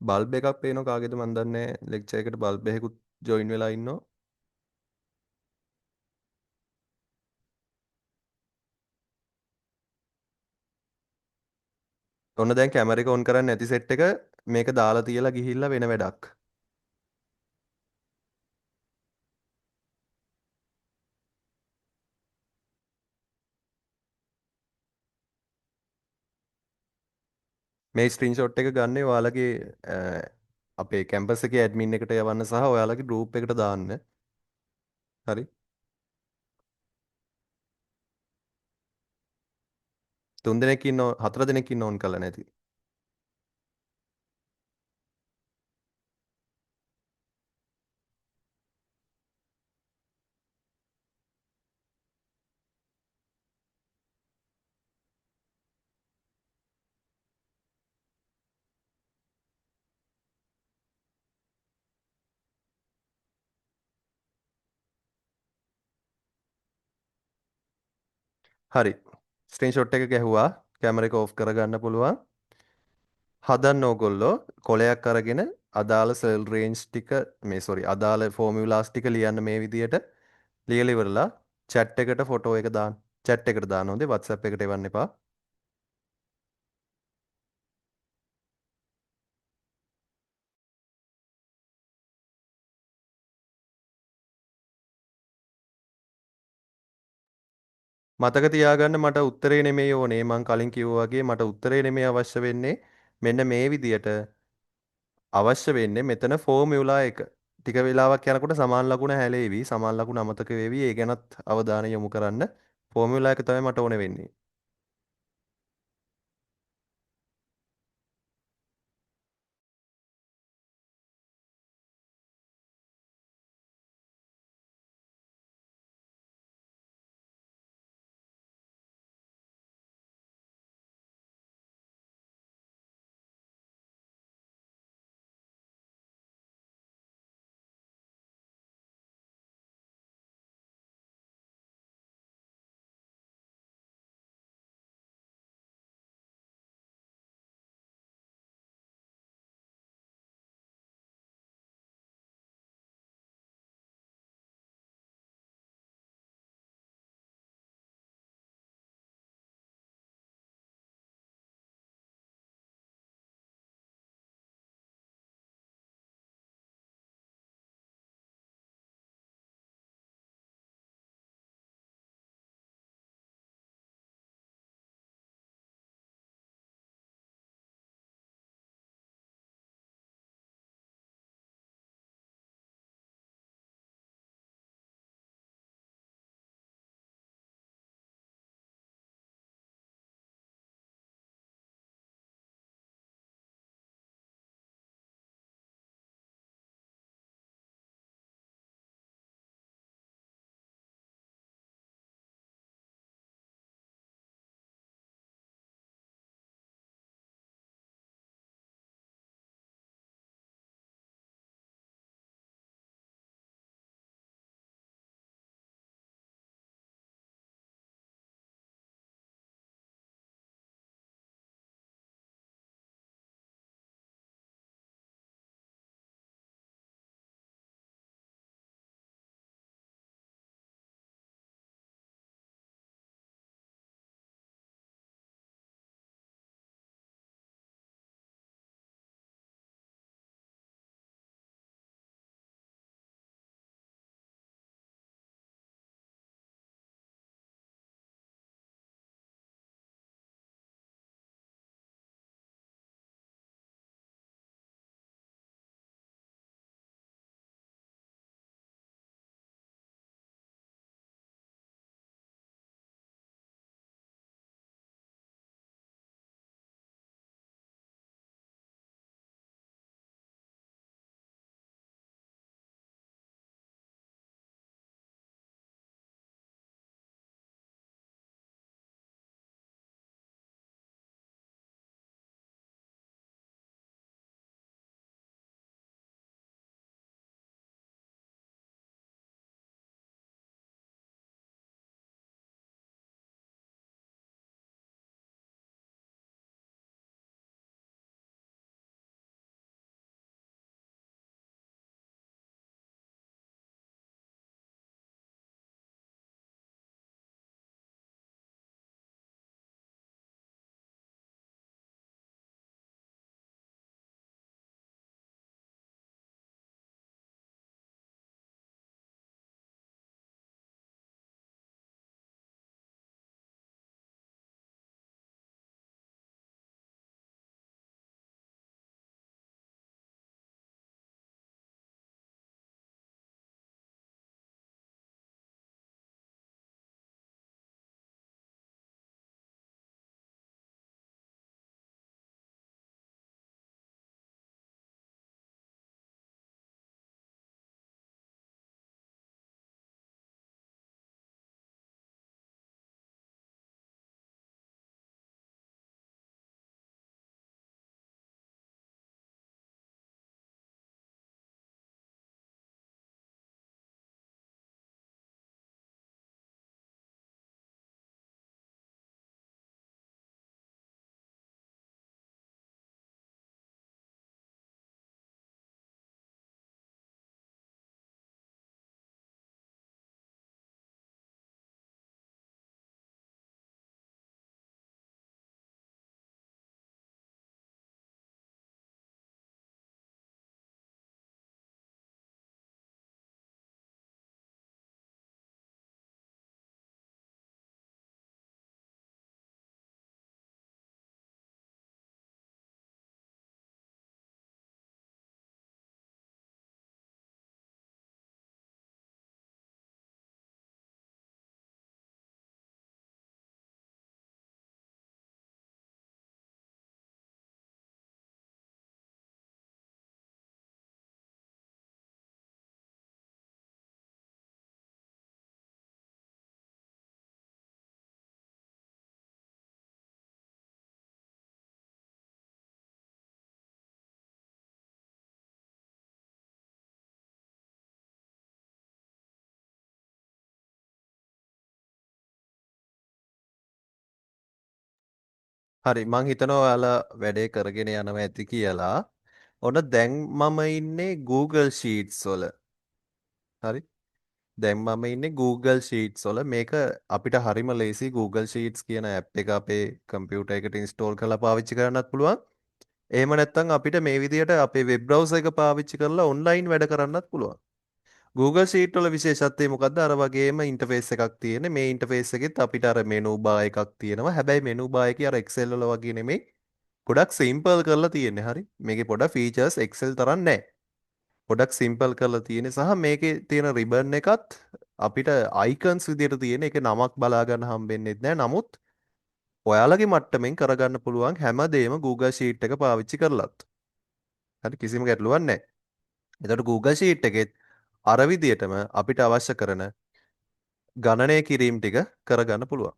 බල්බ් එකක් පේනවා කාගේද මන් දන්නේ නැහැ. ලෙක්චර් එකට බල්බ් එකකුත් ජොයින් වෙලා ඉන්නවා. ඔන්න දැන් කැමරා එක ඔන් කරන්න නැති සෙට් එක මේක දාලා තියලා ගිහිල්ලා වෙන වැඩක්. මේ ස්ක්‍රීන්ෂොට් එක ගන්න ඔයාලගේ අපේ කැම්පස් එකේ ඇඩ්මින් එකට යවන්න සහ ඔයාලගේ ගෲප් එකට දාන්න. හරි. තුන් දෙනෙක් ඉන්නව හතර දෙනෙක් ඉන්න ඕන් කරලා නැති. හරි. ස්ක්‍රීන්ෂොට් එක ගැහුවා. කැමරා එක ඕෆ් කරගන්න පුළුවන්. හදන්න ඕගොල්ලෝ කොලයක් අරගෙන අදාළ සෙල් රේන්ජ් ටික මේ සෝරි අදාළ ෆෝමියුලාස් ටික ලියන්න මේ විදියට ලියලා ඉවරලා chat එකට ෆොටෝ එක දාන්න. chat එකට දාන්න හොඳේ WhatsApp එකට එවන්න එපා. මතක තියාගන්න මට උත්තරේ නෙමෙයි ඕනේ මං කලින් කිව්වා වගේ මට උත්තරේ නෙමෙයි අවශ්‍ය වෙන්නේ මෙන්න මේ විදියට අවශ්‍ය වෙන්නේ මෙතන ෆෝමියුලා එක. ටික වෙලාවක් යනකොට සමාන ලකුණ හැලේවි. සමාන ලකුණ අමතක වෙවි. ඒ ගැනත් අවධානය යොමු කරන්න. ෆෝමියුලා එක තමයි මට ඕනේ වෙන්නේ. හරි මං හිතනවා ඔයාලා වැඩේ කරගෙන යනවා ඇති කියලා. ඔන්න දැන් මම ඉන්නේ Google Sheets වල. හරි. දැන් මම ඉන්නේ Google Sheets වල. මේක අපිට හරිම ලේසි Google Sheets කියන ඇප් එක අපේ කම්පියුටර් එකට ඉන්ස්ටෝල් කරලා පාවිච්චි කරන්නත් පුළුවන්. එහෙම නැත්නම් අපිට මේ විදිහට අපේ වෙබ් බ්‍රවුසර් එක පාවිච්චි කරලා ඔන්ලයින් වැඩ කරන්නත් පුළුවන්. Google Sheet වල විශේෂත්වය මොකද්ද? අර වගේම ඉන්ටර්ෆේස් එකක් තියෙන. මේ ඉන්ටර්ෆේස් එකෙත් අපිට අර මෙනු බාර් එකක් තියෙනවා. හැබැයි මෙනු බාර් එකේ අර Excel වල වගේ නෙමෙයි. ගොඩක් සිම්පල් කරලා තියෙන්නේ. හරි. මේකේ පොඩක් ෆීචර්ස් Excel තරම් නැහැ. ගොඩක් සිම්පල් කරලා තියෙන්නේ සහ මේකේ තියෙන රිබන් එකත් අපිට අයිකන්ස් විදියට තියෙන. ඒක නමක් බලා ගන්න හම්බෙන්නේ නැහැ. නමුත් ඔයාලගේ මට්ටමින් කරගන්න පුළුවන් හැමදේම Google Sheet එක පාවිච්චි කරලත්. හරි කිසිම ගැටලුවක් නැහැ. එතකොට Google Sheet එකෙත් අර විදියටම අපිට අවශ්‍ය කරන ගණනය කිරීම් ටික කරගන්න පුළුවන්.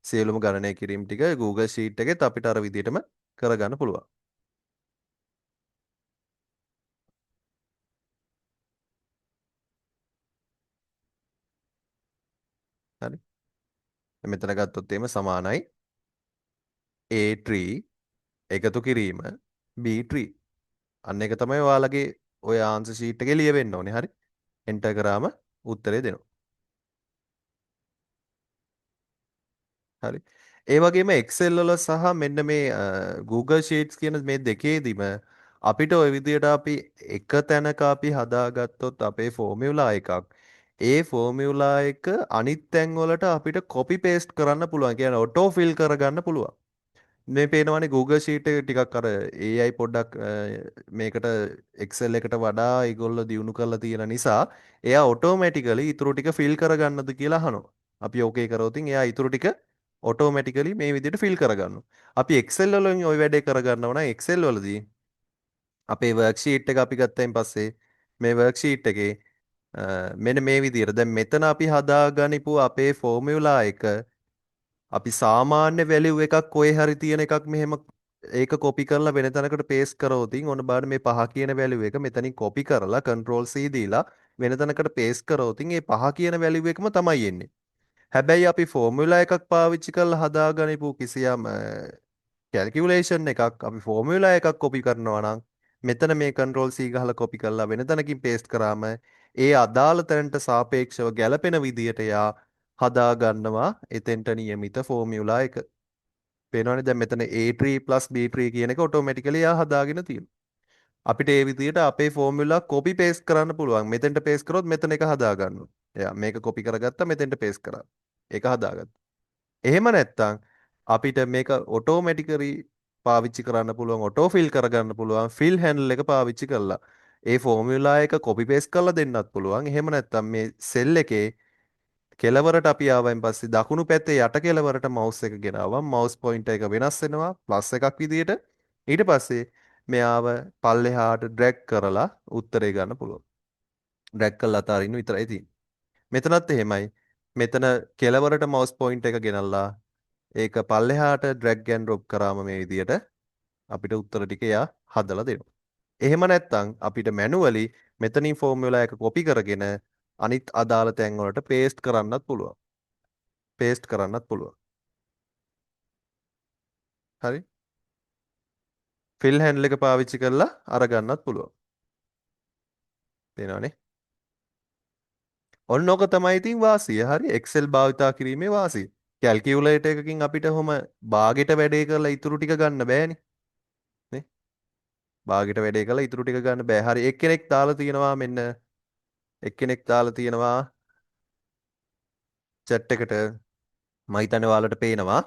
සියලුම ගණනය කිරීම් ටික Google Sheet එකෙත් අපිට අර විදියටම කරගන්න පුළුවන්. හරි. මෙතන ගත්තොත් එහෙම සමානයි A3 එකතු කිරීම B3. අන්න එක තමයි ඔයාලගේ ඔය ආන්සර් ෂීට් එකේ ලියවෙන්න ඕනේ. හරි. එන්ටර් කරාම උත්තරේ දෙනවා. හරි. ඒ වගේම Excel වල සහ මෙන්න මේ Google Sheets කියන මේ දෙකේදීම අපිට ওই විදියට අපි එක තැනක අපි හදාගත්තොත් අපේ ෆෝමියුලා එකක් ඒ ෆෝමියුලා එක අනිත් තැන් වලට අපිට කොපි පේස්ට් කරන්න පුළුවන්. කියන්නේ ඔටෝ ෆිල් කරගන්න පුළුවන්. මේ පේනවනේ Google Sheet එක ටිකක් අර AI පොඩ්ඩක් මේකට Excel එකට වඩා ඒගොල්ලෝ දියුණු කරලා තියෙන නිසා එයා ඔටෝමැටිකලි ඊටු ටික ෆිල් කරගන්නද කියලා අහනවා. අපි ඕකේ කරොතින් එයා ඊටු ටික ඔටෝමැටිකලි මේ විදිහට ෆිල් කරගන්නවා. අපි Excel වලින් ওই වැඩේ කරගන්නව නම් Excel වලදී අපේ වර්ක්ෂීට් එක අපි ගත්තයින් පස්සේ මේ වර්ක්ෂීට් එකේ මෙන්න මේ විදිහට දැන් මෙතන අපි හදාගනිපු අපේ ෆෝමියුලා එක අපි සාමාන්‍ය වැලියු එකක් කොහේ හරි තියෙන එකක් මෙහෙම ඒක කොපි කරලා වෙන තැනකට පේස්ට් කරවතින් ඔන්න බලන්න මේ 5 කියන වැලියු එක මෙතනින් කොපි කරලා control C දීලා වෙන තැනකට පේස්ට් කරවතින් මේ 5 කියන වැලියු එකම තමයි එන්නේ. හැබැයි අපි ෆෝමියුලා එකක් පාවිච්චි කරලා හදාගනිපු කිසියම් කැල්කියුලේෂන් එකක් අපි ෆෝමියුලා එකක් කොපි කරනවා නම් මෙතන මේ control C ගහලා කොපි කරලා වෙන තැනකින් පේස්ට් කරාම ඒ අදාළ තැනට සාපේක්ෂව ගැළපෙන විදියට යා හදා ගන්නවා එතෙන්ට නියමිත ෆෝමියුලා එක. පේනවනේ දැන් මෙතන A3 B3 කියන එක ඔටෝමැටිකලි යා හදාගෙන තියෙනවා. අපිට ඒ විදිහට අපේ ෆෝමියුලා කොපි පේස්ට් කරන්න පුළුවන්. මෙතෙන්ට පේස්ට් කරොත් මෙතන එක හදා ගන්නවා. එයා මේක කොපි කරගත්තා මෙතෙන්ට පේස්ට් කරා. ඒක හදාගත්තා. එහෙම නැත්නම් අපිට මේක ඔටෝමැටිකලි පාවිච්චි කරන්න පුළුවන් ඔටෝ ෆිල් කරගන්න පුළුවන් ෆිල් හැන්ඩල් එක පාවිච්චි කරලා. ඒ ෆෝමියුලා එක කොපි පේස්ට් කරලා දෙන්නත් පුළුවන්. එහෙම නැත්නම් මේ සෙල් එකේ කෙලවරට අපි ආවයින් පස්සේ දකුණු පැත්තේ යට කෙලවරට මවුස් එක ගෙනාවම මවුස් පොයින්ටර් එක වෙනස් වෙනවා ප්ලස් එකක් විදියට. ඊට පස්සේ මෙයාව පල්ලෙහාට ඩ්‍රැග් කරලා උත්තරේ ගන්න පුළුවන්. ඩ්‍රැග් කරලා අතාරින්න විතරයි තියෙන්නේ. මෙතනත් එහෙමයි. මෙතන කෙලවරට මවුස් පොයින්ටර් එක ගෙනල්ලා ඒක පල්ලෙහාට ඩ්‍රැග් ඇන්ඩ් ඩ්‍රොප් කරාම මේ විදියට අපිට උත්තර ටික එයා හදලා දෙනවා. එහෙම නැත්නම් අපිට මැනුවලි මෙතනින් ෆෝමියුලා එක කොපි කරගෙන අනිත් අදාළ තැන් වලට පේස්ට් කරන්නත් පුළුවන්. පේස්ට් කරන්නත් පුළුවන්. හරි. ෆිල් හැන්ඩල් එක පාවිච්චි කරලා අරගන්නත් පුළුවන්. තේරෙනවනේ. ඔන්න ඕක තමයි ඉතින් වාසිය. හරි. Excel භාවිතා කිරීමේ වාසිය. කැල්කියුලේටර් එකකින් අපිට ඔහොම බාගෙට වැඩේ කරලා ඉතුරු ටික ගන්න බෑනේ. නේ? බාගෙට වැඩේ කරලා ඉතුරු ටික ගන්න බෑ. හරි. එක්කෙනෙක් දාලා තියෙනවා මෙන්න එක්කෙනෙක් දාලා තියෙනවා chat එකට මම හිතන්නේ ඔයාලට පේනවා.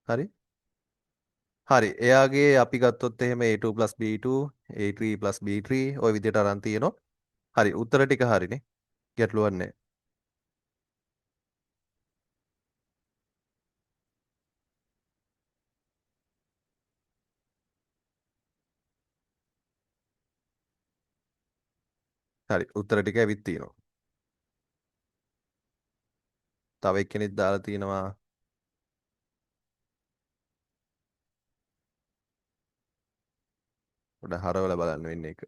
හරි. හරි. එයාගේ අපි ගත්තොත් එහෙම A2 B2 A3 B3 ওই විදිහට අරන් තියෙනවා. හරි. උත්තර ටික හරිනේ. ගැටලුවක් නැහැ. හරි. උත්තර ටික ඇවිත් තියෙනවා. තව එක්කෙනෙක් දාලා තියෙනවා පොඩ හරවලා බලන්න වෙන්නේ එක.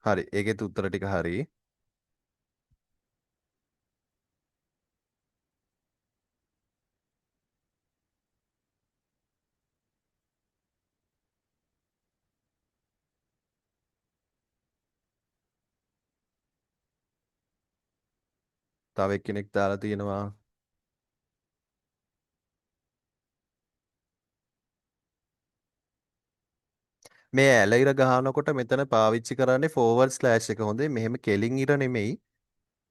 හරි. ඒකෙත් උත්තර ටික හරි. තව එක්කෙනෙක් දාලා තියෙනවා. මේ ඇල ඉර ගහනකොට මෙතන පාවිච්චි කරන්නේ ෆෝවර්ඩ් ස්ලෑෂ් එක. හොඳේ මෙහෙම කෙලින් ඉර නෙමෙයි.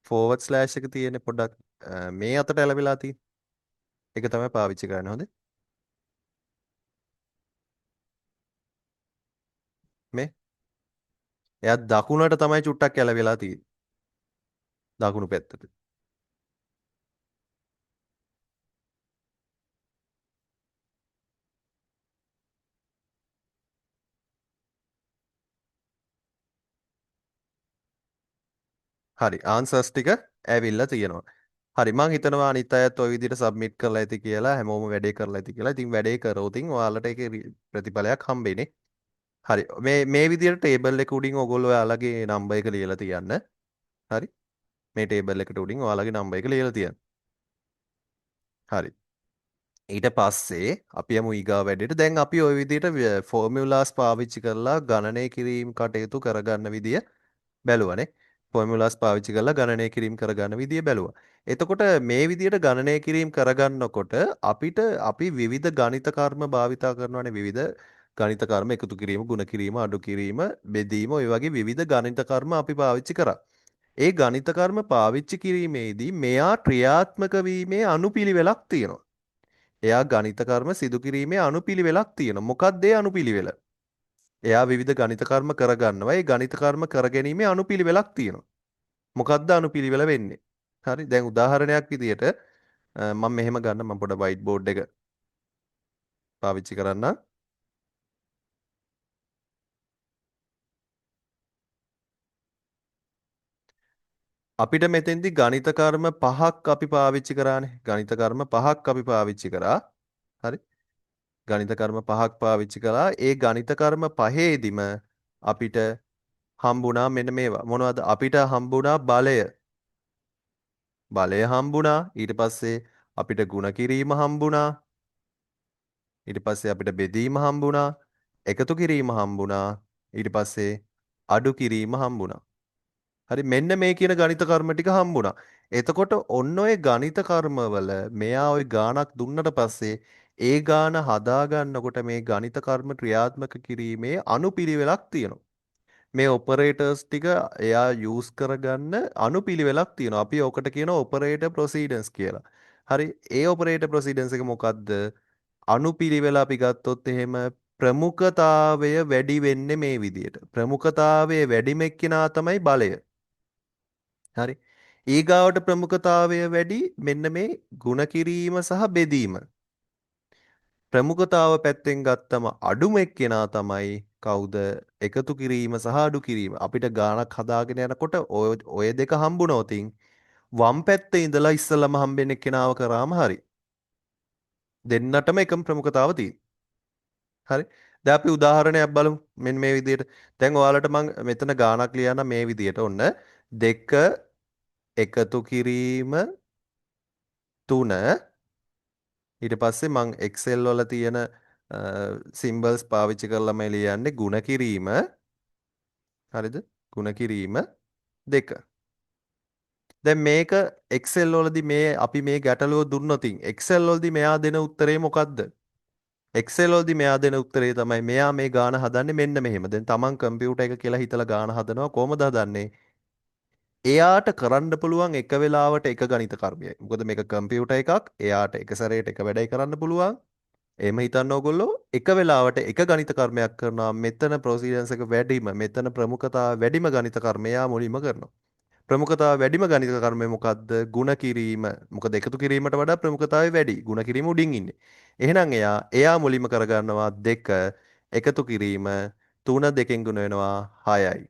ෆෝවර්ඩ් ස්ලෑෂ් එක තියෙන පොඩ්ඩක් මේ අතට ඇලවිලා තියෙන. ඒක තමයි පාවිච්චි කරන්නේ. හොඳේ. මේ එයා දකුණට තමයි චුට්ටක් ඇලවිලා තියෙන්නේ. දකුණු පැත්තට. හරි ආන්සර්ස් ටික ඇවිල්ලා තියෙනවා. හරි මං හිතනවා අනිත් අයත් ওই විදිහට සබ්මිට් කරලා ඇති කියලා හැමෝම වැඩේ කරලා ඇති කියලා. ඉතින් වැඩේ කරෝතින් ඔයාලට ඒකේ ප්‍රතිඵලයක් හම්බෙන්නේ. හරි මේ විදිහට ටේබල් එක උඩින් ඔයගොල්ලෝ ඔයාලගේ නම්බර් එක ලියලා තියන්න. හරි මේ ටේබල් එකට උඩින් ඔයාලගේ නම්බර් එක ලියලා තියන්න. හරි ඊට පස්සේ අපි යමු ඊගා වැඩේට. දැන් අපි ওই විදිහට ෆෝමියුලාස් පාවිච්චි කරලා ගණනය කිරීම කටයුතු කරගන්න විදිය බැලුවනේ. ෆෝමියුලාස් පාවිච්චි කරලා ගණනය කිරීම කරගන්න විදිය බැලුවා. එතකොට මේ විදිහට ගණනය කිරීම කරගන්නකොට අපිට අපි විවිධ ගණිත කර්ම භාවිතා කරනවානේ. විවිධ ගණිත කර්ම එකතු කිරීම, ගුණ කිරීම, අඩු කිරීම, බෙදීම ඔය වගේ විවිධ ගණිත කර්ම අපි පාවිච්චි කරා. ඒ ගණිත කර්ම පාවිච්චි කිරීමේදී මෙයා ක්‍රියාත්මක වීමේ අනුපිළිවෙලක් තියෙනවා. එයා ගණිත කර්ම සිදු කිරීමේ අනුපිළිවෙලක් තියෙනවා. මොකක්ද ඒ අනුපිළිවෙල? එයා විවිධ ගණිත කර්ම කරගන්නවා. ඒ ගණිත කර්ම කරගැනීමේ අනුපිළිවෙලක් තියෙනවා. මොකක්ද අනුපිළිවෙල වෙන්නේ? හරි. දැන් උදාහරණයක් විදියට මම මෙහෙම ගන්න මම පොඩ වයිට් බෝඩ් එක පාවිච්චි කරන්නම්. අපිට මෙතෙන්දි ගණිත කර්ම පහක් අපි පාවිච්චි කරානේ. ගණිත කර්ම පහක් අපි පාවිච්චි කරා. හරි. ගණිත කර්ම පහක් පාවිච්චි කළා. ඒ ගණිත කර්ම පහේදිම අපිට හම්බුණා මෙන්න මේවා. මොනවද? අපිට හම්බුණා බලය. බලය හම්බුණා. ඊට පස්සේ අපිට ಗುಣ කිරීම හම්බුණා. ඊට පස්සේ අපිට බෙදීම හම්බුණා. එකතු කිරීම හම්බුණා. ඊට පස්සේ අඩු කිරීම හම්බුණා. හරි මෙන්න මේ කියන ගණිත කර්ම ටික හම්බුණා. එතකොට ඔන්න ඔය ගණිත කර්මවල මෙයා ওই ගාණක් දුන්නට පස්සේ ඒ ගාණ හදා ගන්නකොට මේ ගණිත කර්ම ක්‍රියාත්මක කිරීමේ අනුපිළිවෙලක් තියෙනවා. මේ ඔපරේටර්ස් ටික එයා යූස් කරගන්න අනුපිළිවෙලක් තියෙනවා. අපි ඔකට කියනවා ඔපරේටර් ප්‍රොසීඩන්ස් කියලා. හරි ඒ ඔපරේටර් ප්‍රොසීඩන්ස් එක මොකද්ද? අනුපිළිවෙල අපි ගත්තොත් එහෙම ප්‍රමුඛතාවය වැඩි වෙන්නේ මේ විදියට. ප්‍රමුඛතාවයේ වැඩිම එක්කිනා තමයි බලය. හරි. ඊගාවට ප්‍රමුඛතාවය වැඩි මෙන්න මේ ಗುಣ කිරීම සහ බෙදීම. ප්‍රමුඛතාව පැත්තෙන් ගත්තම අඩුම එක්කෙනා තමයි කවුද? එකතු කිරීම සහ අඩු කිරීම. අපිට ගාණක් හදාගෙන යනකොට ඔය දෙක හම්බුනොතින් වම් පැත්තේ ඉඳලා ඉස්සලම හම්බෙන එක්කෙනාව කරාම හරි. දෙන්නටම එකම ප්‍රමුඛතාව තියෙනවා. හරි. දැන් අපි උදාහරණයක් බලමු. මෙන්න මේ විදිහට. දැන් ඔයාලට මම මෙතන ගාණක් ලියන්න මේ විදිහට ඔන්න 2 එකතු කිරීම 3 ඊට පස්සේ මම Excel වල තියෙන සිම්බල්ස් පාවිච්චි කරලා මම ලියන්නේ ಗುಣ කිරීම හරිද? ಗುಣ කිරීම 2. දැන් මේක Excel වලදී මේ අපි මේ ගැටලුව දුන්නොතින් Excel වලදී මෙයා දෙන උත්තරේ මොකද්ද? Excel වලදී මෙයා දෙන උත්තරේ තමයි මෙයා මේ ගාන හදන්නේ මෙන්න මෙහෙම. දැන් Taman කම්පියුටර් එක කියලා හිතලා ගාන හදනවා කොහොමද හදන්නේ? එයාට කරන්න පුළුවන් එක වෙලාවට එක ගණිත කර්මයයි. මොකද මේක කම්පියුටර් එකක්. එයාට එක සැරේට එක වැඩයි කරන්න පුළුවන්. එහෙම හිතන්න ඕගොල්ලෝ එක වෙලාවට එක ගණිත කර්මයක් කරනවා. මෙතන ප්‍රොසීඩන්ස් එක වැඩිම, මෙතන ප්‍රමුඛතාව වැඩිම ගණිත කර්මයා මුලින්ම කරනවා. ප්‍රමුඛතාව වැඩිම ගණිත කර්මය මොකද්ද? ಗುಣ කිරීම. මොකද එකතු කිරීමට වඩා ප්‍රමුඛතාවය වැඩි. ಗುಣ කිරීම උඩින් ඉන්නේ. එහෙනම් එයා මුලින්ම කරගන්නවා 2 එකතු කිරීම 3 2කින් ගුණ වෙනවා 6යි.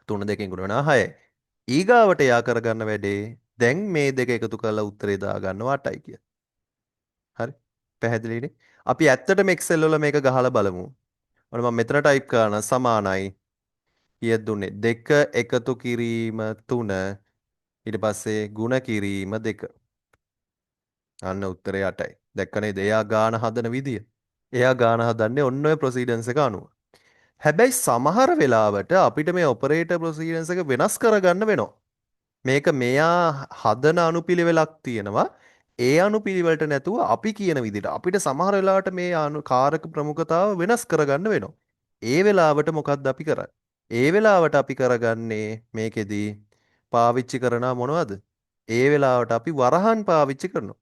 3 2කින් ගුණ වෙනවා 6යි. ඊගාවට එයා කරගන්න වැඩේ දැන් මේ දෙක එකතු කරලා උත්තරේ දාගන්නවා 8යි කියලා. හරි. පැහැදිලිනේ? අපි ඇත්තටම Excel වල මේක ගහලා බලමු. ඔන්න මම මෙතන ටයිප් කරන සමානයි කීයද දුන්නේ 2 එකතු කිරීම 3 ඊට පස්සේ ಗುಣ කිරීම 2. අන්න උත්තරේ 8යි. දැක්ක නේද? එයා ගාන හදන විදිය. එයා ගාන හදන්නේ ඔන්න ඔය ප්‍රොසීඩන්ස් එක අනුව. හැබැයි සමහර වෙලාවට අපිට මේ ඔපරේටර් ප්‍රොසීඩන්ස් එක වෙනස් කරගන්න වෙනවා. මේක මෙයා හදන අනුපිළිවෙලක් තියෙනවා. ඒ අනුපිළිවෙලට නැතුව අපි කියන විදිහට අපිට සමහර වෙලාවට මේ කාරක ප්‍රමුඛතාව වෙනස් කරගන්න වෙනවා. ඒ වෙලාවට මොකද්ද අපි කරන්නේ? ඒ වෙලාවට අපි කරගන්නේ මේකෙදි පාවිච්චි කරනා මොනවද? ඒ වෙලාවට අපි වරහන් පාවිච්චි කරනවා.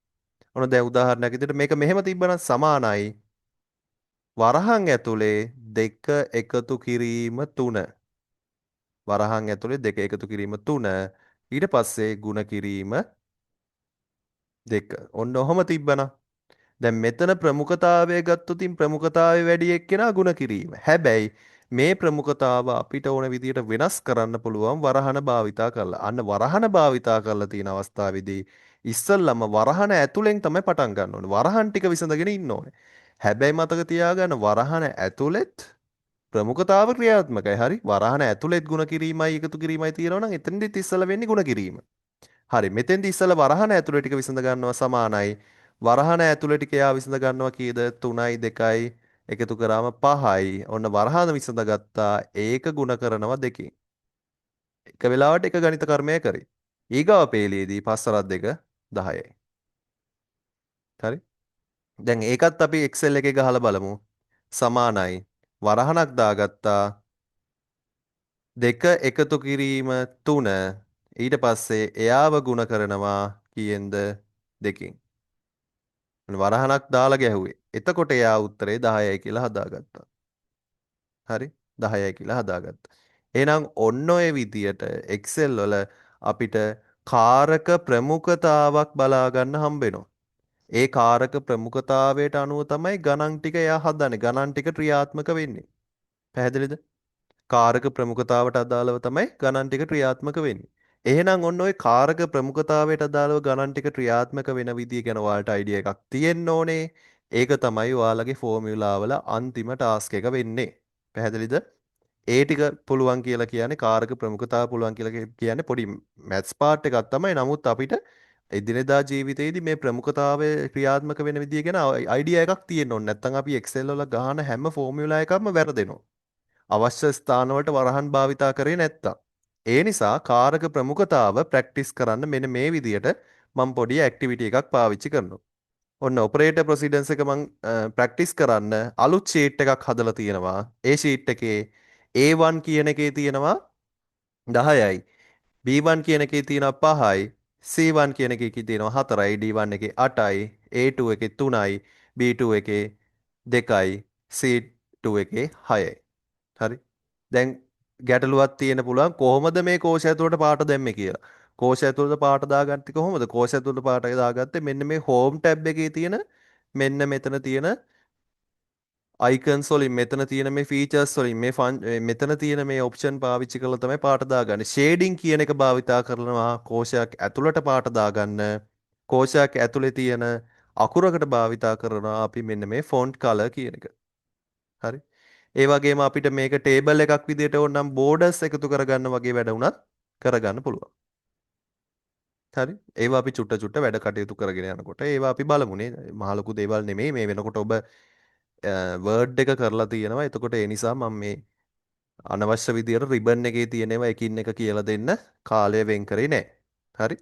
ඔන්න දැන් උදාහරණයක් විදිහට මේක මෙහෙම තිබ්බනම් සමානයි වරහන් ඇතුලේ දෙක එකතු කිරීම 3. වරහන් ඇතුලේ දෙක එකතු කිරීම 3. ඊට පස්සේ ಗುಣ කිරීම 2. ඔන්න ඔහම තිබ්බනම් දැන් මෙතන ප්‍රමුඛතාවය ගත්තොතින් ප්‍රමුඛතාවය වැඩි එක්කෙනා ಗುಣ කිරීම. හැබැයි මේ ප්‍රමුඛතාව අපිට ඕන විදිහට වෙනස් කරන්න පුළුවන් වරහන භාවිතා කරලා. අන්න වරහන භාවිතා කරලා තියෙන අවස්ථාවේදී ඉස්සල්ලාම වරහන ඇතුලෙන් තමයි පටන් ගන්න ඕනේ. වරහන් ටික විසඳගෙන ඉන්න ඕනේ. හැබැයි මතක තියාගන්න වරහන ඇතුලෙත් ප්‍රමුඛතාව ක්‍රියාත්මකයි. හරි. වරහන ඇතුලෙත් ಗುಣ කිරීමයි එකතු කිරීමයි තියෙනවා නම් එතනදිත් ඉස්සල්ලා වෙන්නේ ಗುಣ කිරීම. හරි මෙතෙන්දි ඉස්සෙල්ලා වරහන ඇතුළේ ටික විසඳ ගන්නවා සමානයි. වරහන ඇතුළේ ටික එයා විසඳ ගන්නවා කීයද 3යි 2යි එකතු කරාම 5යි. ඔන්න වරහන විසඳගත්තා. ඒක ಗುಣ කරනවා 2කින්. එක වෙලාවට එක ගණිත කර්මය කරේ. ඊගාව පේලියේදී 5 2 10යි. හරි. දැන් ඒකත් අපි Excel එකේ ගහලා බලමු. සමානයි. වරහනක් දාගත්තා. දෙක එකතු කිරීම 3. ඊට පස්සේ එයාව ಗುಣ කරනවා කීයෙන්ද 2කින්. වරහනක් දාලා ගැහුවේ. එතකොට එයා උත්තරේ 10යි කියලා හදාගත්තා. හරි? 10යි කියලා හදාගත්තා. එහෙනම් ඔන්න ඔය විදියට Excel වල අපිට කාරක ප්‍රමුඛතාවක් බලා ගන්න හම්බ වෙනවා. ඒ කාරක ප්‍රමුඛතාවයට අනුව තමයි ගණන් ටික එයා හදන්නේ. ගණන් ටික ක්‍රියාත්මක වෙන්නේ. පැහැදිලිද? කාරක ප්‍රමුඛතාවට අදාළව තමයි ගණන් ටික ක්‍රියාත්මක වෙන්නේ. එහෙනම් ඔන්න ඔය කාරක ප්‍රමුඛතාවයට අදාළව ගණන් ටික ක්‍රියාත්මක වෙන විදිය ගැන ඔයාලට අයිඩියා එකක් තියෙන්න ඕනේ. ඒක තමයි ඔයාලගේ ෆෝමියුලා වල අන්තිම ටාස්ක් එක වෙන්නේ. පැහැදිලිද? ඒ ටික පුළුවන් කියලා කියන්නේ කාරක ප්‍රමුඛතාව පුළුවන් කියලා කියන්නේ පොඩි මැත්ස් පාර්ට් එකක් තමයි. නමුත් අපිට එදිනෙදා ජීවිතේදී මේ ප්‍රමුඛතාවය ක්‍රියාත්මක වෙන විදිය ගැන අයිඩියා එකක් තියෙන්න ඕනේ. නැත්නම් අපි Excel වල ගහන හැම ෆෝමියුලා එකක්ම වැරදෙනවා. අවශ්‍ය ස්ථානවලට වරහන් භාවිතා කරේ නැත්තම්. ඒ නිසා කාරක ප්‍රමුඛතාව ප්‍රැක්ටිස් කරන්න මෙන්න මේ විදියට මම පොඩි ඇක්ටිවිටි එකක් පාවිච්චි කරනවා. ඔන්න ඔපරේටර් ප්‍රොසීඩන්ස් එක මම ප්‍රැක්ටිස් කරන්න අලුත් ෂීට් එකක් හදලා තියෙනවා. ඒ ෂීට් එකේ A1 කියන එකේ තියෙනවා 10යි. B1 කියන එකේ තියෙනවා 5යි. C1 කියන එකේ තියෙනවා 4යි. D1 එකේ 8යි. A2 එකේ 3යි. B2 එකේ 2යි. C2 එකේ 6යි. හරි. දැන් ගැටලුවක් තියෙන පුළුවන් කොහොමද මේ කෝෂය ඇතුළට පාට දැම්මේ කියලා. කෝෂය ඇතුළට පාට දාගත්තේ කොහොමද? කෝෂය ඇතුළට පාට දාගත්තේ මෙන්න මේ හෝම් ටැබ් එකේ තියෙන මෙන්න මෙතන තියෙන අයිකන්ස් වලින් මෙතන තියෙන මේ ෆීචර්ස් වලින් මෙතන තියෙන මේ ඔප්ෂන් පාවිච්චි කරලා තමයි පාට දාගන්නේ. ෂේඩින් කියන එක භාවිතා කරනවා කෝෂයක් ඇතුළට පාට දාගන්න. කෝෂයක් ඇතුලේ තියෙන අකුරකට භාවිතා කරනවා අපි මෙන්න මේ ෆොන්ට් කලර් කියන එක. හරි. ඒ වගේම අපිට මේක ටේබල් එකක් විදිහට ඕනනම් බෝඩර්ස් එකතු කරගන්න වගේ වැඩ වුණත් කරගන්න පුළුවන්. හරි. ඒවා අපි චුට්ට චුට්ට වැඩ කටයුතු කරගෙන යනකොට ඒවා අපි බලමුනේ. මහ ලොකු දේවල් නෙමෙයි මේ වෙනකොට ඔබ වර්ඩ් එක කරලා තියෙනවා. එතකොට ඒ නිසා මම මේ අනවශ්‍ය විදියට රිබන් එකේ තියෙනවා එකින් එක කියලා දෙන්න කාලය වෙන් කරේ නැහැ. හරි.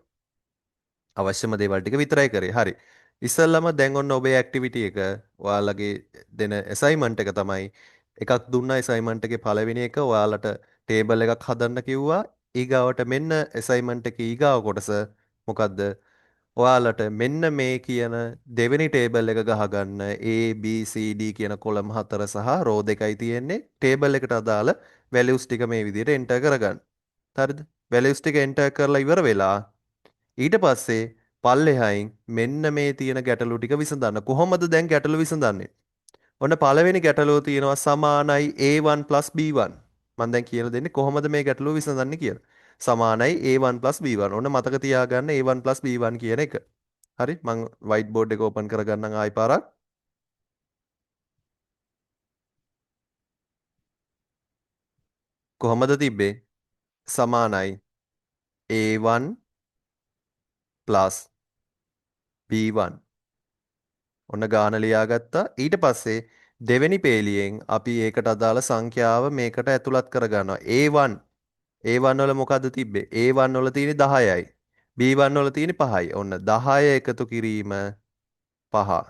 අවශ්‍යම දේවල් ටික විතරයි කරේ. හරි. ඉස්සල්ලාම දැන් ඔන්න ඔබේ ඇක්ටිවිටි එක ඔයාලගේ දෙන ඇසයින්මන්ට් එක තමයි එකක් දුන්නා ඇසයින්මන්ට් එකේ පළවෙනි එක ඔයාලට ටේබල් එකක් හදන්න කිව්වා. ඊගාවට මෙන්න ඇසයින්මන්ට් එකේ ඊගාව කොටස මොකද්ද? ඔයාලට මෙන්න මේ කියන දෙවෙනි ටේබල් එක ගහගන්න A B C D කියන කොලම් 4 සහ රෝ 2යි තියෙන්නේ. ටේබල් එකට අදාළ වැලියුස් ටික මේ විදිහට එන්ටර් කරගන්න. හරිද? වැලියුස් ටික එන්ටර් කරලා ඉවර වෙලා ඊට පස්සේ පල්ලෙහායින් මෙන්න මේ තියෙන ගැටලු ටික විසඳන්න. කොහොමද දැන් ගැටලු විසඳන්නේ? ඔන්න පළවෙනි ගැටලුව තියෙනවා සමානයි A1 B1. මම දැන් කියලා දෙන්නේ කොහොමද මේ ගැටලුව විසඳන්නේ කියලා. සමානයි A1 B1. ඔන්න මතක තියාගන්න A1 B1 කියන එක. හරි මම white board එක open කරගන්නම් ආයි පාරක්. කොහොමද තිබ්බේ? සමානයි A1 B1. ඔන්න ගාන ලියාගත්තා. ඊට පස්සේ දෙවෙනි පේලියෙන් අපි ඒකට අදාළ සංඛ්‍යාව මේකට ඇතුළත් කරගන්නවා. A1 A1 වල මොකද්ද තිබ්බේ? A1 වල තියෙන්නේ 10යි. B1 වල තියෙන්නේ 5යි. ඔන්න 10 එකතු කිරීම 5.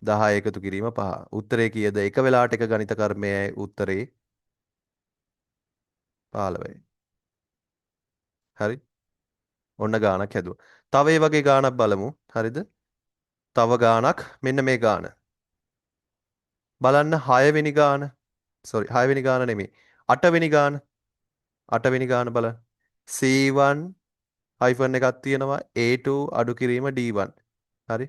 10 එකතු කිරීම 5. උත්තරේ කීයද? එක වෙලාවට එක ගණිත කර්මයයි උත්තරේ 15යි. හරි? ඔන්න ගාණක් හැදුවා. තව ඒ වගේ ගාණක් බලමු. හරිද? තව ගාණක් මෙන්න මේ ගාණ. බලන්න 6 වෙනි ගාණ. sorry 6 වෙනි ගාණ නෙමෙයි. 8 වෙනි ගාණ. 8 වෙනි ගාණ බලන්න. C1 හයිෆන් එකක් තියෙනවා. A2 අඩු කිරීම D1. හරි?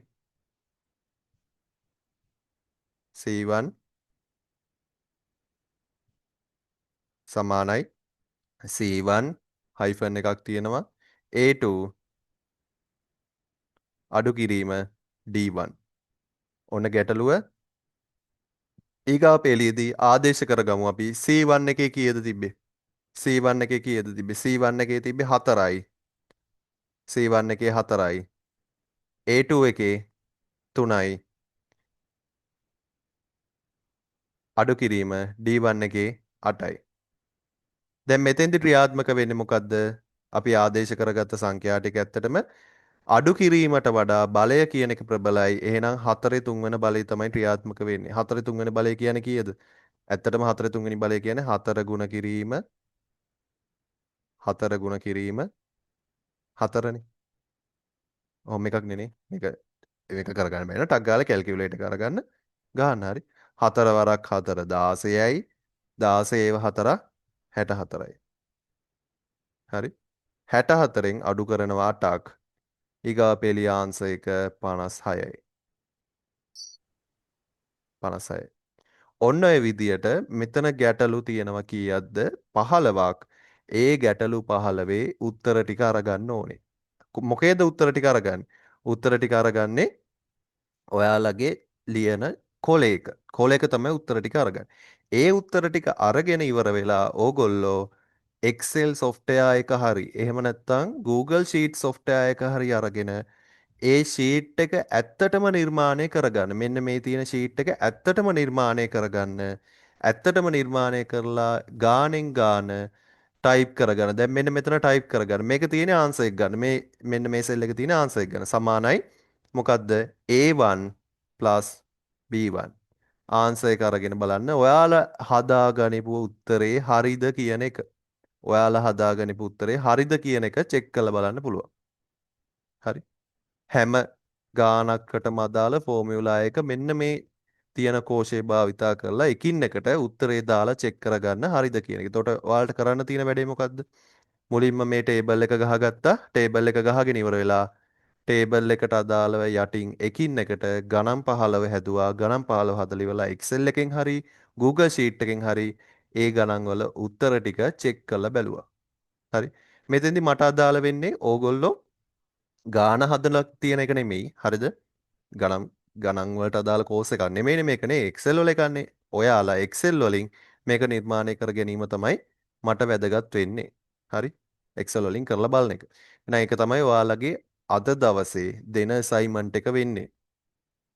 C1 සමානයි C1 හයිෆන් එකක් තියෙනවා. A2 අඩු කිරීම D1. ඔන්න ගැටලුව ඊගා පෙළියේදී ආදේශ කරගමු අපි C1 එකේ කීයද තිබ්බේ? C1 එකේ කීයද තිබ්බේ? C1 එකේ තිබ්බේ 4යි. C1 එකේ 4යි. A2 එකේ 3යි. අඩු කිරීම D1 එකේ 8යි. දැන් මෙතෙන්දි ක්‍රියාත්මක වෙන්නේ මොකද්ද? අපි ආදේශ කරගත්ත සංඛ්‍යා ටික ඇත්තටම අඩු කිරීමට වඩා බලය කියන එක ප්‍රබලයි. එහෙනම් 4 3 වෙනි බලය තමයි ක්‍රියාත්මක වෙන්නේ. 4 3 වෙනි බලය කියන්නේ කීයද? ඇත්තටම 4 3 වෙනි බලය කියන්නේ 4 ගුණ කිරීම 4 ගුණ කිරීම 4නේ. ඔහොම එකක් නෙනේ. මේක කරගන්න බෑ නේද? ටක් ගාලා කැල්කියුලේටර් එක අරගන්න ගන්න හරි. 4 වරක් 4 16යි. 16 ඒව 4 64යි. හරි. 64න් අඩු කරනවා 8ක්. ඊගා පෙළිය ආන්සර් එක 56යි. 56යි. ඔන්න ඔය විදියට මෙතන ගැටලු තියෙනවා කීයක්ද? 15ක්. ඒ ගැටලු 15 උත්තර ටික අරගන්න ඕනේ. මොකේද උත්තර ටික අරගන්නේ? උත්තර ටික අරගන්නේ ඔයාලගේ ලියන කොලයක. කොලයක තමයි උත්තර ටික අරගන්නේ. ඒ උත්තර ටික අරගෙන ඉවර වෙලා ඕගොල්ලෝ Excel software එක හරි එහෙම නැත්නම් Google Sheet software එක හරි අරගෙන ඒ ෂීට් එක ඇත්තටම නිර්මාණය කරගන්න. මෙන්න මේ තියෙන ෂීට් එක ඇත්තටම නිර්මාණය කරගන්න. ඇත්තටම නිර්මාණය කරලා ගානෙන් ගාන ටයිප් කරගන්න. දැන් මෙන්න මෙතන ටයිප් කරගන්න. මේක තියෙන ආන්සර් එක ගන්න. මේ මෙන්න මේ සෙල් එකේ තියෙන ආන්සර් එක ගන්න. සමානයි මොකද්ද? A1 B1. ආන්සර් එක අරගෙන බලන්න. ඔයාලා හදාගනිපු උත්තරේ හරිද කියන එක. ඔයාලා හදාගනිපු උත්තරේ හරිද කියන එක චෙක් කරලා බලන්න පුළුවන්. හරි. හැම ගානකටම අදාළ ෆෝමියුලා එක මෙන්න මේ තියෙන කෝෂේ භාවිතා කරලා එකින් එකට උත්තරේ දාලා චෙක් කරගන්න හරිද කියන එක. එතකොට ඔයාලට කරන්න තියෙන වැඩේ මොකද්ද? මුලින්ම මේ ටේබල් එක ගහගත්තා. ටේබල් එක ගහගෙන ඉවර වෙලා ටේබල් එකට අදාළව යටින් එකින් එකට ගණන් 15 හැදුවා. ගණන් 15 හදලා ඉවරලා Excel එකෙන් හරි Google Sheet එකෙන් හරි ඒ ගණන් වල උත්තර ටික චෙක් කරලා බැලුවා. හරි. මෙතෙන්දි මට අදාළ වෙන්නේ ඕගොල්ලෝ ගාන හදලා තියෙන එක නෙමෙයි. හරිද? ගණන් ගණන් වලට අදාළ කෝස් එකක් නෙමෙයිනේ මේකනේ Excel වල එකන්නේ. ඔයාලා Excel වලින් මේක නිර්මාණය කර ගැනීම තමයි මට වැදගත් වෙන්නේ. හරි? Excel වලින් කරලා බලන එක. එහෙනම් ඒක තමයි ඔයාලගේ අද දවසේ දෙන assignment එක වෙන්නේ.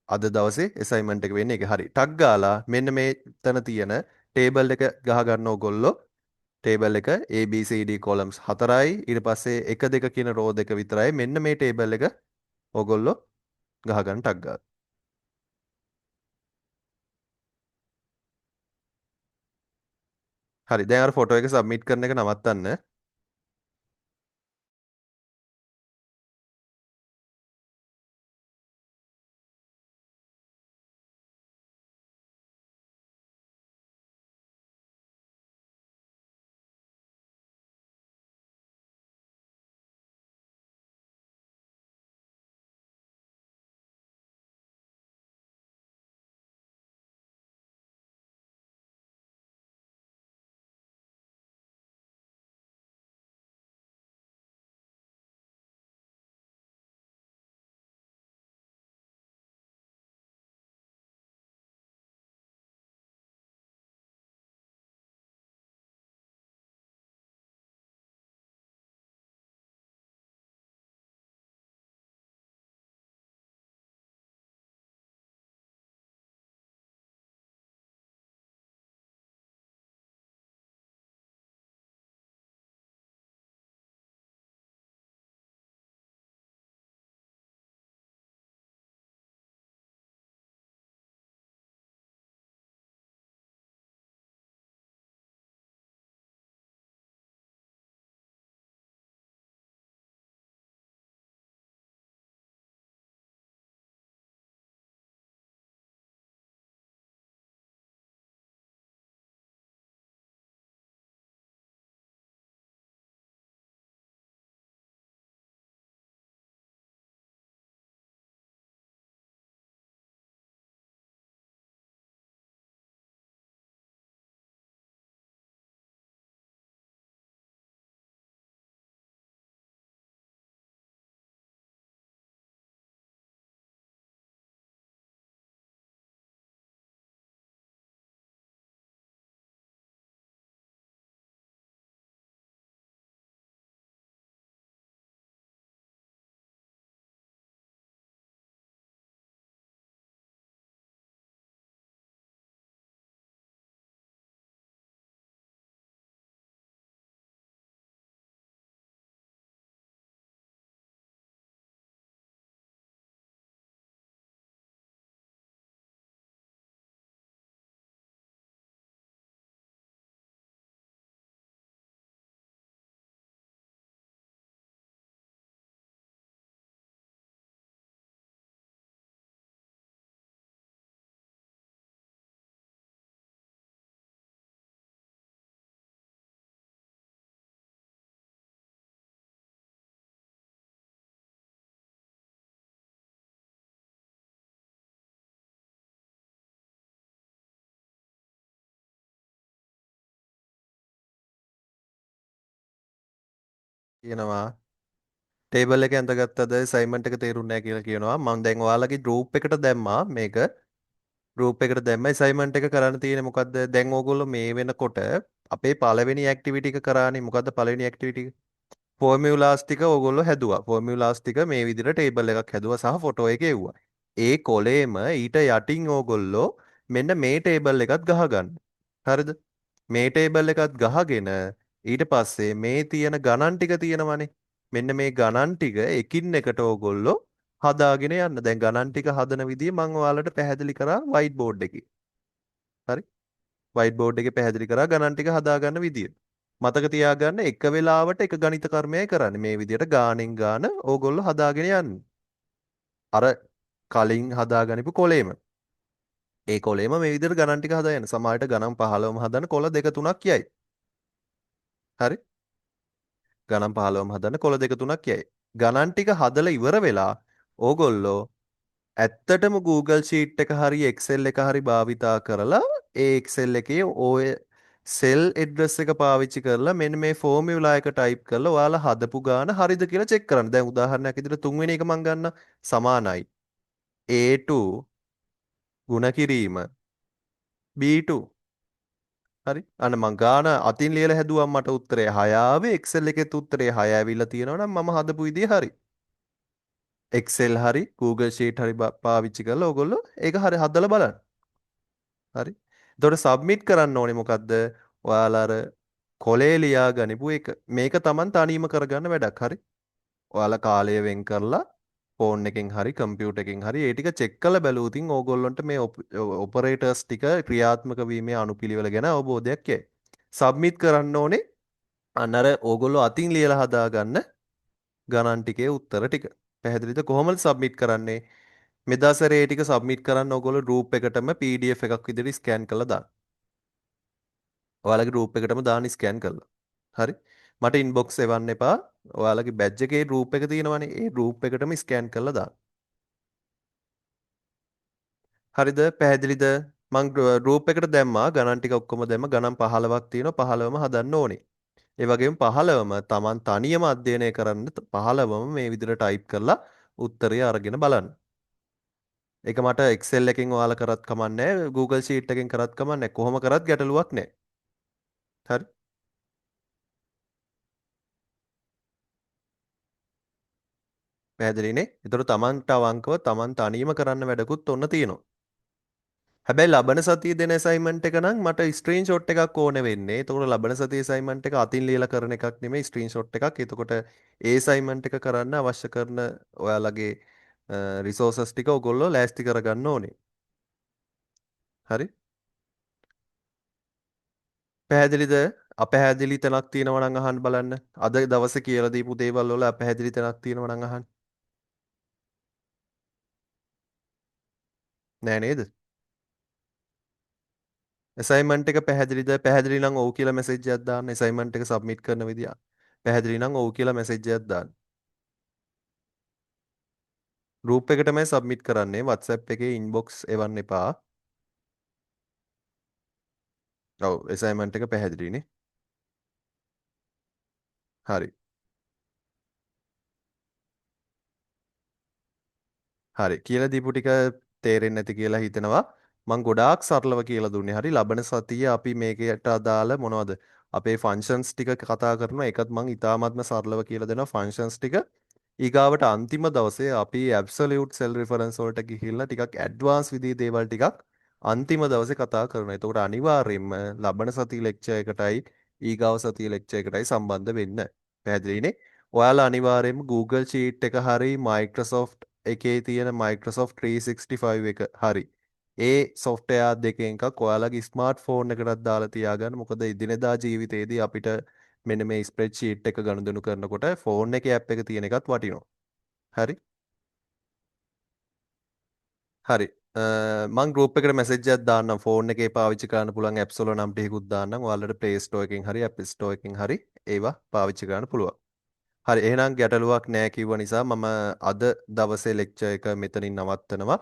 අද දවසේ assignment එක වෙන්නේ ඒක. හරි. ටක් ගාලා මෙන්න මේ තන තියෙන table එක ගහ ගන්න ඕගොල්ලෝ. table එක A B C D columns 4යි. ඊට පස්සේ 1 2 කියන row දෙක විතරයි. මෙන්න මේ table එක ඕගොල්ලෝ ගහ ගන්න ටක් ගාලා. හරි. දැන් අර ෆොටෝ එක සබ්මිට් කරන එක නවත්තන්න. කියනවා ටේබල් එක ඇඳගත්තද අසයින්මන්ට් එක තේරුන්නේ නැහැ කියලා කියනවා. මම දැන් ඔයාලගේ ගෲප් එකට දැම්මා මේක. ගෲප් එකට දැම්මා අසයින්මන්ට් එක කරන්න තියෙන්නේ මොකද්ද? දැන් ඕගොල්ලෝ මේ වෙනකොට අපේ පළවෙනි ඇක්ටිවිටි එක කරානේ. මොකද්ද පළවෙනි ඇක්ටිවිටි එක? ෆෝමියුලාස් ටික ඕගොල්ලෝ හැදුවා. ෆෝමියුලාස් ටික මේ විදිහට ටේබල් එකක් හැදුවා සහ ෆොටෝ එක එව්වා. ඒ කොලේම ඊට යටින් ඕගොල්ලෝ මෙන්න මේ ටේබල් එකත් ගහගන්න. හරිද? මේ ටේබල් එකත් ගහගෙන ඊට පස්සේ මේ තියෙන ගණන් ටික තියෙනවනේ. මෙන්න මේ ගණන් ටික එකින් එකට ඕගොල්ලෝ හදාගෙන යන්න. දැන් ගණන් ටික හදන විදිය මම ඔයාලට පැහැදිලි කරා වයිට් බෝඩ් එකේ. හරි? වයිට් බෝඩ් එකේ පැහැදිලි කරා ගණන් ටික හදාගන්න විදිය. මතක තියාගන්න එක වෙලාවට එක ගණිත කර්මයයි කරන්නේ. මේ විදියට ගානෙන් ගාන ඕගොල්ලෝ හදාගෙන යන්නේ. අර කලින් හදාගනිපු කොලේම. ඒ කොලේම මේ විදියට ගණන් ටික හදා යන්න. සමහරට ගණන් 15ම හදන්න කොල 2 3ක් යයි. හරි? ගණන් 15ම හදන්න කොල 2 3ක් යයි. ගණන් ටික හදලා ඉවර වෙලා ඕගොල්ලෝ ඇත්තටම Google Sheet එක හරි Excel එක හරි භාවිතා කරලා ඒ Excel එකේ ඔය සෙල් ඇඩ්‍රස් එක පාවිච්චි කරලා මෙන්න මේ ෆෝමියුලා එක ටයිප් කරලා ඔයාලා හදපු ගාන හරිද කියලා චෙක් කරන්න. දැන් උදාහරණයක් විදිහට තුන්වෙනි එක මම ගන්න සමානයි A2 ගුණ කිරීම B2 හරි අන්න මං ගාන අතින් ලියලා හැදුවම මට උත්තරේ 6 ආවේ Excel එකෙත් උත්තරේ 6 ඇවිල්ලා තියෙනවා නම් මම හදපු විදිය හරි. Excel හරි Google Sheet හරි පාවිච්චි කරලා ඕගොල්ලෝ ඒක හරි හදලා බලන්න. හරි. එතකොට සබ්මිට් කරන්න ඕනේ මොකද්ද? ඔයාලා අර කොලේ ලියා ගනිපු එක. මේක Taman තනියම කරගන්න වැඩක්. හරි. ඔයාලා කාලය වෙන් කරලා ෆෝන් එකෙන් හරි කම්පියුටර් එකෙන් හරි ඒ ටික චෙක් කරලා බැලුවොතින් ඕගොල්ලන්ට මේ ඔපරේටර්ස් ටික ක්‍රියාත්මක වීමේ අනුපිළිවෙල ගැන අවබෝධයක් එයි. සබ්මිට් කරන්න ඕනේ අන්න අර ඕගොල්ලෝ අතින් ලියලා හදාගන්න ගණන් ටිකේ උත්තර ටික. පැහැදිලිද කොහොමද සබ්මිට් කරන්නේ? මෙදාසර ඒ ටික සබ්මිට් කරන්න ඕගොල්ලෝ ගෲප් එකටම PDF එකක් විදිහට ස්කෑන් කරලා දාන්න. ඔයාලගේ ගෲප් එකටම දාන්න ස්කෑන් කරලා. හරි? මට ඉන්බොක්ස් එවන්න එපා. ඔයාලගේ බැජ් එකේ ගෲප් එක තියෙනවනේ. ඒ ගෲප් එකටම ස්කෑන් කරලා දාන්න. හරිද? පැහැදිලිද? මං ගෲප් එකට දැම්මා ගණන් ටික ඔක්කොම දැම්ම ගණන් 15ක් තියෙනවා 15ම හදන්න ඕනේ. ඒ වගේම 15ම Taman තනියම අධ්‍යයනය කරන්න 15ම මේ විදිහට ටයිප් කරලා උත්තරය අරගෙන බලන්න. ඒක මට Excel එකෙන් ඔයාලා කරත් කමක් නැහැ Google Sheet එකෙන් කරත් කමක් නැහැ කොහොම කරත් ගැටලුවක් නැහැ. හරි? පැහැදිලිනේ? ඒතර Tamanට අවංකව Taman තනියම කරන්න වැඩකුත් ඔන්න තියෙනවා. හැබැයි ලබන සතිය දෙන assignment එක නම් මට screenshot එකක් ඕනේ වෙන්නේ. එතකොට ලබන සතියේ assignment එක අතින් ලියලා කරන එකක් නෙමෙයි screenshot එකක්. එතකොට ඒ assignment එක කරන්න අවශ්‍ය කරන ඔයාලගේ resources ටික ඔයගොල්ලෝ ලෑස්ති කරගන්න ඕනේ. හරි? පැහැදිලිද? අපැහැදිලි තැනක් තියෙනවා නම් අහන්න බලන්න. අද දවසේ කියලා දීපු දේවල් වල අපැහැදිලි තැනක් තියෙනවා නම් අහන්න. නෑ නේද? assignment එක පැහැදිලිද? පැහැදිලි නම් ඔව් කියලා message එකක් දාන්න. assignment එක submit කරන විදිය. පැහැදිලි නම් ඔව් කියලා message එකක් දාන්න. group එකටමයි submit කරන්නේ. WhatsApp එකේ inbox එවන්න එපා. ඔව් assignment එක පැහැදිලිනේ. හරි. හරි. කියලා දීපු ටික තේරෙන්නේ නැති කියලා හිතෙනවා. මම ගොඩාක් සරලව කියලා දුන්නේ. හරි. ලබන සතියේ අපි මේකට අදාළ මොනවද? අපේ ෆන්ක්ෂන්ස් ටික කතා කරනවා. ඒකත් මම ඉතාමත්ම සරලව කියලා දෙනවා ෆන්ක්ෂන්ස් ටික. ඊගාවට අන්තිම දවසේ අපි ඇබ්සලියුට් සෙල් රිෆරන්ස් වලට ගිහිල්ලා ටිකක් ඇඩ්වාන්ස් විදිහේ දේවල් ටිකක් අන්තිම දවසේ කතා කරනවා. එතකොට අනිවාර්යයෙන්ම ලබන සතියේ ලෙක්චර් එකටයි ඊගාව සතියේ ලෙක්චර් එකටයි සම්බන්ධ වෙන්න. පැහැදිලිනේ? ඔයාලා අනිවාර්යයෙන්ම Google Sheet එක හරි Microsoft එකේ තියෙන Microsoft 365 එක හරි. ඒ software දෙකෙන් එකක් ඔයාලගේ ස්මාර්ට්ෆෝන් එකටත් දාලා තියාගන්න. මොකද එදිනෙදා ජීවිතේදී අපිට මෙන්න මේ ස්ප්‍රෙඩ්ෂීට් එක ගනුදෙනු කරනකොට ෆෝන් එකේ ඇප් එක තියෙන එකත් වටිනවා. හරි? හරි. මං ගෲප් එකට මැසේජ් එකක් දාන්නම් ෆෝන් එකේ පාවිච්චි කරන්න පුළුවන් ඇප්ස් වල නම් ටිකකුත් දාන්නම්. ඔයාලට Play Store එකෙන් හරි App Store එකෙන් හරි ඒවා පාවිච්චි කරන්න පුළුවන්. හරි එහෙනම් ගැටලුවක් නෑ කිව්ව නිසා මම අද දවසේ ලෙක්චර් එක මෙතනින් නවත්තනවා.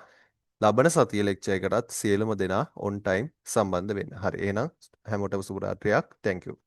ලබන සතියේ ලෙක්චර් එකටත් සියලුම දෙනා on time සම්බන්ධ වෙන්න. හරි එහෙනම් හැමෝටම සුබ රාත්‍රියක්. Thank you.